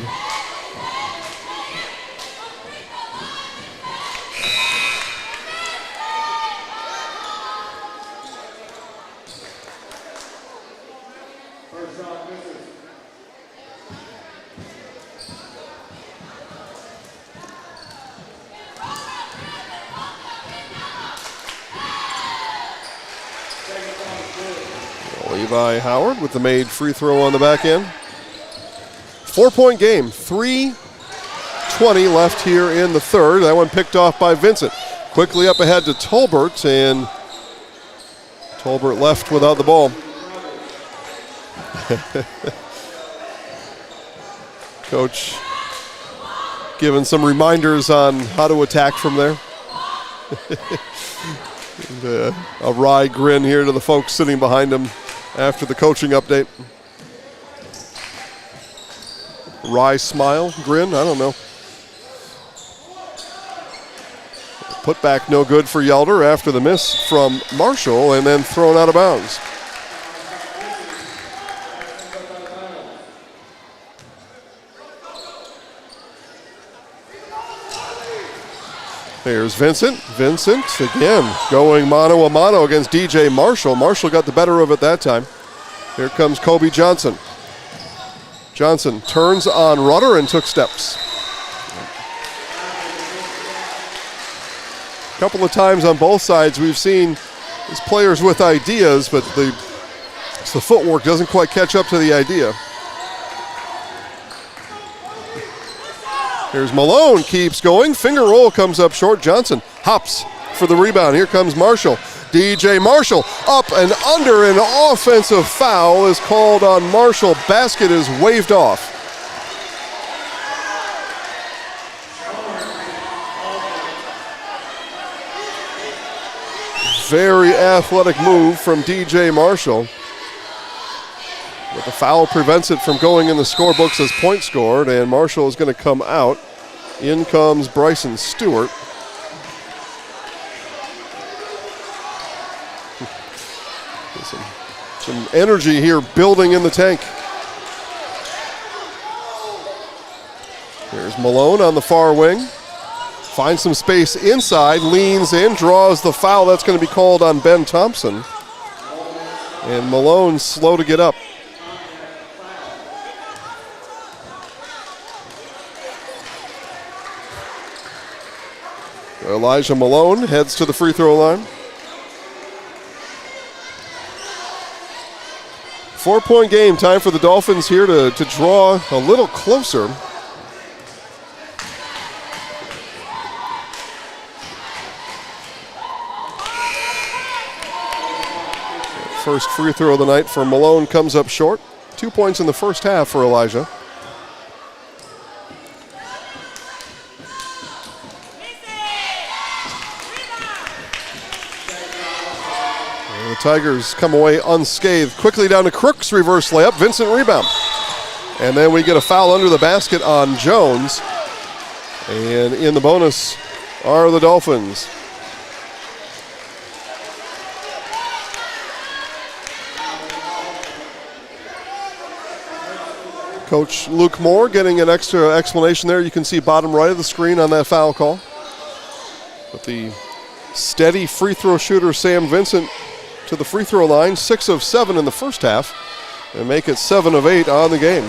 Levi Howard with the made free throw on the back end. 4-point game, 3:20 left here in the third. That one picked off by Vincent. Quickly up ahead to Tolbert, and Tolbert left without the ball. Coach giving some reminders on how to attack from there. And, a wry grin here to the folks sitting behind him after the coaching update. Wry smile, grin, I don't know. Put back no good for Yelder after the miss from Marshall, and then thrown out of bounds. Here's Vincent. Vincent again going mano a mano against DJ Marshall. Marshall got the better of it that time. Here comes Kobe Johnson. Johnson turns on Rudder and took steps. A couple of times on both sides we've seen these players with ideas, but the footwork doesn't quite catch up to the idea. Here's Malone, keeps going. Finger roll comes up short. Johnson hops for the rebound. Here comes Marshall. DJ Marshall up and under. An offensive foul is called on Marshall. Basket is waved off. Very athletic move from DJ Marshall. But the foul prevents it from going in the scorebooks as points scored, and Marshall is going to come out. In comes Bryson Stewart. Some energy here building in the tank. Here's Malone on the far wing. Finds some space inside, leans in, draws the foul. That's going to be called on Ben Thompson. And Malone slow to get up. Elijah Malone heads to the free throw line. 4-point game, time for the Dolphins here to draw a little closer. First free throw of the night for Malone comes up short. 2 points in the first half for Elijah. The Tigers come away unscathed. Quickly down to Crook's reverse layup. Vincent rebound. And then we get a foul under the basket on Jones. And in the bonus are the Dolphins. Coach Luke Moore getting an extra explanation there. You can see bottom right of the screen on that foul call. But the steady free throw shooter Sam Vincent to the free throw line, 6 of 7 in the first half, and make it 7 of 8 on the game.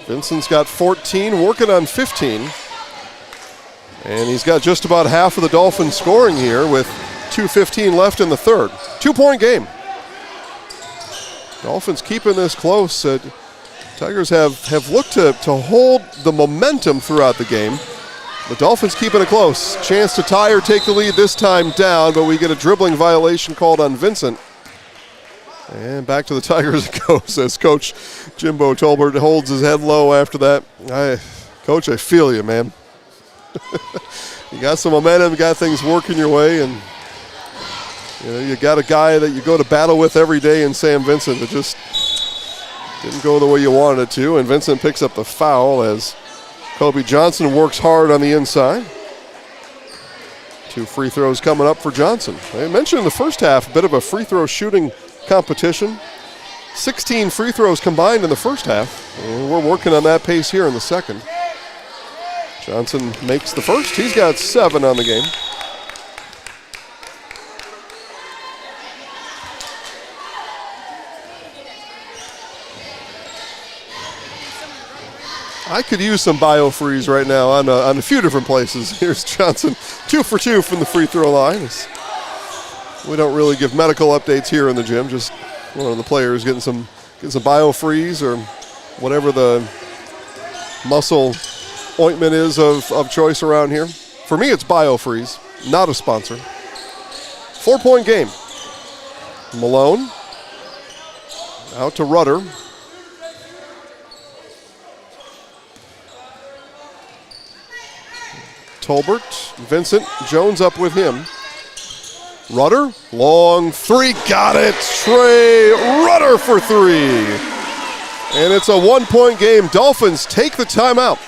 Vincent's got 14, working on 15. And he's got just about half of the Dolphins scoring here with 2:15 left in the third. 2-point game. Dolphins keeping this close. Tigers have looked to hold the momentum throughout the game. The Dolphins keeping it close. Chance to tie or take the lead, this time down, but we get a dribbling violation called on Vincent. And back to the Tigers it goes as Coach Jimbo Tolbert holds his head low after that. Coach, I feel you, man. You got some momentum, got things working your way, and you got a guy that you go to battle with every day in Sam Vincent that just didn't go the way you wanted it to, and Vincent picks up the foul as Kobe Johnson works hard on the inside. 2 free throws coming up for Johnson. I mentioned in the first half a bit of a free throw shooting competition. 16 free throws combined in the first half. And we're working on that pace here in the second. Johnson makes the first. He's got 7 on the game. I could use some biofreeze right now on a few different places. Here's Johnson, 2 for 2 from the free throw line. We don't really give medical updates here in the gym. Just one of the players getting some biofreeze or whatever the muscle ointment is of choice around here. For me, it's biofreeze, not a sponsor. 4-point game. Malone out to Rudder. Tolbert, Vincent, Jones up with him. Rudder, long 3, got it. Trey Rudder for 3. And it's a 1-point game. Dolphins take the timeout.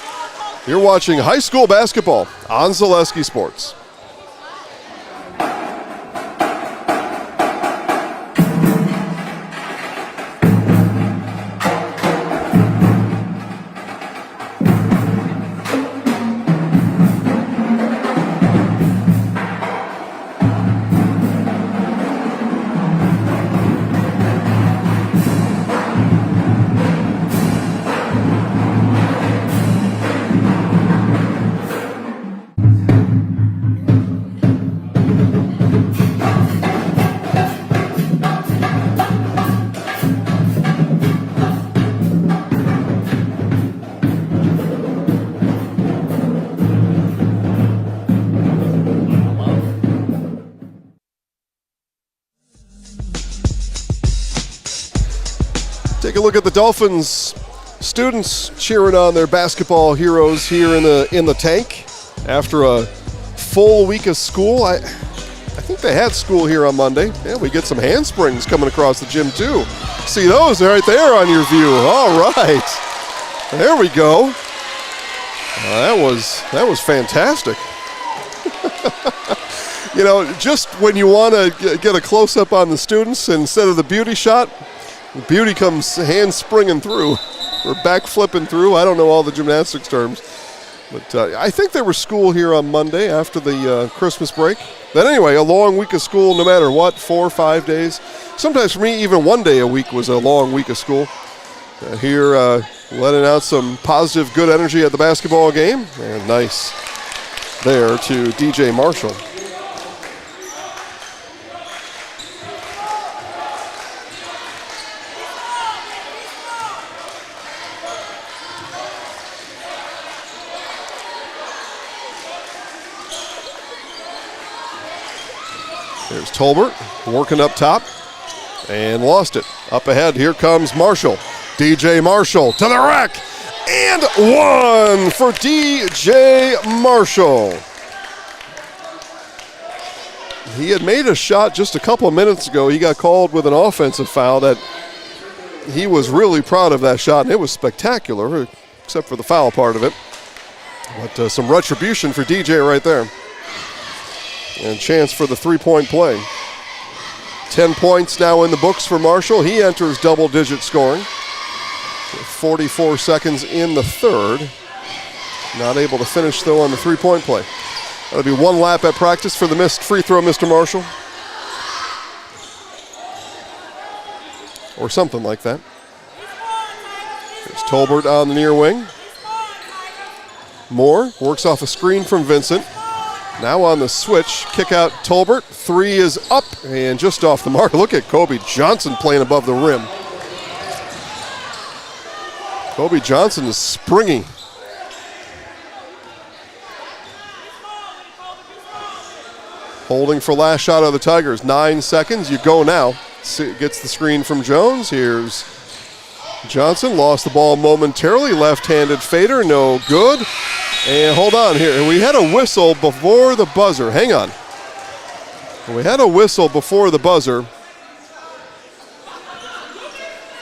You're watching high school basketball on Zaleski Sports. look at the Dolphins students cheering on their basketball heroes here in the tank after a full week of school. I think they had school here on Monday. Yeah, we get some handsprings coming across the gym too. See those right there on your view. All right, there we go. That was fantastic. You know, just when you want to get a close-up on the students, instead of the beauty shot, the beauty comes hand-springing through, or back-flipping through. I don't know all the gymnastics terms. But I think there was school here on Monday after the Christmas break. But anyway, a long week of school no matter what, 4 or 5 days. Sometimes for me, even 1 day a week was a long week of school. Here, letting out some positive, good energy at the basketball game. And nice there to DJ Marshall. There's Tolbert working up top and lost it. Up ahead, here comes Marshall. DJ Marshall to the rack, and one for DJ Marshall. He had made a shot just a couple of minutes ago. He got called with an offensive foul that he was really proud of that shot, and it was spectacular, except for the foul part of it. But some retribution for DJ right there. And chance for the three-point play. 10 points now in the books for Marshall. He enters double-digit scoring. 44 seconds in the third. Not able to finish, though, on the three-point play. That'll be one lap at practice for the missed free throw, Mr. Marshall. Or something like that. There's Tolbert on the near wing. Moore works off a screen from Vincent. Now on the switch, kick out Tolbert. Three is up and just off the mark. Look at Kobe Johnson playing above the rim. Kobe Johnson is springy. Holding for last shot of the Tigers. 9 seconds. You go now. Gets the screen from Jones. Here's Johnson. Lost the ball momentarily. Left-handed fader. No good. And hold on here. We had a whistle before the buzzer. Hang on. We had a whistle before the buzzer.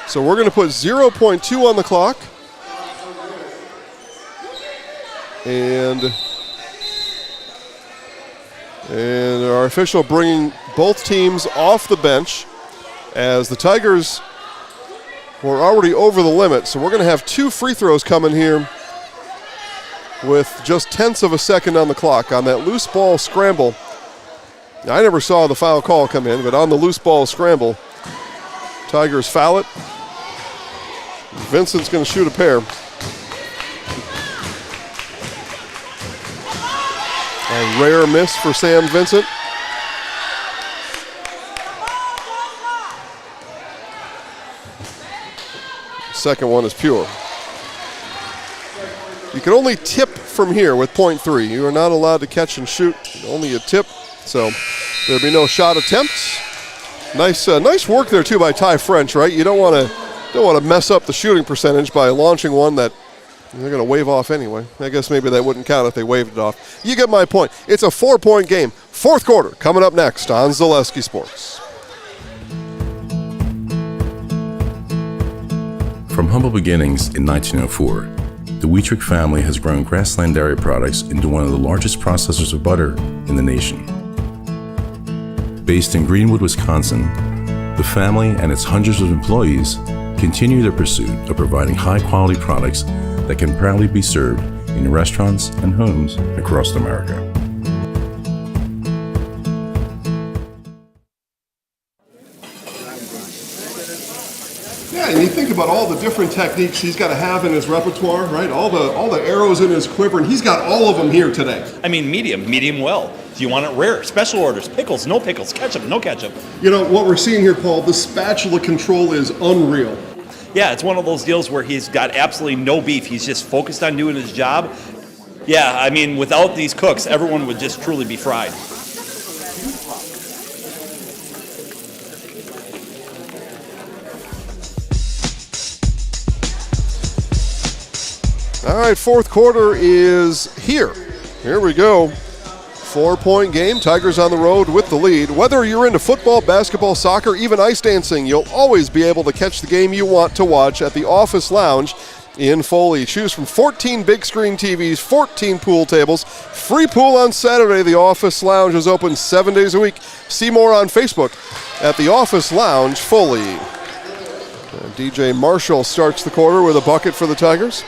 So we're going to put 0.2 on the clock. And our official bringing both teams off the bench as the Tigers were already over the limit. So we're going to have 2 free throws coming here with just tenths of a second on the clock on that loose ball scramble. Now, I never saw the foul call come in, but on the loose ball scramble, Tigers foul it. Vincent's going to shoot a pair. A rare miss for Sam Vincent. Second one is pure. You can only tip from here with .3. You are not allowed to catch and shoot, only a tip. So there'll be no shot attempts. Nice work there too by Ty French, right? You don't want to mess up the shooting percentage by launching one that they're going to wave off anyway. I guess maybe that wouldn't count if they waved it off. You get my point. It's a 4-point game. Fourth quarter coming up next on Zaleski Sports. From humble beginnings in 1904, the Wheatrick family has grown Grassland Dairy Products into one of the largest processors of butter in the nation. Based in Greenwood, Wisconsin, the family and its hundreds of employees continue their pursuit of providing high-quality products that can proudly be served in restaurants and homes across America. Yeah, and you think about all the different techniques he's got to have in his repertoire, right? All the arrows in his quiver, and he's got all of them here today. I mean, medium well. Do you want it rare? Special orders, pickles, no pickles, ketchup, no ketchup. You know, what we're seeing here, Paul, the spatula control is unreal. Yeah, it's one of those deals where he's got absolutely no beef. He's just focused on doing his job. Yeah, I mean, without these cooks, everyone would just truly be fried. right, fourth quarter is here. Here we go. 4-point game. Tigers on the road with the lead. Whether you're into football, basketball, soccer, even ice dancing, you'll always be able to catch the game you want to watch at the Office Lounge in Foley. Choose from 14 big screen TVs, 14 pool tables, free pool on Saturday. The Office Lounge is open 7 days a week. See more on Facebook at the Office Lounge Foley. DJ Marshall starts the quarter with a bucket for the Tigers.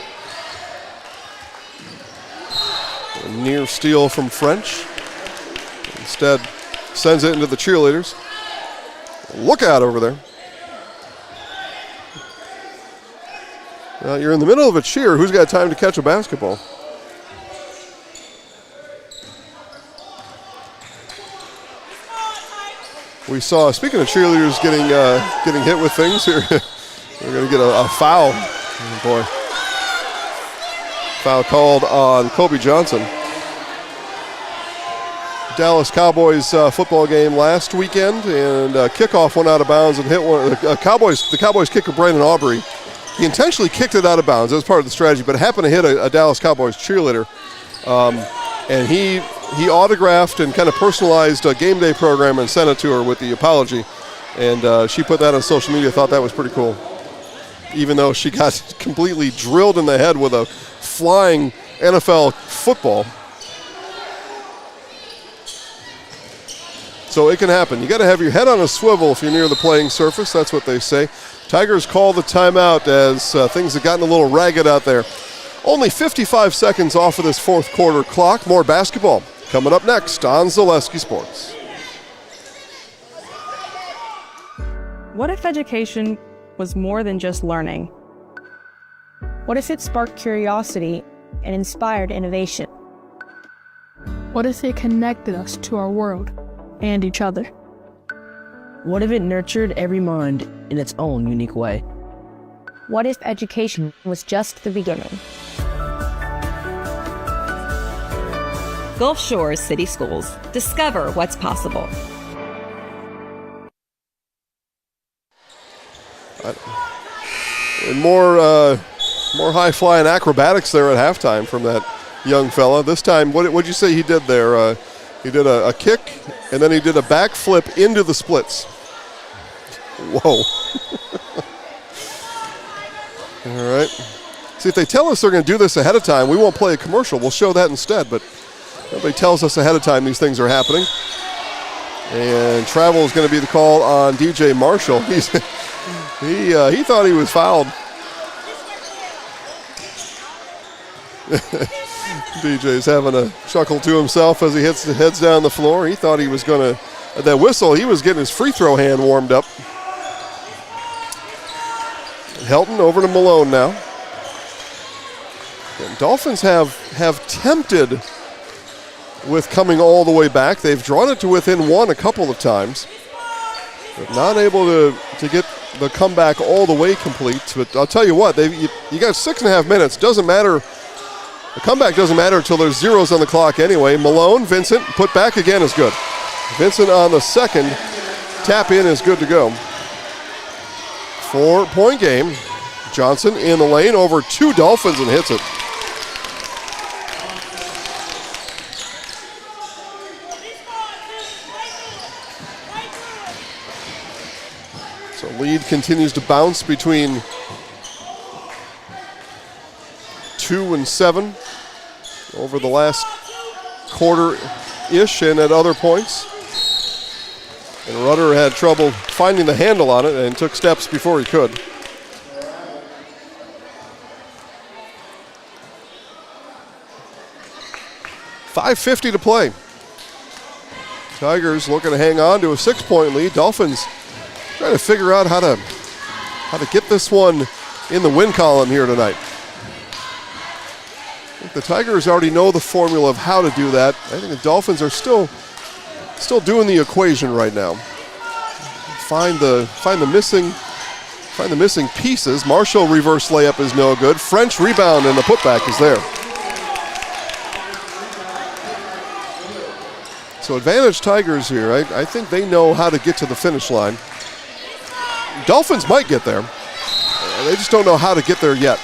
A near steal from French. Instead, sends it into the cheerleaders. Look out over there. You're in the middle of a cheer. Who's got time to catch a basketball? We saw, speaking of cheerleaders getting hit with things here, we're going to get a foul. Oh boy. Foul called on Kobe Johnson. Dallas Cowboys football game last weekend, and kickoff went out of bounds and hit one. The Cowboys kicker Brandon Aubrey. He intentionally kicked it out of bounds. That was part of the strategy, but it happened to hit a Dallas Cowboys cheerleader. And he autographed and kind of personalized a game day program and sent it to her with the apology. And she put that on social media, thought that was pretty cool. Even though she got completely drilled in the head with a flying NFL football. So it can happen. You got to have your head on a swivel if you're near the playing surface. That's what they say. Tigers call the timeout as things have gotten a little ragged out there. Only 55 seconds off of this fourth quarter clock. More basketball coming up next on Zaleski Sports. What if education was more than just learning? What if it sparked curiosity and inspired innovation? What if it connected us to our world and each other? What if it nurtured every mind in its own unique way? What if education was just the beginning? Gulf Shores City Schools. Discover what's possible. And more high-flying acrobatics there at halftime from that young fella. This time, what'd you say he did there? He did a kick, and then he did a backflip into the splits. Whoa. All right. See, if they tell us they're going to do this ahead of time, we won't play a commercial. We'll show that instead, but nobody tells us ahead of time these things are happening. And travel is going to be the call on DJ Marshall. He thought he was fouled. DJ's having a chuckle to himself as he heads down the floor. He thought he was going to, that whistle, he was getting his free throw hand warmed up. Helton over to Malone now. And Dolphins have tempted with coming all the way back. They've drawn it to within one a couple of times, but not able to get the comeback all the way complete. But I'll tell you what, you got 6.5 minutes. Doesn't matter. The comeback doesn't matter until there's zeros on the clock anyway. Malone, Vincent, put back again is good. Vincent on the second. Tap in is good to go. 4-point game. Johnson in the lane over two Dolphins and hits it. So lead continues to bounce between 2 and 7 over the last quarter-ish and at other points. And Rudder had trouble finding the handle on it and took steps before he could. .550 to play. Tigers looking to hang on to a 6-point lead. Dolphins trying to figure out how to get this one in the win column here tonight. I think the Tigers already know the formula of how to do that. I think the Dolphins are still doing the equation right now. Find the missing pieces. Marshall reverse layup is no good. French rebound and the putback is there. So advantage Tigers here. I think they know how to get to the finish line. Dolphins might get there. They just don't know how to get there yet.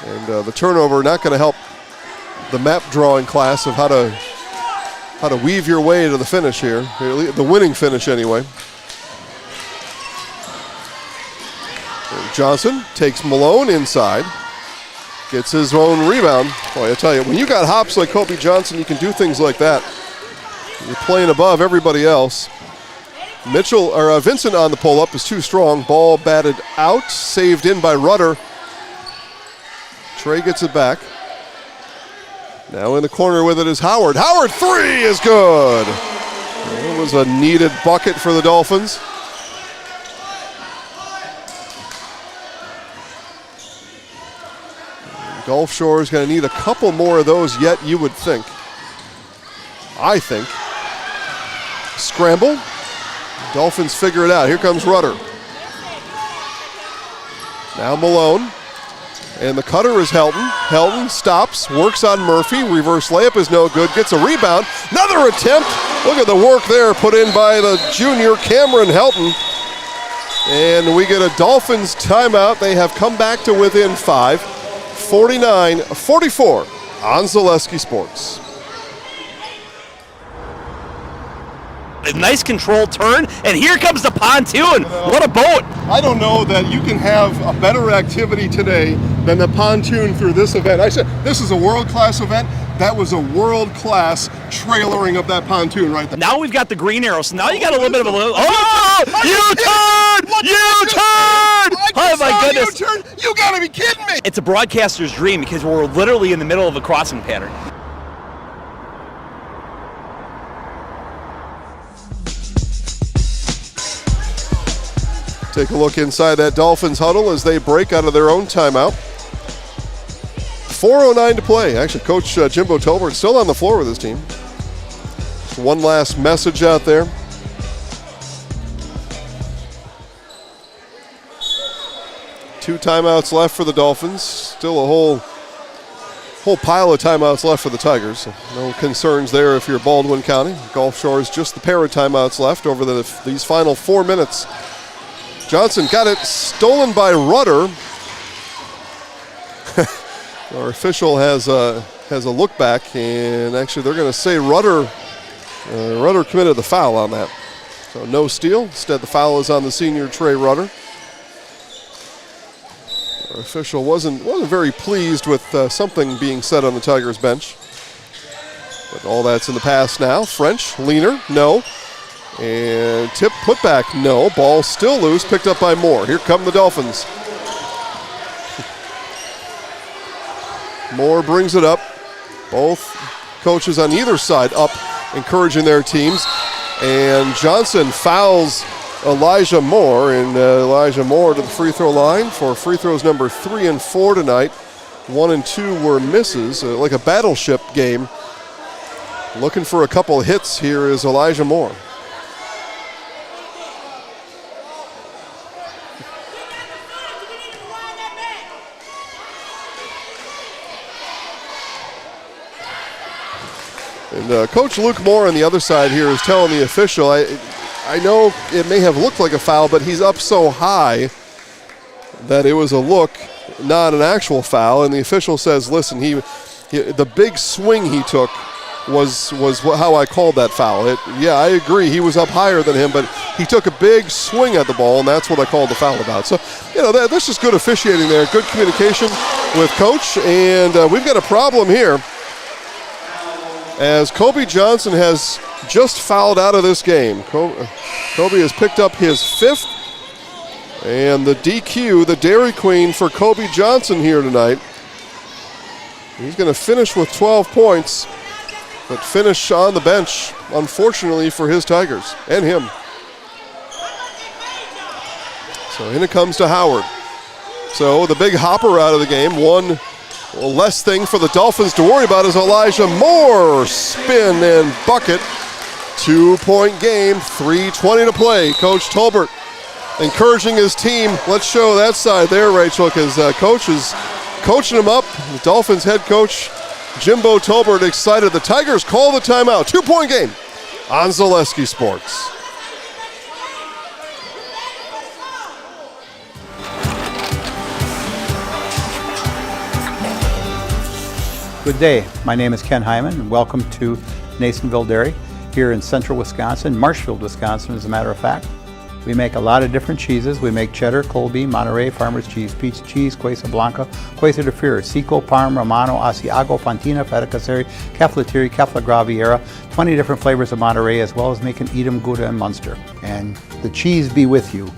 And the turnover not going to help the map drawing class of how to weave your way to the finish here, the winning finish anyway. And Johnson takes Malone inside, gets his own rebound. Boy, I tell you, when you got hops like Kobe Johnson, you can do things like that. You're playing above everybody else. Vincent on the pull-up is too strong. Ball batted out, saved in by Rudder. Trey gets it back. Now in the corner with it is Howard. Howard, three is good. It was a needed bucket for the Dolphins. Gulf Shore is going to need a couple more of those yet, you would think. I think. Scramble. Dolphins figure it out. Here comes Rudder. Now Malone. And the cutter is Helton. Helton stops, works on Murphy. Reverse layup is no good. Gets a rebound. Another attempt. Look at the work there put in by the junior Cameron Helton. And we get a Dolphins timeout. They have come back to within 5. 49-44 on Zaleski Sports. A nice controlled turn, and here comes the pontoon. What a boat. I don't know that you can have a better activity today than the pontoon through this event. I said this is a world-class event. That was a world-class trailering of that pontoon right there. Now we've got the green arrow, so now you got a little bit of a... Oh! U-turn! U-turn! Oh, my goodness. U-turn? You got to be kidding me. It's a broadcaster's dream because we're literally in the middle of a crossing pattern. Take a look inside that Dolphins huddle as they break out of their own timeout. 4:09 to play. Actually, Coach Jimbo Tolbert still on the floor with his team. One last message out there. Two timeouts left for the Dolphins. Still a whole pile of timeouts left for the Tigers. No concerns there if you're Baldwin County. Gulf Shore is just the pair of timeouts left over these final 4 minutes. Johnson got it stolen by Rudder. Our official has a look back, and actually they're going to say Rudder committed the foul on that. So no steal. Instead, the foul is on the senior Trey Rudder. Our official wasn't very pleased with something being said on the Tigers bench. But all that's in the past now. French, leaner, no. And tip putback, no. Ball still loose, picked up by Moore. Here come the Dolphins. Moore brings it up. Both coaches on either side up, encouraging their teams. And Johnson fouls Elijah Moore, and Elijah Moore to the free throw line for free throws number 3 and 4 tonight. 1 and 2 were misses, like a battleship game. Looking for a couple of hits here is Elijah Moore. And Coach Luke Moore on the other side here is telling the official, I know it may have looked like a foul, but he's up so high that it was a look, not an actual foul. And the official says, listen, the big swing he took was how I called that foul. Yeah, I agree, he was up higher than him, but he took a big swing at the ball, and that's what I called the foul about. So, that's just good officiating there, good communication with Coach, and we've got a problem here, as Kobe Johnson has just fouled out of this game. Kobe has picked up his 5th, and the DQ, the Dairy Queen for Kobe Johnson here tonight. He's going to finish with 12 points, but finish on the bench, unfortunately for his Tigers and him. So in it comes to Howard. So the big hopper out of the game, one less thing for the Dolphins to worry about is Elijah Moore. Spin and bucket. 2-point game, 3:20 to play. Coach Tolbert encouraging his team. Let's show that side there, Rachel, because Coach is coaching him up. The Dolphins head coach, Jimbo Tolbert, excited. The Tigers call the timeout. 2-point game on Zaleski Sports. Good day. My name is Ken Hyman, and welcome to Nasonville Dairy here in central Wisconsin, Marshfield, Wisconsin, as a matter of fact. We make a lot of different cheeses. We make cheddar, Colby, Monterey, Farmer's Cheese, Peach Cheese, Quesa Blanca, Quesa de Fir, Seco, Parm, Romano, Asiago, Fontina, Feta Caseri, Caflateri, Cafla Graviera, 20 different flavors of Monterey, as well as making Edam, Gouda, and Munster. And the cheese be with you.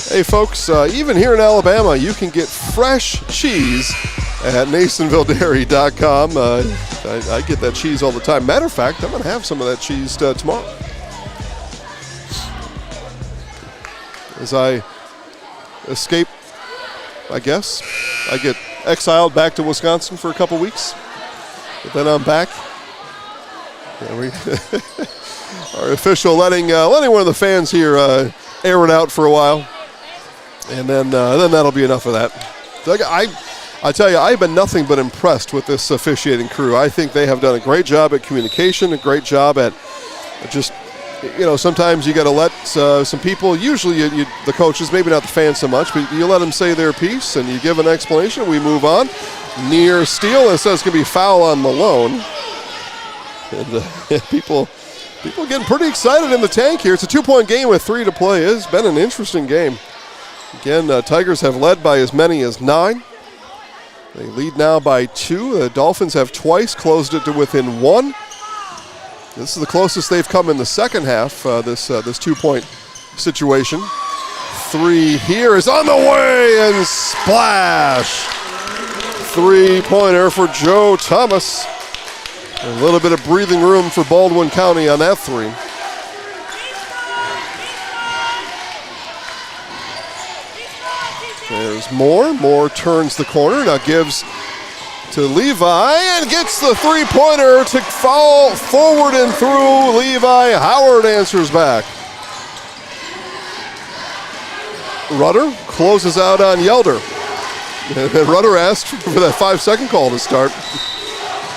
Hey folks, even here in Alabama, you can get fresh cheese at NasonvilleDairy.com. I get that cheese all the time. Matter of fact, I'm going to have some of that cheese tomorrow. As I escape, I guess, I get exiled back to Wisconsin for a couple weeks, but then I'm back. Yeah, our official letting one of the fans here air it out for a while. And then that'll be enough of that. So I tell you, I've been nothing but impressed with this officiating crew. I think they have done a great job at communication, a great job at just, sometimes you got to let some people, usually the coaches, maybe not the fans so much, but you let them say their piece and you give an explanation, we move on. Near steal, and it says it's going to be foul on Malone. And people getting pretty excited in the tank here. It's a 2-point game with 3 to play. It's been an interesting game. Again, Tigers have led by as many as 9. They lead now by 2. The Dolphins have twice closed it to within 1. This is the closest they've come in the second half, this 2-point situation. 3 here is on the way, and splash! 3-pointer for Joe Thomas. A little bit of breathing room for Baldwin County on that 3. There's Moore. Moore turns the corner, now gives to Levi and gets the 3-pointer to fall forward and through. Levi Howard answers back. Rudder closes out on Yelder. And Rudder asked for that 5-second call to start.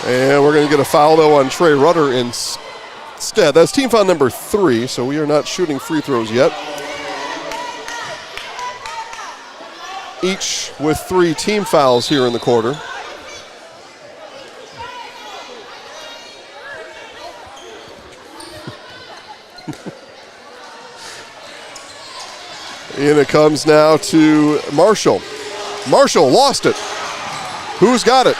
And we're going to get a foul, though, on Trey Rudder instead. That's team foul number 3, so we are not shooting free throws yet. Each with 3 team fouls here in the quarter. And it comes now to Marshall. Marshall lost it. Who's got it?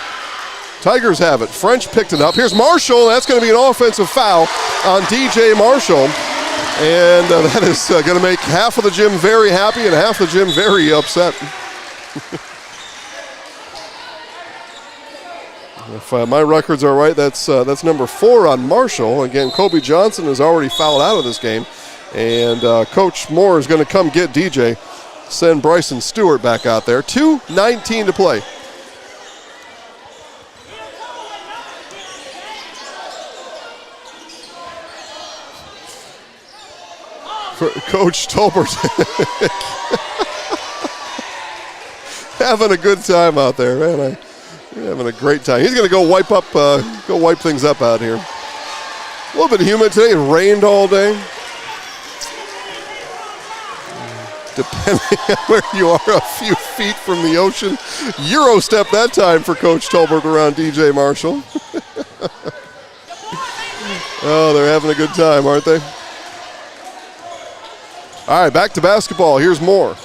Tigers have it. French picked it up. Here's Marshall. That's going to be an offensive foul on DJ Marshall. And that is going to make half of the gym very happy and half the gym very upset. If my records are right, that's number 4 on Marshall. Again, Kobe Johnson has already fouled out of this game. And Coach Moore is going to come get DJ, send Bryson Stewart back out there. 2:19 to play. For Coach Tolbert having a good time out there, man. Having a great time. He's going to go wipe things up out here. A little bit humid today. It rained all day. Depending on where you are, a few feet from the ocean. Euro step that time for Coach Tolbert around DJ Marshall. Oh, they're having a good time, aren't they? All right, back to basketball. Here's Moore.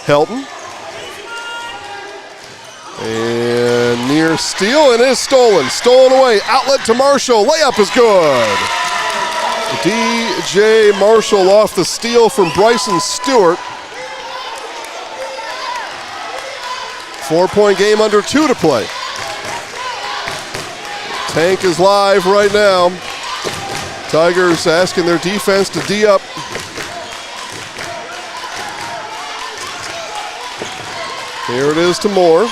Helton. And near steal, and it is stolen. Stolen away. Outlet to Marshall. Layup is good. DJ Marshall off the steal from Bryson Stewart. 4-point game, under 2 to play. Tank is live right now. Tigers asking their defense to D up. Here it is to Moore.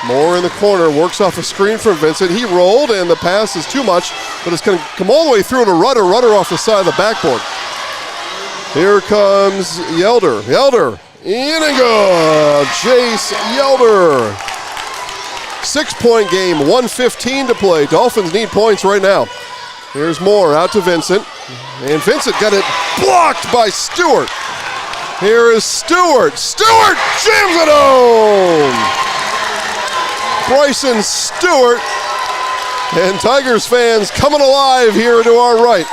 Moore in the corner, works off a screen from Vincent. He rolled, and the pass is too much, but it's going to come all the way through to Rudder. Rudder off the side of the backboard. Here comes Yelder. Yelder, in and good. Jace Yelder 6-point game, 1:15 to play. Dolphins need points right now. Here's Moore out to Vincent. And Vincent got it blocked by Stewart. Here is Stewart. Stewart jams it home. Bryson Stewart. And Tigers fans coming alive here to our right.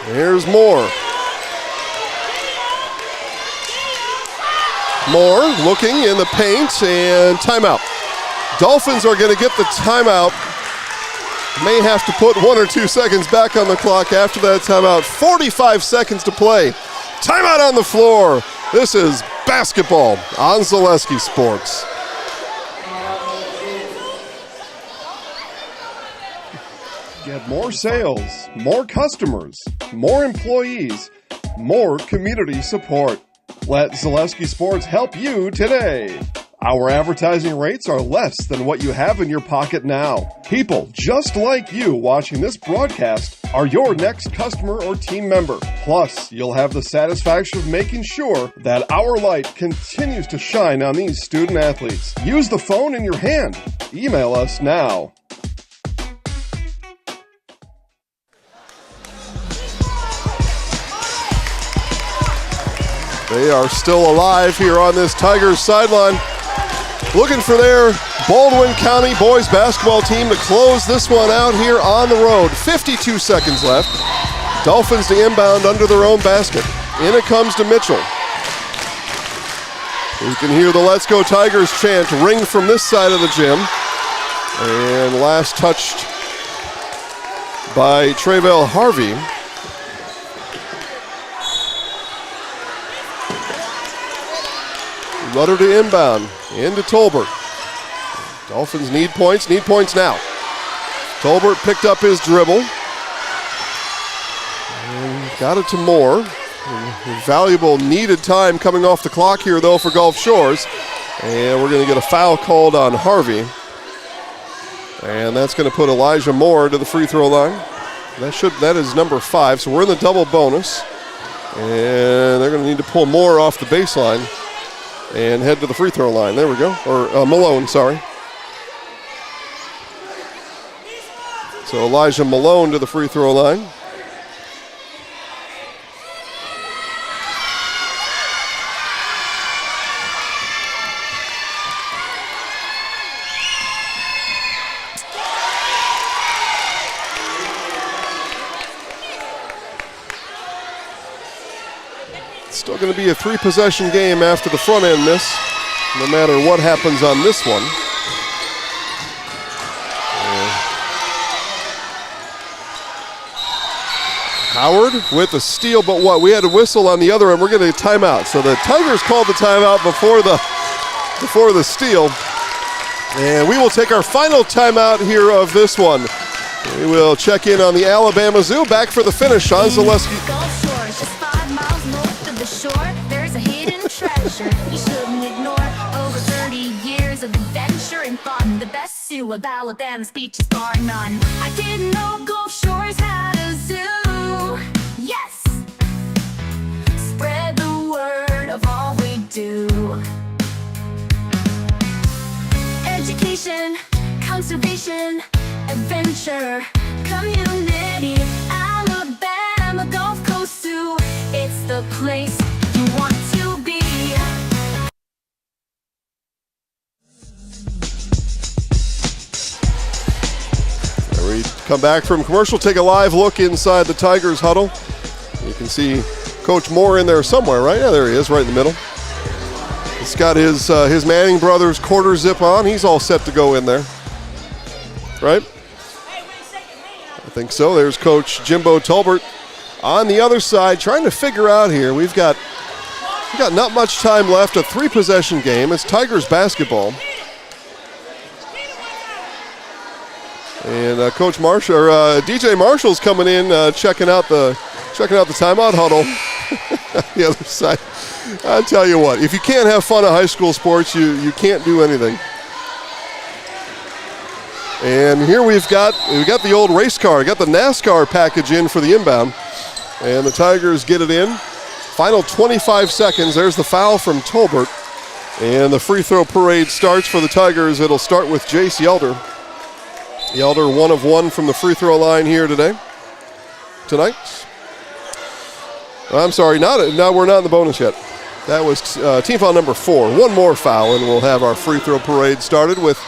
Here's Moore. Moore looking in the paint and timeout. Dolphins are going to get the timeout. May have to put 1 or 2 seconds back on the clock after that timeout. 45 seconds to play. Timeout on the floor. This is basketball on Zaleski Sports. Get more sales, more customers, more employees, more community support. Let Zaleski Sports help you today. Our advertising rates are less than what you have in your pocket now. People just like you watching this broadcast are your next customer or team member. Plus, you'll have the satisfaction of making sure that our light continues to shine on these student athletes. Use the phone in your hand. Email us now. They are still alive here on this Tigers sideline. Looking for their Baldwin County boys basketball team to close this one out here on the road. 52 seconds left. Dolphins to inbound under their own basket. In it comes to Mitchell. You can hear the Let's Go Tigers chant ring from this side of the gym. And last touched by Tre'vell Harvey. Rudder to inbound, into Tolbert. Dolphins need points now. Tolbert picked up his dribble. And got it to Moore. Valuable needed time coming off the clock here though for Gulf Shores. And we're gonna get a foul called on Harvey. And that's gonna put Elijah Moore to the free throw line. That is number 5, so we're in the double bonus. And they're gonna need to pull Moore off the baseline and head to the free throw line. There we go. Or Malone, sorry. So Elijah Malone to the free throw line. Still going to be a 3-possession game after the front end miss, no matter what happens on this one. Howard with a steal, but what? We had a whistle on the other end. We're getting a timeout. So the Tigers called the timeout before the steal. And we will take our final timeout here of this one. We will check in on the Alabama Zoo. Back for the finish on Zaleski. There's a hidden treasure you shouldn't ignore. Over 30 years of adventure and fun. The best zoo of Alabama's beaches, bar none. I didn't know Gulf Shores had a zoo. Yes, spread the word of all we do. Education, conservation, adventure, community. Alabama Gulf Coast Zoo. It's the place you want to be. We come back from commercial, take a live look inside the Tigers huddle. You can see Coach Moore in there somewhere, right? Yeah, there he is, right in the middle. He's got his Manning brothers quarter zip on. He's all set to go in there, right? I think so. There's Coach Jimbo Tolbert on the other side, trying to figure out here. We've got not much time left. A 3-possession game. It's Tigers basketball. And Coach Marshall, or DJ Marshall's coming in, checking out the timeout huddle. The other side. I tell you what, if you can't have fun at high school sports, you can't do anything. And here we've got the old race car. We got the NASCAR package in for the inbound, and the Tigers get it in. Final 25 seconds. There's the foul from Tolbert. And the free throw parade starts for the Tigers. It'll start with Jace Yelder. Yelder 1 of 1 from the free throw line here tonight. I'm sorry, no, we're not in the bonus yet. That was team foul number 4. One more foul, and we'll have our free throw parade started with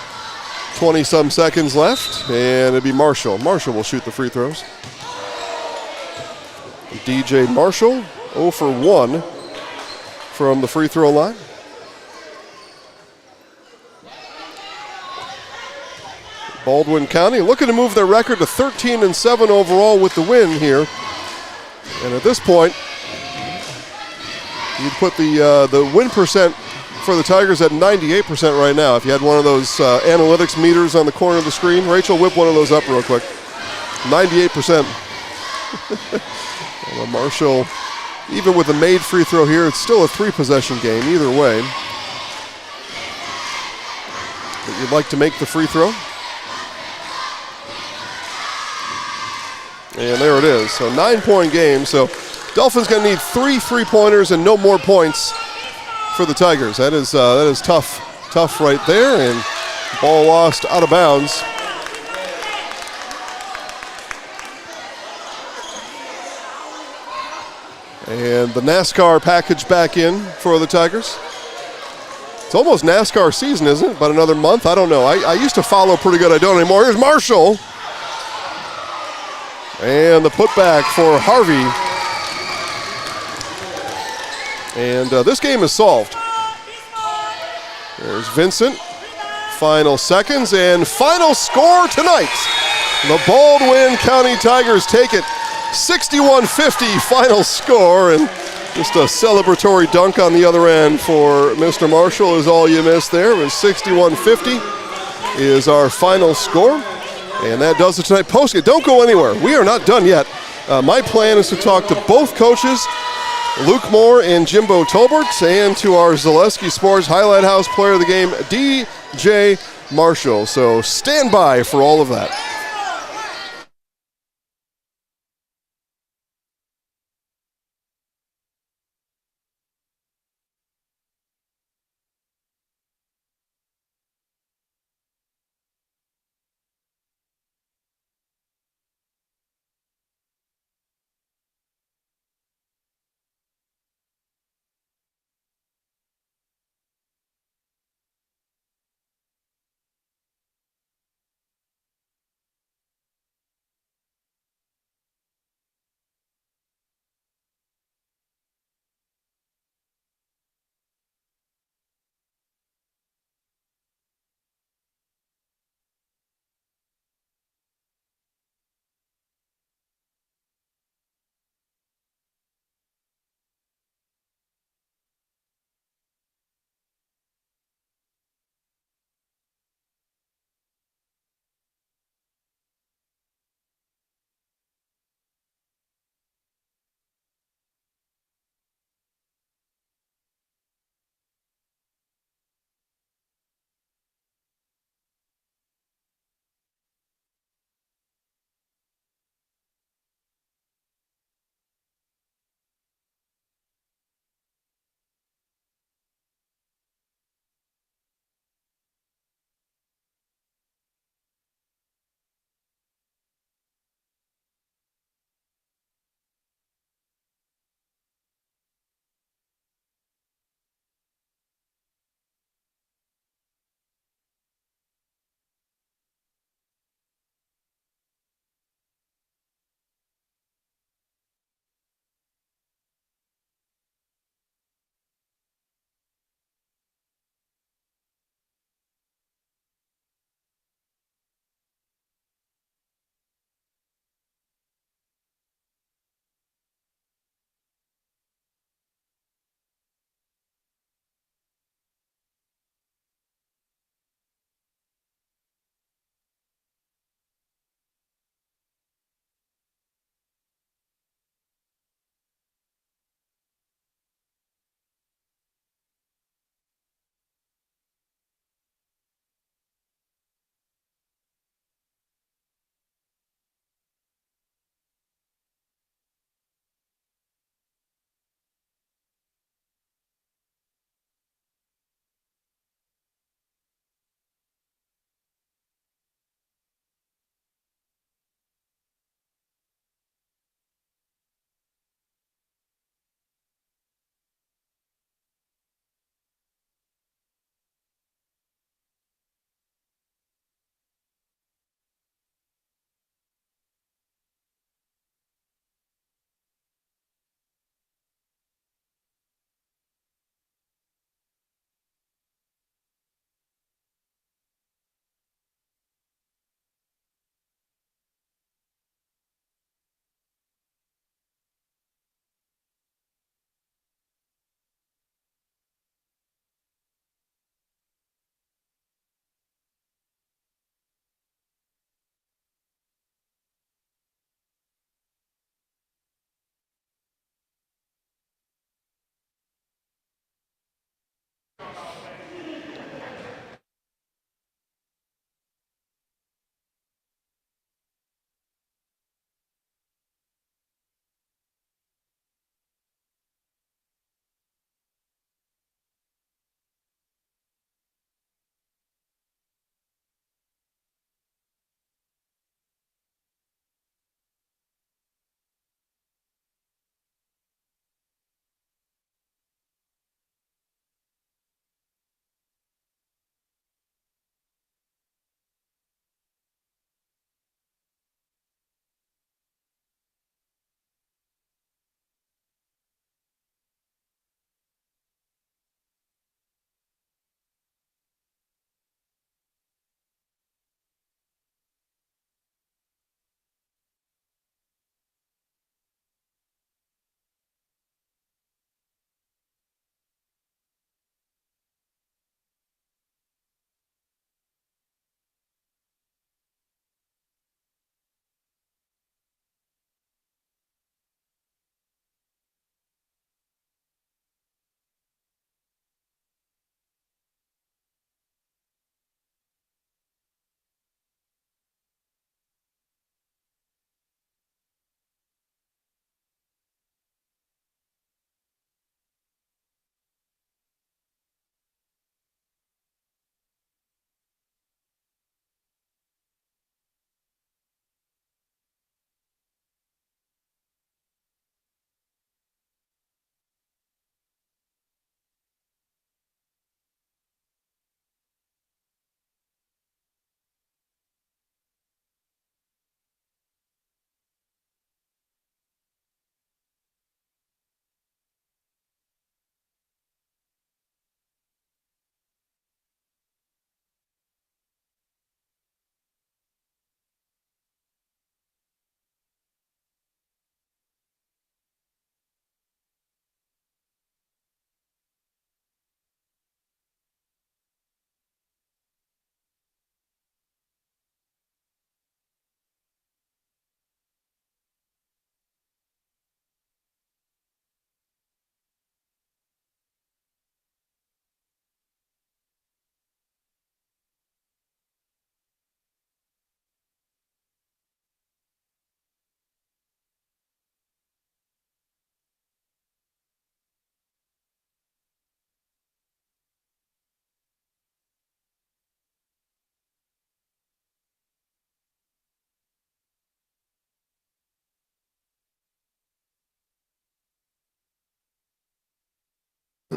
20-some seconds left, and it'll be Marshall. Marshall will shoot the free throws. DJ Marshall, 0 for 1 from the free throw line. Baldwin County looking to move their record to 13-7 overall with the win here. And at this point, you'd put the win percent for the Tigers at 98% right now. If you had one of those analytics meters on the corner of the screen, Rachel, whip one of those up real quick. 98%. Well, Marshall, even with a made free throw here, it's still a 3-possession game either way. But you'd like to make the free throw. And there it is. So 9-point game. So Dolphins going to need 3 3-pointers and no more points for the Tigers. That is tough right there. And ball lost out of bounds. And the NASCAR package back in for the Tigers. It's almost NASCAR season, isn't it? About another month? I don't know. I used to follow pretty good. I don't anymore. Here's Marshall. And the putback for Harvey. And this game is solved. There's Vincent. Final seconds and final score tonight. The Baldwin County Tigers take it 61-50 final score. And just a celebratory dunk on the other end for Mr. Marshall is all you missed there. It was 61-50 is our final score. And that does it tonight. Postgame, don't go anywhere. We are not done yet. My plan is to talk to both coaches, Luke Moore and Jimbo Tolbert, and to our Zaleski Sports Highlight House player of the game, DJ Marshall. So stand by for all of that.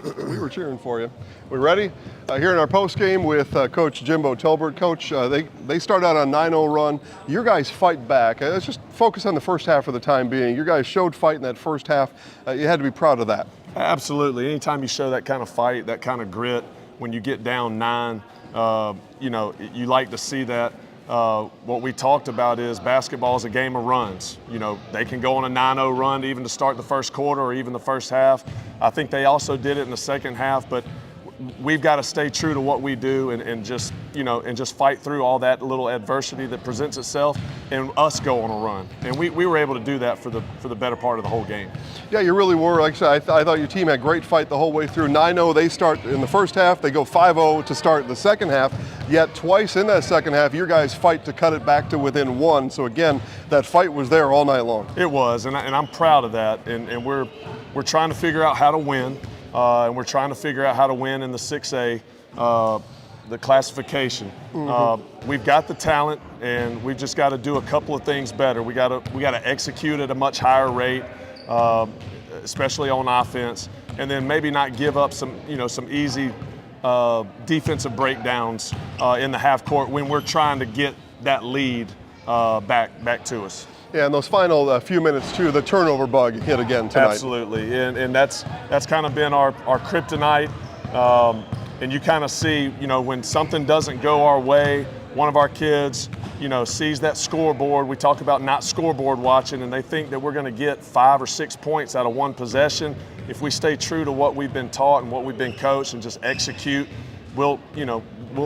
We were cheering for you. We ready? Here in our post game with Coach Jimbo Tolbert. Coach, they start out on 9-0 run. Your guys fight back. Let's just focus on the first half for the time being. Your guys showed fight in that first half. You had to be proud of that. Absolutely. Anytime you show that kind of fight, that kind of grit, when you get down 9, you know, you like to see that. What we talked about is basketball is a game of runs. You know, they can go on a 9-0 run even to start the first quarter or even the first half. I think they also did it in the second half, but we've got to stay true to what we do and just, you know, and just fight through all that little adversity that presents itself and us go on a run. And we were able to do that for the better part of the whole game. Yeah, you really were. Like I said, I thought your team had great fight the whole way through. 9-0, they start in the first half. They go 5-0 to start the second half. Yet twice in that second half, your guys fight to cut it back to within 1. So again, that fight was there all night long. It was, and I'm proud of that. And we're trying to figure out how to win. And we're trying to figure out how to win in the 6A, the classification. We've got the talent, and we've just got to do a couple of things better. We got to execute at a much higher rate, especially on offense, and then maybe not give up some easy defensive breakdowns in the half court when we're trying to get that lead back to us. Yeah, and those final few minutes too, the turnover bug hit again tonight. Absolutely, and that's kind of been our kryptonite. And you kind of see, you know, when something doesn't go our way, one of our kids, you know, sees that scoreboard. We talk about not scoreboard watching, and they think that we're going to get 5 or 6 points out of one possession. If we stay true to what we've been taught and what we've been coached and just execute, we'll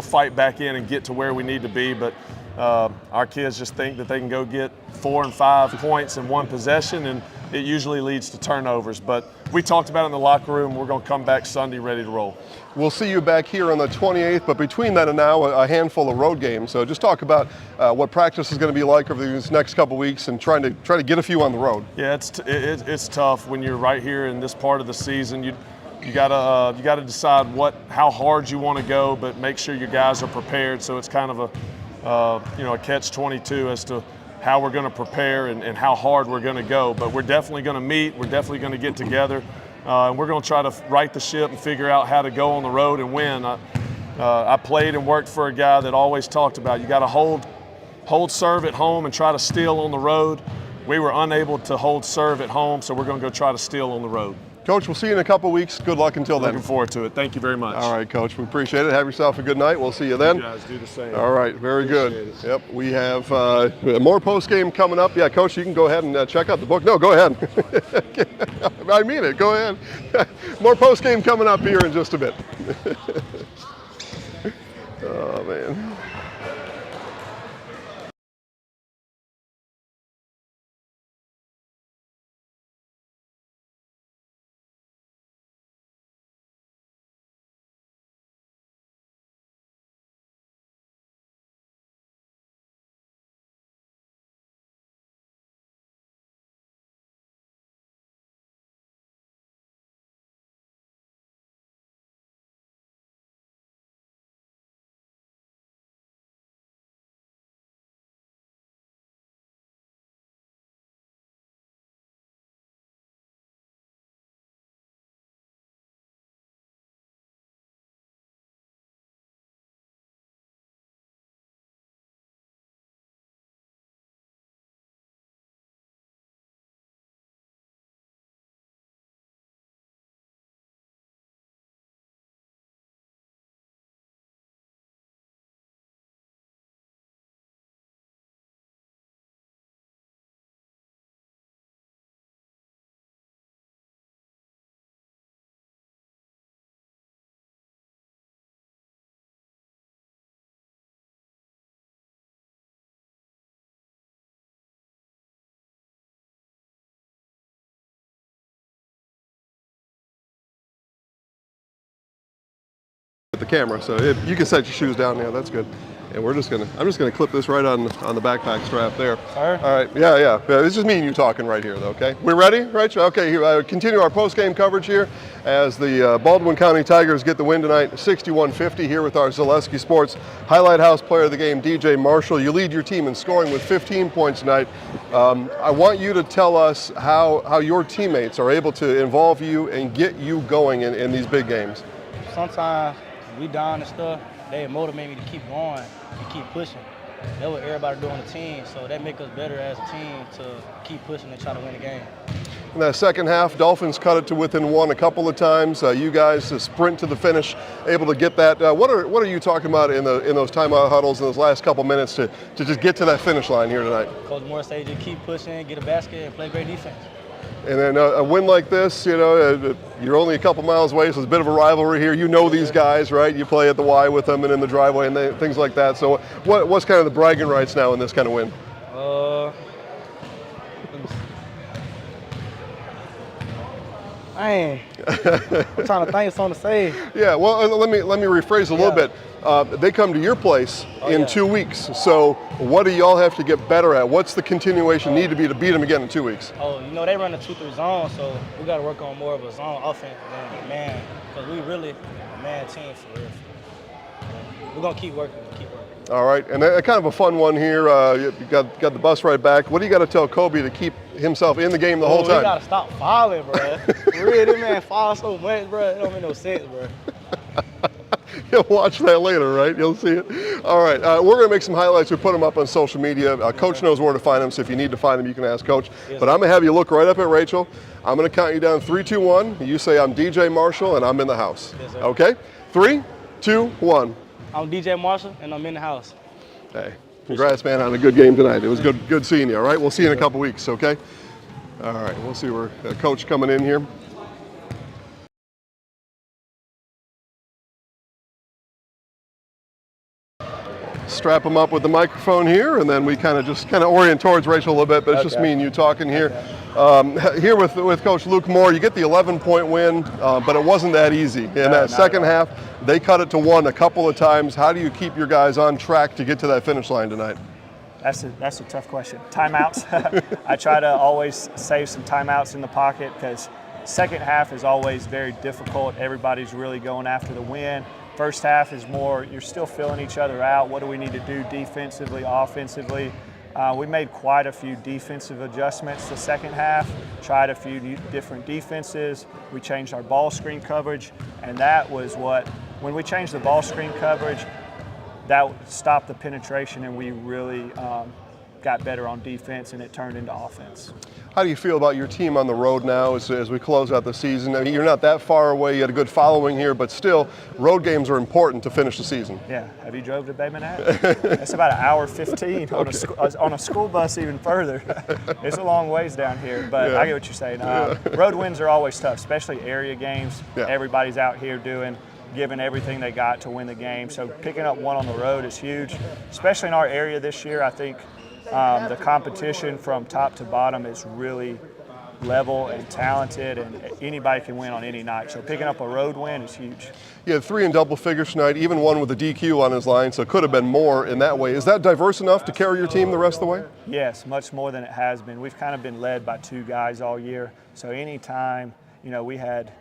fight back in and get to where we need to be. But our kids just think that they can go get 4 and 5 points in one possession, and it usually leads to turnovers. But we talked about it in the locker room. We're going to come back Sunday ready to roll. We'll see you back here on the 28th, but between then and now, a handful of road games. So just talk about what practice is going to be like over these next couple weeks, and try to get a few on the road. Yeah, it's tough when you're right here in this part of the season. You gotta decide how hard you want to go, but make sure your guys are prepared. So it's kind of a catch-22 as to how we're going to prepare and how hard we're going to go. But we're definitely going to meet. We're definitely going to get together. And we're going to try to right the ship and figure out how to go on the road and win. I played and worked for a guy that always talked about you got to hold serve at home and try to steal on the road. We were unable to hold serve at home, so we're going to go try to steal on the road. Coach, we'll see you in a couple weeks. Good luck until then. Looking forward to it. Thank you very much. All right, Coach. We appreciate it. Have yourself a good night. We'll see you then. You guys do the same. All right. Very good. Yep. We have more post game coming up. Yeah, Coach, you can go ahead and check out the book. No, go ahead. I mean it. Go ahead. More post game coming up here in just a bit. Oh, man. The camera, so you can set your shoes down now. That's good. And I'm just gonna clip this right on the backpack strap there. All right. Yeah. It's just me and you talking right here, though. Okay. We ready, Rachel? Okay. Here, continue our post-game coverage here as the Baldwin County Tigers get the win tonight, 61-50 here with our Zaleski Sports Highlight House Player of the Game, DJ Marshall. You lead your team in scoring with 15 points tonight. I want you to tell us how your teammates are able to involve you and get you going in these big games. Sometimes we down and stuff, they motivate me to keep going and keep pushing. That's what everybody do on the team, so that make us better as a team to keep pushing and try to win the game. In that second half, Dolphins cut it to within one a couple of times. You guys sprint to the finish, able to get that. What are you talking about in those timeout huddles in those last couple minutes to just get to that finish line here tonight? Coach Moore said just keep pushing, get a basket, and play great defense. And then a win like this, you're only a couple miles away, so it's a bit of a rivalry here. You know these guys, right? You play at the Y with them and in the driveway and things like that. So what's kind of the bragging rights now in this kind of win? Man, I'm trying to think of something to say. Yeah, well, let me rephrase a little bit. They come to your place in 2 weeks. So what do y'all have to get better at? What's the continuation need to be to beat them again in 2 weeks? They run a 2-3 zone, so we got to work on more of a zone offense than man, because we really a man team for real. We're going to keep working. All right, and kind of a fun one here. You got the bus ride back. What do you got to tell Kobe to keep himself in the game the whole time? We got to stop fouling, bro. Really, this man foul so much, bro. It don't make no sense, bro. You'll watch that later, right? You'll see it. All right, we're going to make some highlights. We put them up on social media. Coach knows where to find them, so if you need to find them, you can ask Coach. Yes, but I'm going to have you look right up at Rachel. I'm going to count you down 3, 2, 1. You say I'm DJ Marshall, and I'm in the house. Yes, sir. Okay? 3, 2, 1. I'm DJ Marshall, and I'm in the house. Hey, congrats, man, on a good game tonight. It was good seeing you, all right? We'll see you in a couple weeks, okay? All right, we'll see where Coach coming in here. Strap him up with the microphone here, and then we kind of orient towards Rachel a little bit, but it's just me and you talking here. Here with Coach Luke Moore, you get the 11-point win, but it wasn't that easy. In that second half, they cut it to 1 a couple of times. How do you keep your guys on track to get to that finish line tonight? That's a tough question. Timeouts. I try to always save some timeouts in the pocket because second half is always very difficult. Everybody's really going after the win. First half is more, you're still filling each other out. What do we need to do defensively, offensively? We made quite a few defensive adjustments the second half, tried a few different defenses. We changed our ball screen coverage, and that was when we changed the ball screen coverage, that stopped the penetration, and we really got better on defense, and it turned into offense. How do you feel about your team on the road now as we close out the season? I mean, you're not that far away. You had a good following here, but still, road games are important to finish the season. Yeah. Have you drove to Bay Manhattan? It's about 1:15 on a school bus, even further. It's a long ways down here, but I get what you're saying. Road wins are always tough, especially area games. Yeah. Everybody's out here giving everything they got to win the game. So picking up 1 on the road is huge, especially in our area this year. I think the competition from top to bottom is really level and talented, and anybody can win on any night. So picking up a road win is huge. You had 3 in double figures tonight, even 1 with a DQ on his line, so it could have been more in that way. Is that diverse enough to carry your team the rest of the way? Yes, much more than it has been. We've kind of been led by 2 guys all year. So anytime, we had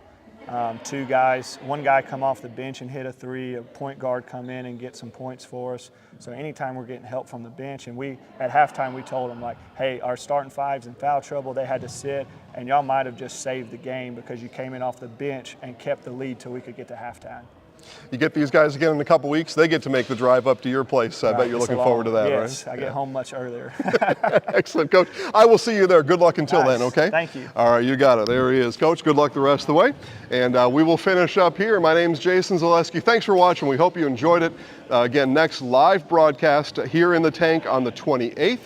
2 guys, 1 guy come off the bench and hit a 3, a point guard come in and get some points for us. So anytime we're getting help from the bench, and at halftime we told them, hey, our starting 5's in foul trouble, they had to sit, and y'all might have just saved the game because you came in off the bench and kept the lead till we could get to halftime. You get these guys again in a couple weeks, they get to make the drive up to your place. I bet you're looking forward to that, right? Yes, I get home much earlier. Excellent, Coach. I will see you there. Good luck until then, okay? Thank you. All right, you got it. There he is. Coach, good luck the rest of the way. And we will finish up here. My name's Jason Zaleski. Thanks for watching. We hope you enjoyed it. Again, next live broadcast here in the tank on the 28th.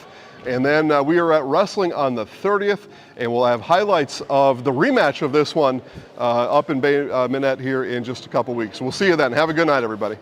And then we are at wrestling on the 30th, and we'll have highlights of the rematch of this one up in Bay Minette here in just a couple weeks. We'll see you then. Have a good night, everybody.